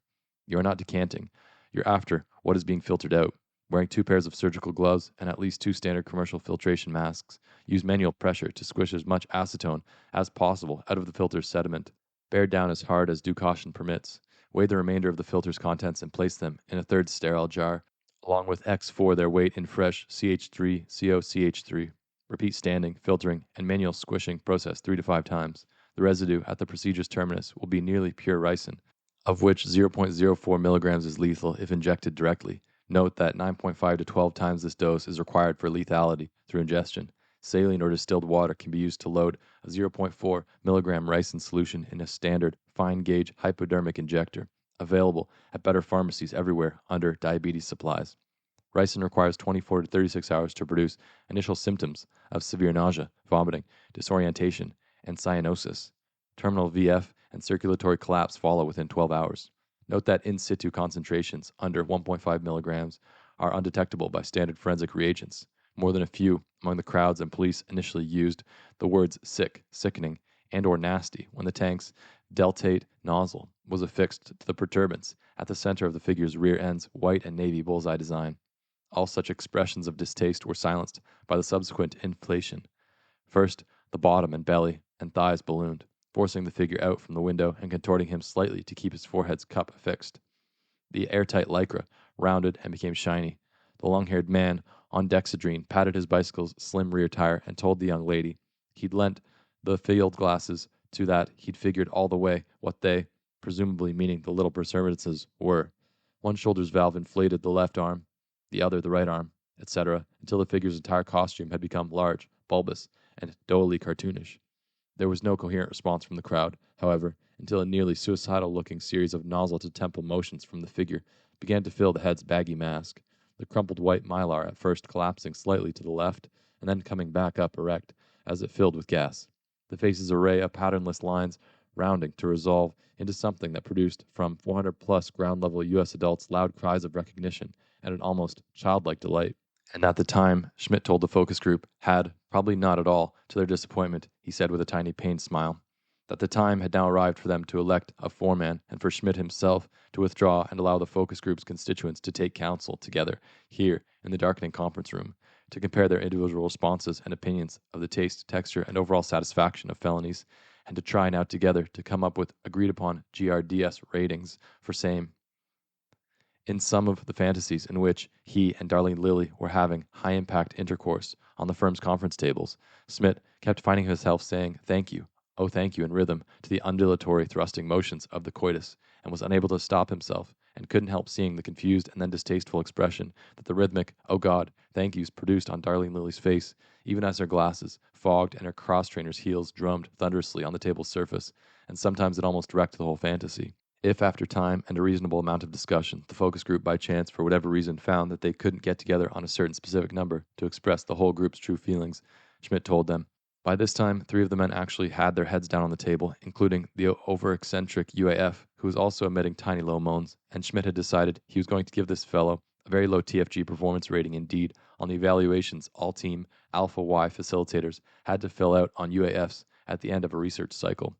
You are not decanting. You're after what is being filtered out. Wearing 2 pairs of surgical gloves and at least 2 standard commercial filtration masks, use manual pressure to squish as much acetone as possible out of the filter's sediment. Bear down as hard as due caution permits. Weigh the remainder of the filter's contents and place them in a 3rd sterile jar, along with X for their weight in fresh CH3COCH3. Repeat standing, filtering, and manual squishing process 3 to 5 times. The residue at the procedure's terminus will be nearly pure ricin, of which 0.04 milligrams is lethal if injected directly. Note that 9.5 to 12 times this dose is required for lethality through ingestion. Saline or distilled water can be used to load a 0.4 milligram ricin solution in a standard fine-gauge hypodermic injector, available at better pharmacies everywhere under diabetes supplies. Ricin requires 24 to 36 hours to produce initial symptoms of severe nausea, vomiting, disorientation, and cyanosis. Terminal VF and circulatory collapse follow within 12 hours. Note that in situ concentrations under 1.5 milligrams are undetectable by standard forensic reagents. More than a few among the crowds and police initially used the words sick, sickening, and or nasty when the tank's deltate nozzle was affixed to the perturbants at the center of the figure's rear end's white and navy bullseye design. All such expressions of distaste were silenced by the subsequent inflation. First, the bottom and belly and thighs ballooned, forcing the figure out from the window and contorting him slightly to keep his forehead's cup affixed. The airtight lycra rounded and became shiny. The long-haired man on dexedrine patted his bicycle's slim rear tire and told the young lady he'd lent the field glasses to that he'd figured all the way what they, presumably meaning the little preservatives, were. One shoulder's valve inflated the left arm, the other the right arm, etc., until the figure's entire costume had become large, bulbous, and doughy cartoonish. There was no coherent response from the crowd, however, until a nearly suicidal-looking series of nozzle-to-temple motions from the figure began to fill the head's baggy mask, the crumpled white mylar at first collapsing slightly to the left, and then coming back up erect as it filled with gas. The face's array of patternless lines rounding to resolve into something that produced from 400-plus ground-level U.S. adults loud cries of recognition and an almost childlike delight. And at the time, Schmidt told the focus group, had, probably not at all, to their disappointment, he said with a tiny pained smile, that the time had now arrived for them to elect a foreman and for Schmidt himself to withdraw and allow the focus group's constituents to take counsel together here in the darkening conference room to compare their individual responses and opinions of the taste, texture, and overall satisfaction of Felonies and to try now together to come up with agreed-upon GRDS ratings for same. In some of the fantasies in which he and Darlene Lilly were having high-impact intercourse on the firm's conference tables, Schmidt kept finding himself saying thank you, oh thank you in rhythm to the undulatory thrusting motions of the coitus, and was unable to stop himself, and couldn't help seeing the confused and then distasteful expression that the rhythmic oh God, thank yous produced on Darlene Lilly's face, even as her glasses fogged and her cross-trainer's heels drummed thunderously on the table's surface, and sometimes it almost wrecked the whole fantasy. If after time and a reasonable amount of discussion, the focus group by chance for whatever reason found that they couldn't get together on a certain specific number to express the whole group's true feelings, Schmidt told them. By this time, 3 of the men actually had their heads down on the table, including the over-eccentric UAF, who was also emitting tiny low moans, and Schmidt had decided he was going to give this fellow a very low TFG performance rating indeed on the evaluations all team Alpha Y facilitators had to fill out on UAFs at the end of a research cycle.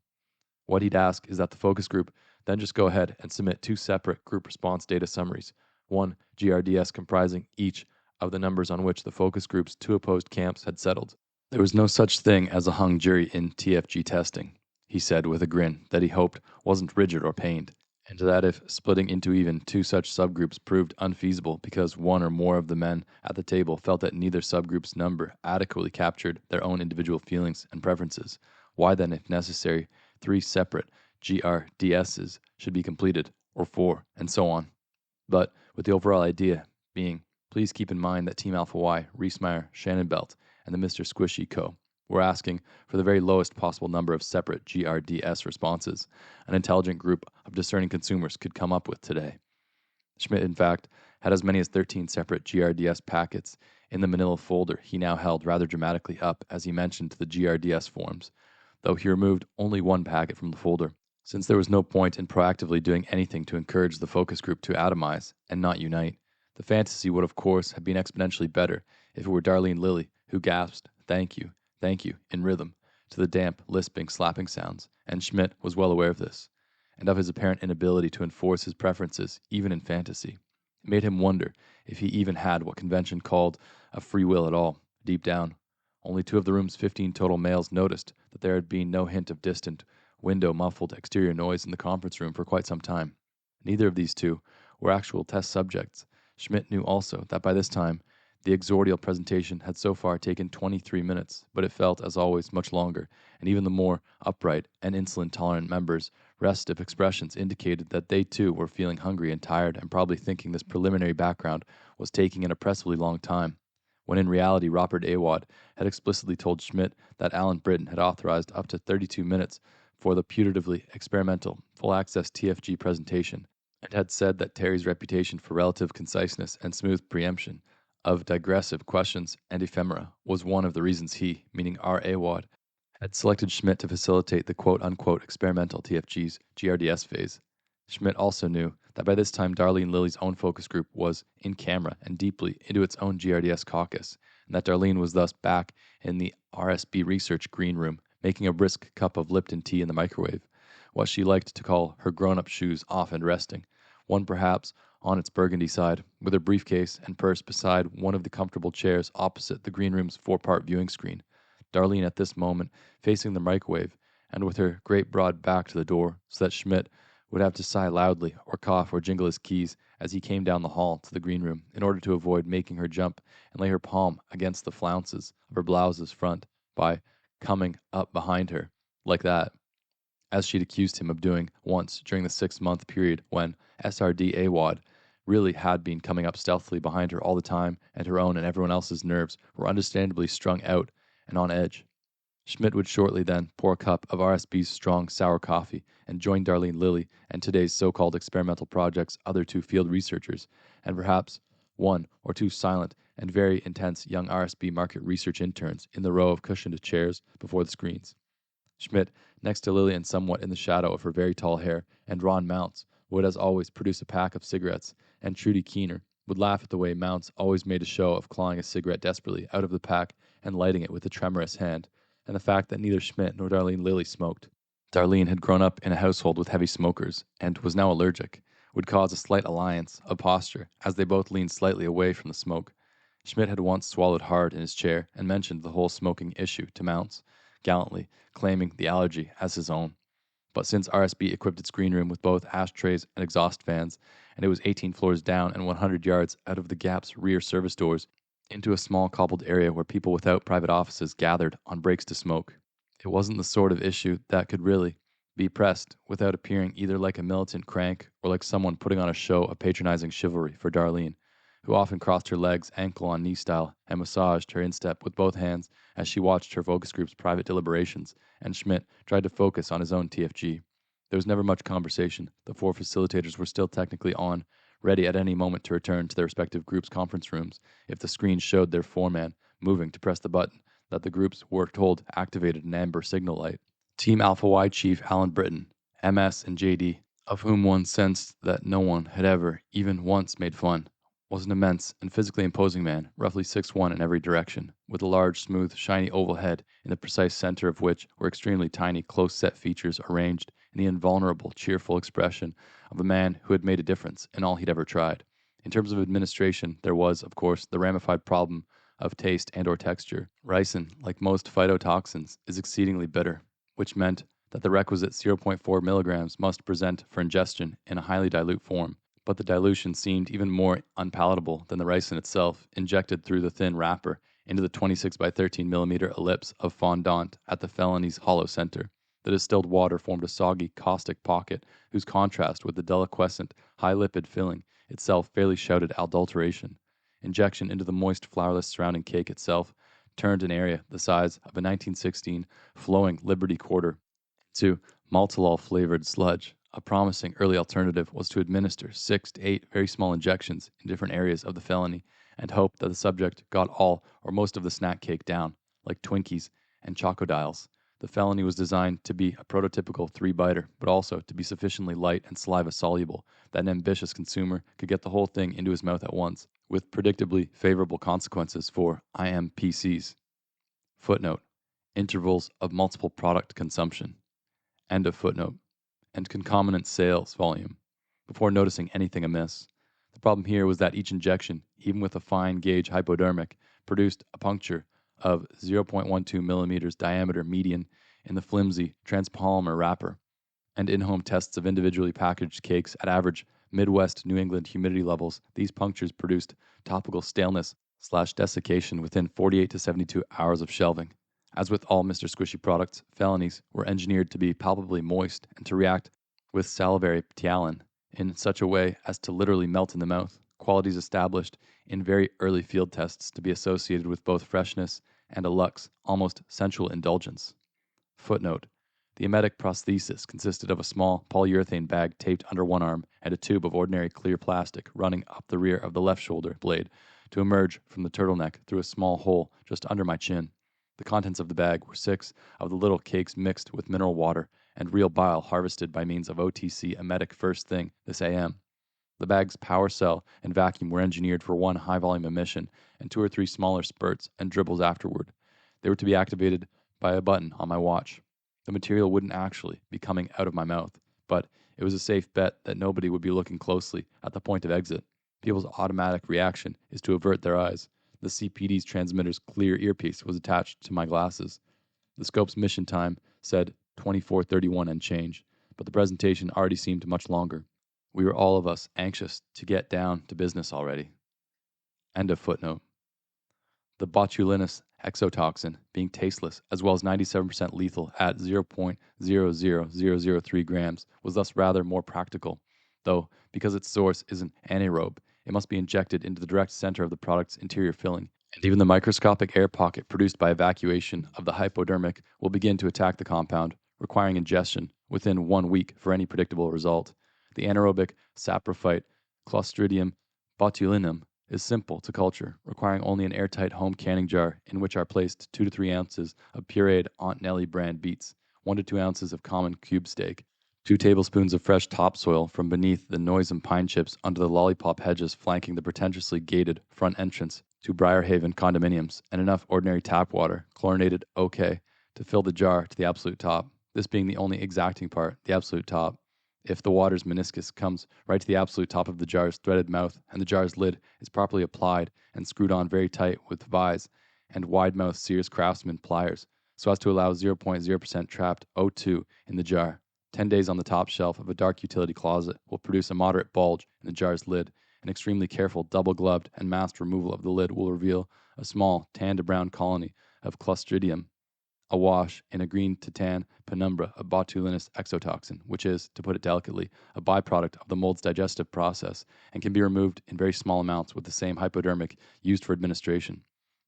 What he'd ask is that the focus group then just go ahead and submit 2 separate group response data summaries, one GRDS comprising each of the numbers on which the focus group's 2 opposed camps had settled. There was no such thing as a hung jury in TFG testing, he said with a grin that he hoped wasn't rigid or pained, and that if splitting into even 2 such subgroups proved unfeasible because one or more of the men at the table felt that neither subgroup's number adequately captured their own individual feelings and preferences, why then, if necessary, 3 separate GRDSs should be completed, or 4, and so on. But with the overall idea being, please keep in mind that Team Alpha Y, Reesmeyer, Shannonbelt, and the Mr. Squishy Co. were asking for the very lowest possible number of separate GRDS responses an intelligent group of discerning consumers could come up with today. Schmidt, in fact, had as many as 13 separate GRDS packets in the manila folder he now held rather dramatically up as he mentioned the GRDS forms, though he removed only 1 packet from the folder, since there was no point in proactively doing anything to encourage the focus group to atomize and not unite. The fantasy would, of course, have been exponentially better if it were Darlene Lilly who gasped, thank you, in rhythm, to the damp, lisping, slapping sounds, and Schmidt was well aware of this, and of his apparent inability to enforce his preferences, even in fantasy. It made him wonder if he even had what convention called a free will at all, deep down. Only 2 of the room's 15 total males noticed that there had been no hint of distant, window-muffled exterior noise in the conference room for quite some time. Neither of these 2 were actual test subjects. Schmidt knew also that by this time, the exordial presentation had so far taken 23 minutes, but it felt, as always, much longer, and even the more upright and insulin-tolerant members' restive expressions indicated that they too were feeling hungry and tired and probably thinking this preliminary background was taking an oppressively long time, when in reality Robert Awad had explicitly told Schmidt that Alan Britton had authorized up to 32 minutes for the putatively experimental full-access TFG presentation, and had said that Terry's reputation for relative conciseness and smooth preemption of digressive questions and ephemera was one of the reasons he, meaning R. Awad, had selected Schmidt to facilitate the quote-unquote experimental TFG's GRDS phase. Schmidt also knew that by this time Darlene Lilly's own focus group was in camera and deeply into its own GRDS caucus, and that Darlene was thus back in the RSB research green room, making a brisk cup of Lipton tea in the microwave, what she liked to call her grown-up shoes off and resting, one perhaps on its burgundy side, with her briefcase and purse beside one of the comfortable chairs opposite the green room's 4-part viewing screen. Darlene at this moment facing the microwave, and with her great broad back to the door, so that Schmidt would have to sigh loudly or cough or jingle his keys as he came down the hall to the green room in order to avoid making her jump and lay her palm against the flounces of her blouse's front by coming up behind her, like that, as she'd accused him of doing once during the 6-month period when SRD Awad really had been coming up stealthily behind her all the time, and her own and everyone else's nerves were understandably strung out and on edge. Schmidt would shortly then pour a cup of RSB's strong sour coffee and join Darlene Lilly and today's so-called experimental project's other 2 field researchers, and perhaps 1 or 2 silent and very intense young RSB market research interns in the row of cushioned chairs before the screens. Schmidt, next to Lilly and somewhat in the shadow of her very tall hair, and Ron Mounts would as always produce a pack of cigarettes, and Trudy Keener would laugh at the way Mounts always made a show of clawing a cigarette desperately out of the pack and lighting it with a tremorous hand, and the fact that neither Schmidt nor Darlene Lilly smoked. Darlene had grown up in a household with heavy smokers, and was now allergic, would cause a slight alliance of posture, as they both leaned slightly away from the smoke. Schmidt had once swallowed hard in his chair, and mentioned the whole smoking issue to Mounts, gallantly, claiming the allergy as his own. But since RSB equipped its green room with both ashtrays and exhaust fans, and it was 18 floors down and 100 yards out of the Gap's rear service doors, into a small cobbled area where people without private offices gathered on breaks to smoke, it wasn't the sort of issue that could really be pressed without appearing either like a militant crank or like someone putting on a show of patronizing chivalry for Darlene, who often crossed her legs ankle on knee style and massaged her instep with both hands as she watched her focus group's private deliberations, and Schmidt tried to focus on his own TFG. There was never much conversation. The 4 facilitators were still technically on, ready at any moment to return to their respective groups' conference rooms if the screen showed their foreman moving to press the button that the groups were told activated an amber signal light. Team Alpha Y Chief Alan Britton, MS and JD, of whom one sensed that no one had ever, even once, made fun, was an immense and physically imposing man, roughly 6'1" in every direction, with a large, smooth, shiny oval head in the precise center of which were extremely tiny, close-set features arranged in the invulnerable, cheerful expression of a man who had made a difference in all he'd ever tried. In terms of administration, there was, of course, the ramified problem of taste and or texture. Ricin, like most phytotoxins, is exceedingly bitter, which meant that the requisite 0.4 milligrams must present for ingestion in a highly dilute form. But the dilution seemed even more unpalatable than the ricin itself, injected through the thin wrapper into the 26 by 13 millimeter ellipse of fondant at the Felonies' hollow center. The distilled water formed a soggy, caustic pocket whose contrast with the deliquescent, high-lipid filling itself fairly shouted adulteration. Injection into the moist, flourless surrounding cake itself turned an area the size of a 1916 flowing Liberty quarter to maltolol-flavored sludge. A promising early alternative was to administer 6 to 8 very small injections in different areas of the felony and hope that the subject got all or most of the snack cake down, like Twinkies and Chocodiles. The felony was designed to be a prototypical 3-biter, but also to be sufficiently light and saliva-soluble that an ambitious consumer could get the whole thing into his mouth at once, with predictably favorable consequences for IMPCs. Footnote: intervals of multiple product consumption. End of footnote. And concomitant sales volume, before noticing anything amiss. The problem here was that each injection, even with a fine gauge hypodermic, produced a puncture of 0.12 millimeters diameter median in the flimsy transpolymer wrapper, and in-home tests of individually packaged cakes at average Midwest New England humidity levels, these punctures produced topical staleness/desiccation within 48 to 72 hours of shelving. As with all Mr. Squishy products, Felonies were engineered to be palpably moist and to react with salivary ptyalin in such a way as to literally melt in the mouth, qualities established in very early field tests to be associated with both freshness and a luxe, almost sensual indulgence. Footnote: the emetic prosthesis consisted of a small polyurethane bag taped under one arm and a tube of ordinary clear plastic running up the rear of the left shoulder blade to emerge from the turtleneck through a small hole just under my chin. The contents of the bag were 6 of the little cakes mixed with mineral water and real bile harvested by means of OTC emetic first thing this AM. The bag's power cell and vacuum were engineered for 1 high-volume emission and 2 or 3 smaller spurts and dribbles afterward. They were to be activated by a button on my watch. The material wouldn't actually be coming out of my mouth, but it was a safe bet that nobody would be looking closely at the point of exit. People's automatic reaction is to avert their eyes. The CPD's transmitter's clear earpiece was attached to my glasses. The scope's mission time said 24:31 and change, but the presentation already seemed much longer. We were all of us anxious to get down to business already. End of footnote. The botulinous exotoxin, being tasteless as well as 97% lethal at 0.00003 grams, was thus rather more practical, though because its source is an anaerobe, it must be injected into the direct center of the product's interior filling, and even the microscopic air pocket produced by evacuation of the hypodermic will begin to attack the compound, requiring ingestion within 1 week for any predictable result. The anaerobic saprophyte Clostridium botulinum is simple to culture, requiring only an airtight home canning jar in which are placed 2 to 3 ounces of pureed Aunt Nellie brand beets, 1 to 2 ounces of common cube steak, 2 tablespoons of fresh topsoil from beneath the noisome pine chips under the lollipop hedges flanking the pretentiously gated front entrance to Briarhaven condominiums, and enough ordinary tap water, chlorinated OK, to fill the jar to the absolute top, this being the only exacting part, the absolute top. If the water's meniscus comes right to the absolute top of the jar's threaded mouth, and the jar's lid is properly applied and screwed on very tight with vise and wide-mouthed Sears Craftsman pliers, so as to allow 0.0% trapped O2 in the jar. 10 days on the top shelf of a dark utility closet will produce a moderate bulge in the jar's lid. An extremely careful double-gloved and masked removal of the lid will reveal a small tan to brown colony of Clostridium, awash in a green to tan penumbra of botulinous exotoxin, which is, to put it delicately, a byproduct of the mold's digestive process and can be removed in very small amounts with the same hypodermic used for administration.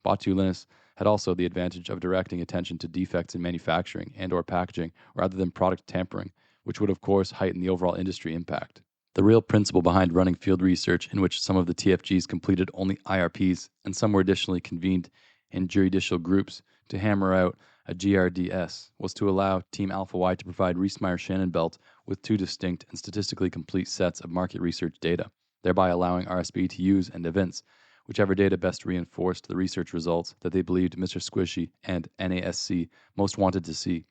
Botulinous had also the advantage of directing attention to defects in manufacturing and or packaging rather than product tampering, which would of course heighten the overall industry impact. The real principle behind running field research, in which some of the TFGs completed only IRPs and some were additionally convened in juridical groups to hammer out a GRDS, was to allow Team Alpha Y to provide Reesmeyer-Shannon-Belt with two distinct and statistically complete sets of market research data, thereby allowing RSB to use and evince whichever data best reinforced the research results that they believed Mr. Squishy and NASC most wanted to see.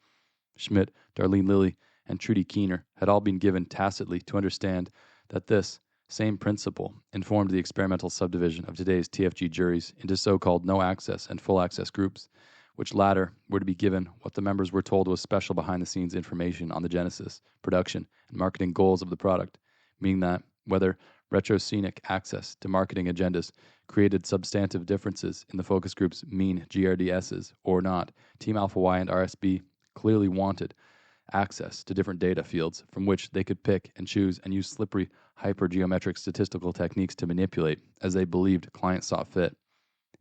Schmidt, Darlene Lilly, and Trudy Keener had all been given tacitly to understand that this same principle informed the experimental subdivision of today's TFG juries into so-called no-access and full-access groups, which latter were to be given what the members were told was special behind-the-scenes information on the genesis, production, and marketing goals of the product, meaning that whether retroscenic access to marketing agendas created substantive differences in the focus group's mean GRDSs or not, Team Alpha Y and RSB clearly wanted access to different data fields from which they could pick and choose and use slippery hypergeometric statistical techniques to manipulate as they believed clients saw fit.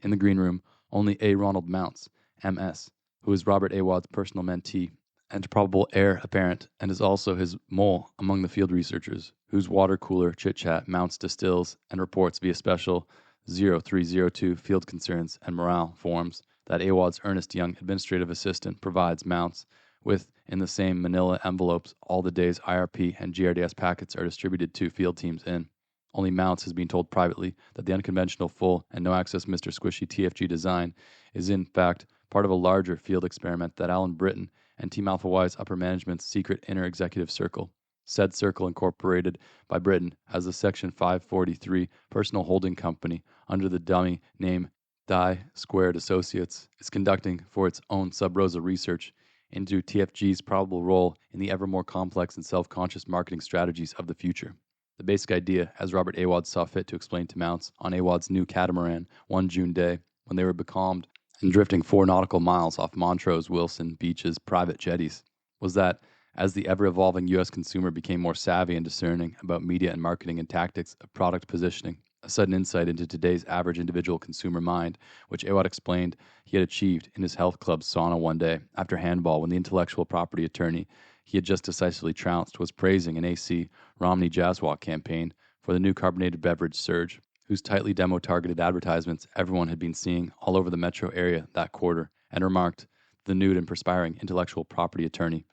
In the green room, only A. Ronald Mounts, MS, who is Robert A. Wadd's personal mentee and probable heir apparent, and is also his mole among the field researchers, whose water cooler chit-chat Mounts distills and reports via special 0302 field concerns and morale forms that A. Wadd's earnest young administrative assistant provides Mounts with in the same manila envelopes all the days IRP and GRDS packets are distributed to field teams in. Only Mounts has been told privately that the unconventional full and no-access Mr. Squishy TFG design is in fact part of a larger field experiment that Alan Britton and Team Alpha Y's upper management's secret inner executive circle, said circle incorporated by Britton as the Section 543 personal holding company under the dummy name Die Squared Associates, is conducting for its own sub-rosa research into TFG's probable role in the ever more complex and self-conscious marketing strategies of the future. The basic idea, as Robert A. Wadd saw fit to explain to Mounts on A. Wadd's new catamaran one June day, when they were becalmed and drifting 4 nautical miles off Montrose Wilson Beach's private jetties, was that as the ever-evolving U.S. consumer became more savvy and discerning about media and marketing and tactics of product positioning, a sudden insight into today's average individual consumer mind, which Awad explained he had achieved in his health club sauna one day after handball when the intellectual property attorney he had just decisively trounced was praising an AC Romney Jazzwalk campaign for the new carbonated beverage Surge, whose tightly demo-targeted advertisements everyone had been seeing all over the metro area that quarter, and remarked, the nude and perspiring intellectual property attorney.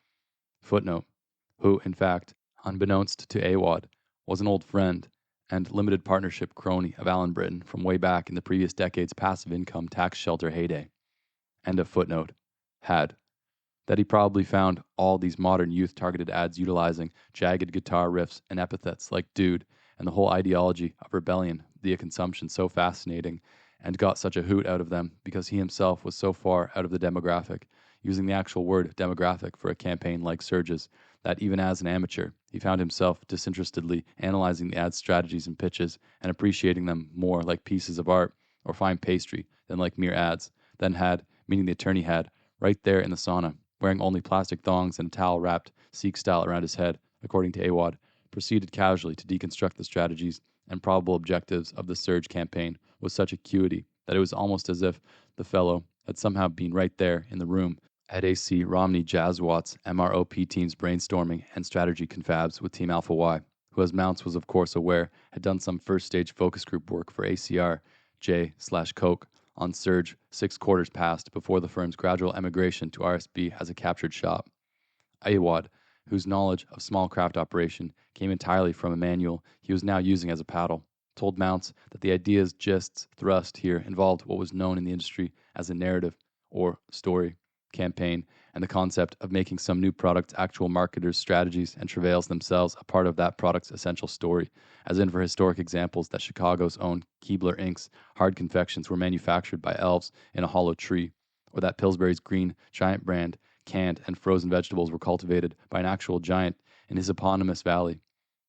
Footnote, who, in fact, unbeknownst to Awad, was an old friend and limited partnership crony of Alan Britton from way back in the previous decade's passive income tax shelter heyday. End of footnote. Had. That he probably found all these modern youth-targeted ads utilizing jagged guitar riffs and epithets like dude and the whole ideology of rebellion via consumption so fascinating and got such a hoot out of them because he himself was so far out of the demographic, using the actual word demographic for a campaign like Surge's, that even as an amateur, he found himself disinterestedly analyzing the ad strategies and pitches and appreciating them more like pieces of art or fine pastry than like mere ads, then had, meaning the attorney had, right there in the sauna, wearing only plastic thongs and a towel wrapped Sikh style around his head, according to Awad, proceeded casually to deconstruct the strategies and probable objectives of the Surge campaign with such acuity that it was almost as if the fellow had somehow been right there in the room at AC Romney Jazzwatt's MROP team's brainstorming and strategy confabs with Team Alpha Y, who as Mounts was of course aware had done some first stage focus group work for ACR, J/Coke, on Surge 6 quarters past before the firm's gradual emigration to RSB as a captured shop. Awad, whose knowledge of small craft operation came entirely from a manual he was now using as a paddle, told Mounts that the idea's gists thrust here involved what was known in the industry as a narrative, or story, campaign, and the concept of making some new product's actual marketers' strategies and travails themselves a part of that product's essential story, as in for historic examples that Chicago's own Keebler Inc.'s hard confections were manufactured by elves in a hollow tree, or that Pillsbury's Green Giant brand canned and frozen vegetables were cultivated by an actual giant in his eponymous valley,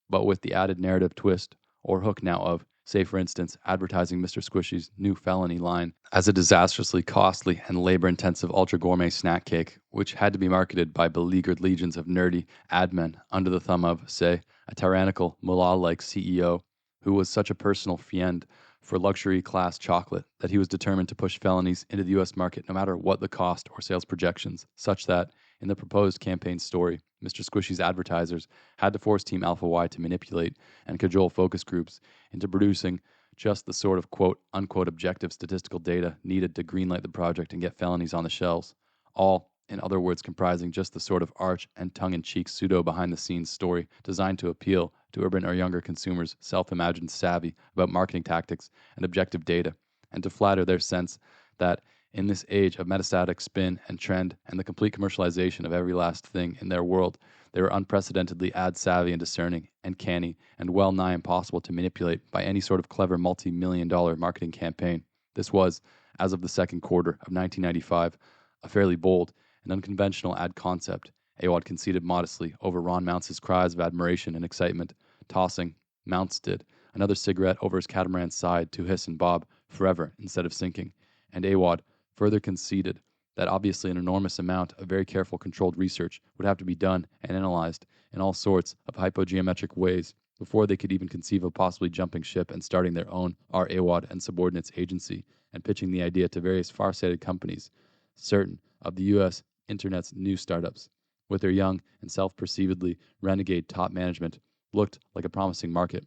but with the added narrative twist or hook now of, say for instance, advertising Mr. Squishy's new Felony line as a disastrously costly and labor-intensive ultra-gourmet snack cake, which had to be marketed by beleaguered legions of nerdy ad men under the thumb of, say, a tyrannical, mullah-like CEO who was such a personal friend for luxury class chocolate that he was determined to push Felonies into the U.S. market no matter what the cost or sales projections, such that, in the proposed campaign story, Mr. Squishy's advertisers had to force Team Alpha Y to manipulate and cajole focus groups into producing just the sort of quote-unquote objective statistical data needed to greenlight the project and get Felonies on the shelves, all, in other words, comprising just the sort of arch and tongue-in-cheek pseudo-behind-the-scenes story designed to appeal to urban or younger consumers' self-imagined savvy about marketing tactics and objective data, and to flatter their sense that in this age of metastatic spin and trend and the complete commercialization of every last thing in their world, they were unprecedentedly ad-savvy and discerning and canny and well-nigh impossible to manipulate by any sort of clever multi-million-dollar marketing campaign. This was, as of the second quarter of 1995, a fairly bold and unconventional ad concept, Awad conceded modestly over Ron Mounce's cries of admiration and excitement, tossing, Mounce did, another cigarette over his catamaran's side to hiss and bob forever instead of sinking, and Awad further conceded that obviously an enormous amount of very careful controlled research would have to be done and analyzed in all sorts of hypogeometric ways before they could even conceive of possibly jumping ship and starting their own R. Awad and Subordinates agency and pitching the idea to various far-sighted companies, certain of the U.S. Internet's new startups, with their young and self-perceivedly renegade top management, looked like a promising market.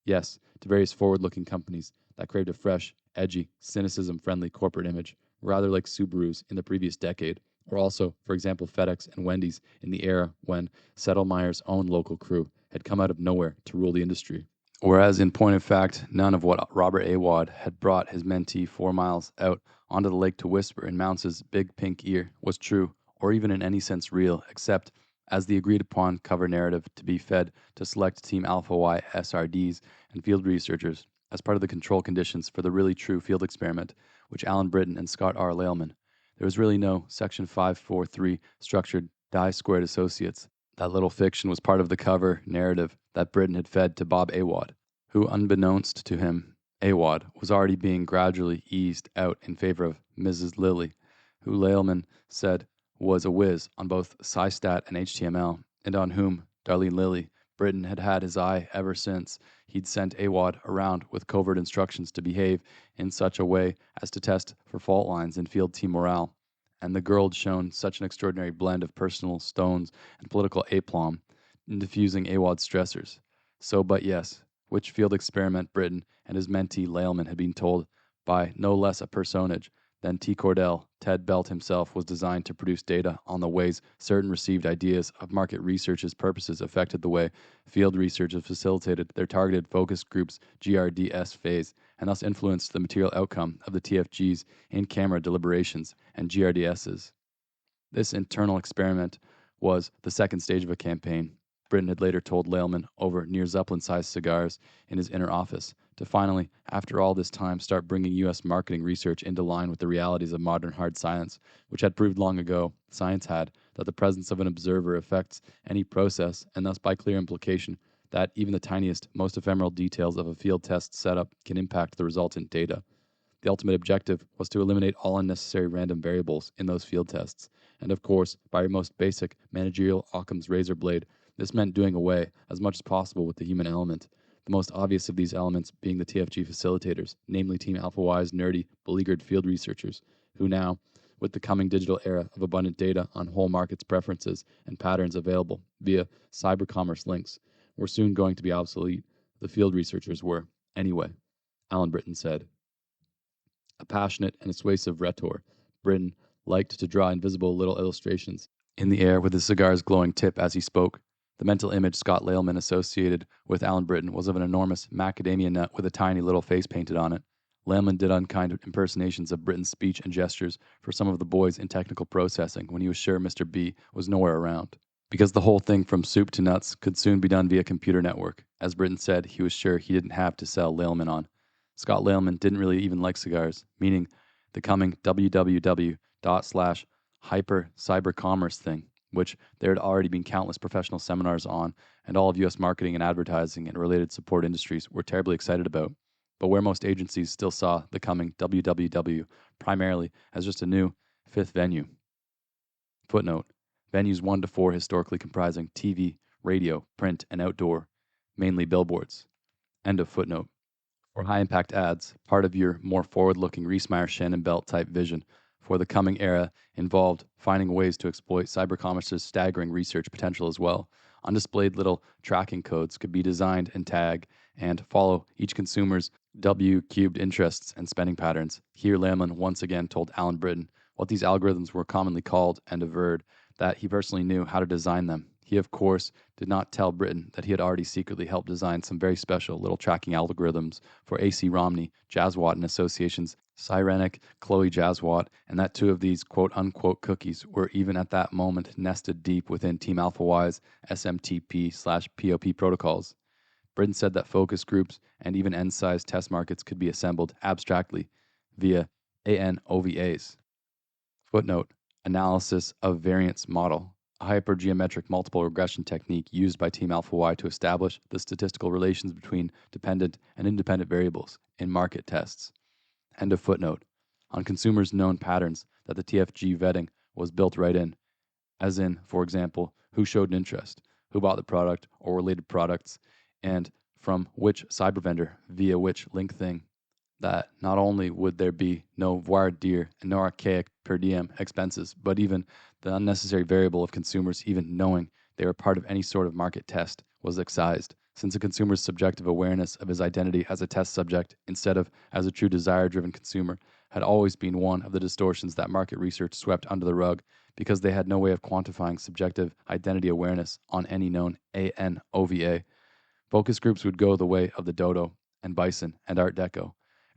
Yes, to various forward-looking companies that craved a fresh, edgy, cynicism-friendly corporate image, rather like Subarus in the previous decade, or also, for example, FedEx and Wendy's in the era when Settlemeyer's own local crew had come out of nowhere to rule the industry. Whereas, in point of fact, none of what Robert Awad had brought his mentee 4 miles out onto the lake to whisper in Mounce's big pink ear was true, or even in any sense real, except as the agreed-upon cover narrative to be fed to select Team Alpha Y SRDs and field researchers as part of the control conditions for the really true field experiment, which Alan Britton and Scott R. Lehlman. There was really no Section 543 structured die-squared associates. That little fiction was part of the cover narrative that Britton had fed to Bob Awad, who, unbeknownst to him, Awad, was already being gradually eased out in favor of Mrs. Lilly, who Lehlman said was a whiz on both SciStat and HTML, and on whom, Darlene Lilly, Britton had had his eye ever since he'd sent Awad around with covert instructions to behave in such a way as to test for fault lines in field team morale, and the girl had shown such an extraordinary blend of personal stones and political aplomb in diffusing Awad's stressors. So, but yes, which field experiment Britton and his mentee Lehlman had been told by no less a personage than T. Cordell, Ted Belt himself, was designed to produce data on the ways certain received ideas of market research's purposes affected the way field researchers facilitated their targeted focus group's GRDS phase, and thus influenced the material outcome of the TFG's in-camera deliberations and GRDSs. This internal experiment was the second stage of a campaign. Britton had later told Lehlman over near Zeppelin-sized cigars in his inner office to finally, after all this time, start bringing U.S. marketing research into line with the realities of modern hard science, which had proved long ago, science had, that the presence of an observer affects any process, and thus by clear implication that even the tiniest, most ephemeral details of a field test setup can impact the resultant data. The ultimate objective was to eliminate all unnecessary random variables in those field tests, and of course, by your most basic managerial Occam's razor blade, this meant doing away, as much as possible, with the human element, the most obvious of these elements being the TFG facilitators, namely Team Alpha Y's nerdy, beleaguered field researchers, who now, with the coming digital era of abundant data on whole markets' preferences and patterns available via cyber commerce links, were soon going to be obsolete. The field researchers were, anyway, Alan Britton said. A passionate and persuasive rhetor, Britton liked to draw invisible little illustrations in the air with his cigar's glowing tip as he spoke. The mental image Scott Lehlman associated with Alan Britton was of an enormous macadamia nut with a tiny little face painted on it. Lehlman did unkind impersonations of Britton's speech and gestures for some of the boys in technical processing when he was sure Mr. B was nowhere around. Because the whole thing from soup to nuts could soon be done via computer network, as Britton said he was sure he didn't have to sell Lehlman on. Scott Lehlman didn't really even like cigars, meaning the coming WWW hyper cyber commerce thing, which there had already been countless professional seminars on, and all of US marketing and advertising and related support industries were terribly excited about, but where most agencies still saw the coming WWW primarily as just a new fifth venue. Footnote: venues 1 to 4 historically comprising TV, radio, print, and outdoor, mainly billboards. End of footnote. For high-impact ads, part of your more forward-looking Reesmeyer-Shannon Belt type vision for the coming era involved finding ways to exploit cybercommerce's staggering research potential as well. Undisplayed little tracking codes could be designed and tag and follow each consumer's W-cubed interests and spending patterns. Here, Lehrman once again told Alan Britton what these algorithms were commonly called and averred that he personally knew how to design them. He, of course, did not tell Britton that he had already secretly helped design some very special little tracking algorithms for A.C. Romney, Jazzwatt and Association's Sirenic Chloe Jazzwatt, and that 2 of these quote-unquote cookies were even at that moment nested deep within Team Alpha Y's SMTP/POP protocols. Britton said that focus groups and even N-size test markets could be assembled abstractly via ANOVAs. Footnote: analysis of variance model, a hypergeometric multiple regression technique used by Team Alpha Y to establish the statistical relations between dependent and independent variables in market tests. End of footnote. On consumers' known patterns that the TFG vetting was built right in, as in, for example, who showed an interest, who bought the product or related products, and from which cyber vendor via which link thing, that not only would there be no voir dire and no archaic per diem expenses, but even the unnecessary variable of consumers even knowing they were part of any sort of market test was excised, since a consumer's subjective awareness of his identity as a test subject instead of as a true desire-driven consumer had always been one of the distortions that market research swept under the rug because they had no way of quantifying subjective identity awareness on any known ANOVA. Focus groups would go the way of the Dodo and Bison and Art Deco.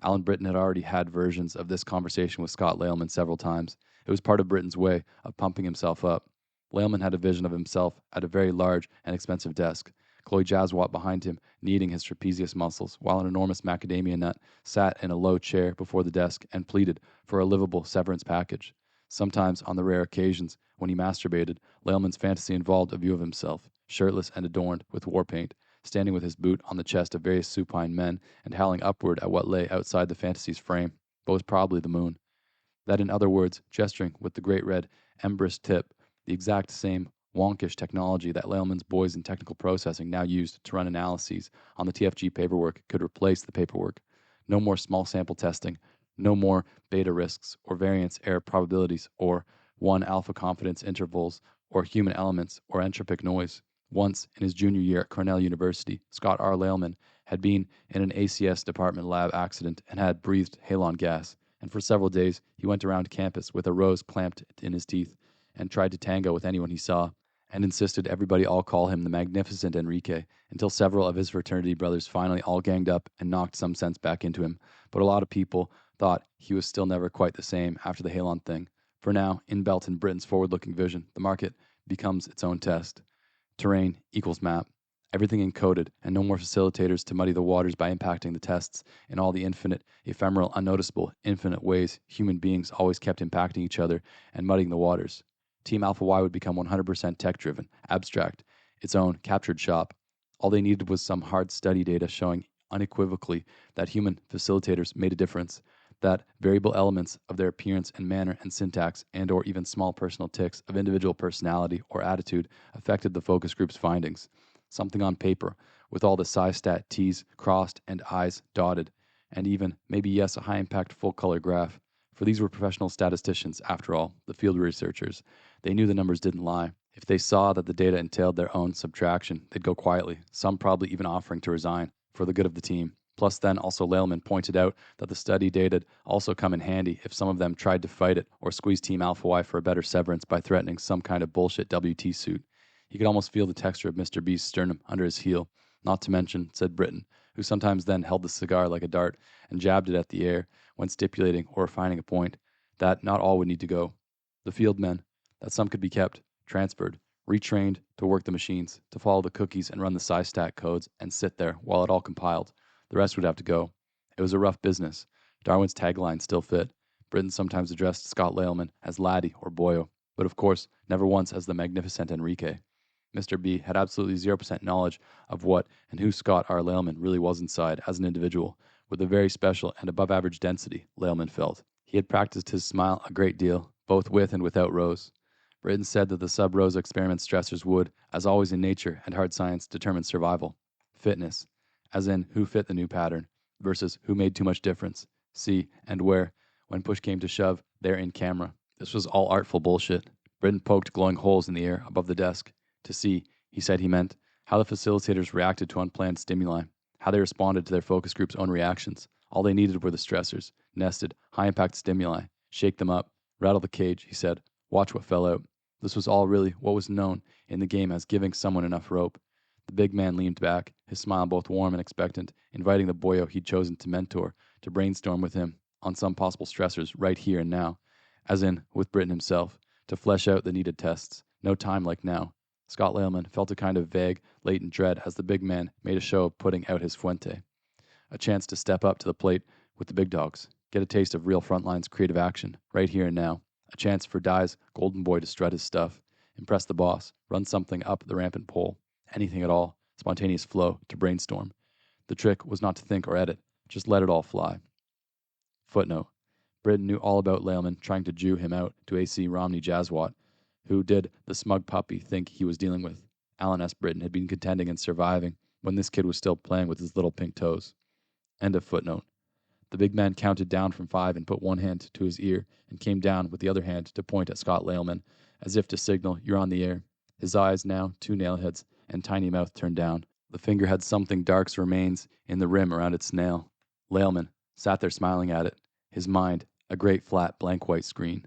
Alan Britton had already had versions of this conversation with Scott Lehlman several times. It was part of Britton's way of pumping himself up. Lehlman had a vision of himself at a very large and expensive desk, Chloe Jazzwatt behind him, kneading his trapezius muscles, while an enormous macadamia nut sat in a low chair before the desk and pleaded for a livable severance package. Sometimes, on the rare occasions when he masturbated, Lehlman's fantasy involved a view of himself, shirtless and adorned with war paint, standing with his boot on the chest of various supine men and howling upward at what lay outside the fantasy's frame, but was probably the moon. That, in other words, gesturing with the great red embers tip, the exact same wonkish technology that Lehlman's boys in technical processing now used to run analyses on the TFG paperwork could replace the paperwork. No more small sample testing, no more beta risks or variance error probabilities or 1 alpha confidence intervals or human elements or entropic noise. Once, in his junior year at Cornell University, Scott R. Lehlman had been in an ACS department lab accident and had breathed halon gas, and for several days he went around campus with a rose clamped in his teeth and tried to tango with anyone he saw, and insisted everybody all call him the Magnificent Enrique, until several of his fraternity brothers finally all ganged up and knocked some sense back into him. But a lot of people thought he was still never quite the same after the halon thing. For now, inbuilt in Britain's forward-looking vision, the market becomes its own test. Terrain equals map. Everything encoded, and no more facilitators to muddy the waters by impacting the tests in all the infinite, ephemeral, unnoticeable, infinite ways human beings always kept impacting each other and muddying the waters. Team Alpha Y would become 100% tech-driven, abstract, its own captured shop. All they needed was some hard study data showing unequivocally that human facilitators made a difference, that variable elements of their appearance and manner and syntax and or even small personal tics of individual personality or attitude affected the focus group's findings. Something on paper, with all the sci-stat T's crossed and I's dotted, and even, maybe yes, a high-impact full-color graph. For these were professional statisticians, after all, the field researchers. They knew the numbers didn't lie. If they saw that the data entailed their own subtraction, they'd go quietly, some probably even offering to resign, for the good of the team. Plus then also Lehlman pointed out that the study data'd also come in handy if some of them tried to fight it or squeeze Team Alpha Y for a better severance by threatening some kind of bullshit WT suit. He could almost feel the texture of Mr. B's sternum under his heel, not to mention, said Britton, who sometimes then held the cigar like a dart and jabbed it at the air when stipulating or refining a point, that not all would need to go. The field men, that some could be kept, transferred, retrained to work the machines, to follow the cookies and run the sci-stat codes and sit there while it all compiled. The rest would have to go. It was a rough business. Darwin's tagline still fit. Britton sometimes addressed Scott Layleman as Laddie or Boyo, but of course, never once as the magnificent Enrique. Mr. B had absolutely 0% knowledge of what and who Scott R. Layleman really was inside as an individual, with a very special and above average density, Layleman felt. He had practiced his smile a great deal, both with and without Rose. Britton said that the sub-Rosa experiment stressors would, as always in nature and hard science, determine survival. Fitness, as in who fit the new pattern, versus who made too much difference, see, and where, when push came to shove, there in camera. This was all artful bullshit. Britton poked glowing holes in the air above the desk. To see, he said he meant, how the facilitators reacted to unplanned stimuli, how they responded to their focus group's own reactions. All they needed were the stressors, nested, high-impact stimuli. Shake them up, rattle the cage, he said. Watch what fell out. This was all really what was known in the game as giving someone enough rope. The big man leaned back, his smile both warm and expectant, inviting the boyo he'd chosen to mentor to brainstorm with him on some possible stressors right here and now, as in with Britton himself, to flesh out the needed tests. No time like now. Scott Layleman felt a kind of vague, latent dread as the big man made a show of putting out his fuente. A chance to step up to the plate with the big dogs, get a taste of real Frontline's creative action, right here and now. A chance for Dye's golden boy to strut his stuff, impress the boss, run something up the rampant pole, anything at all, spontaneous flow, to brainstorm. The trick was not to think or edit, just let it all fly. Footnote. Britton knew all about Layleman trying to Jew him out to AC Romney Jazzwatt, who did the smug puppy think he was dealing with. Alan S. Britton had been contending and surviving when this kid was still playing with his little pink toes. End of footnote. The big man counted down from 5 and put one hand to his ear and came down with the other hand to point at Scott Layleman, as if to signal, "You're on the air." His eyes now, 2 nailheads, and tiny mouth turned down. The finger had something dark's remains in the rim around its nail. Layleman sat there smiling at it, his mind a great flat blank white screen.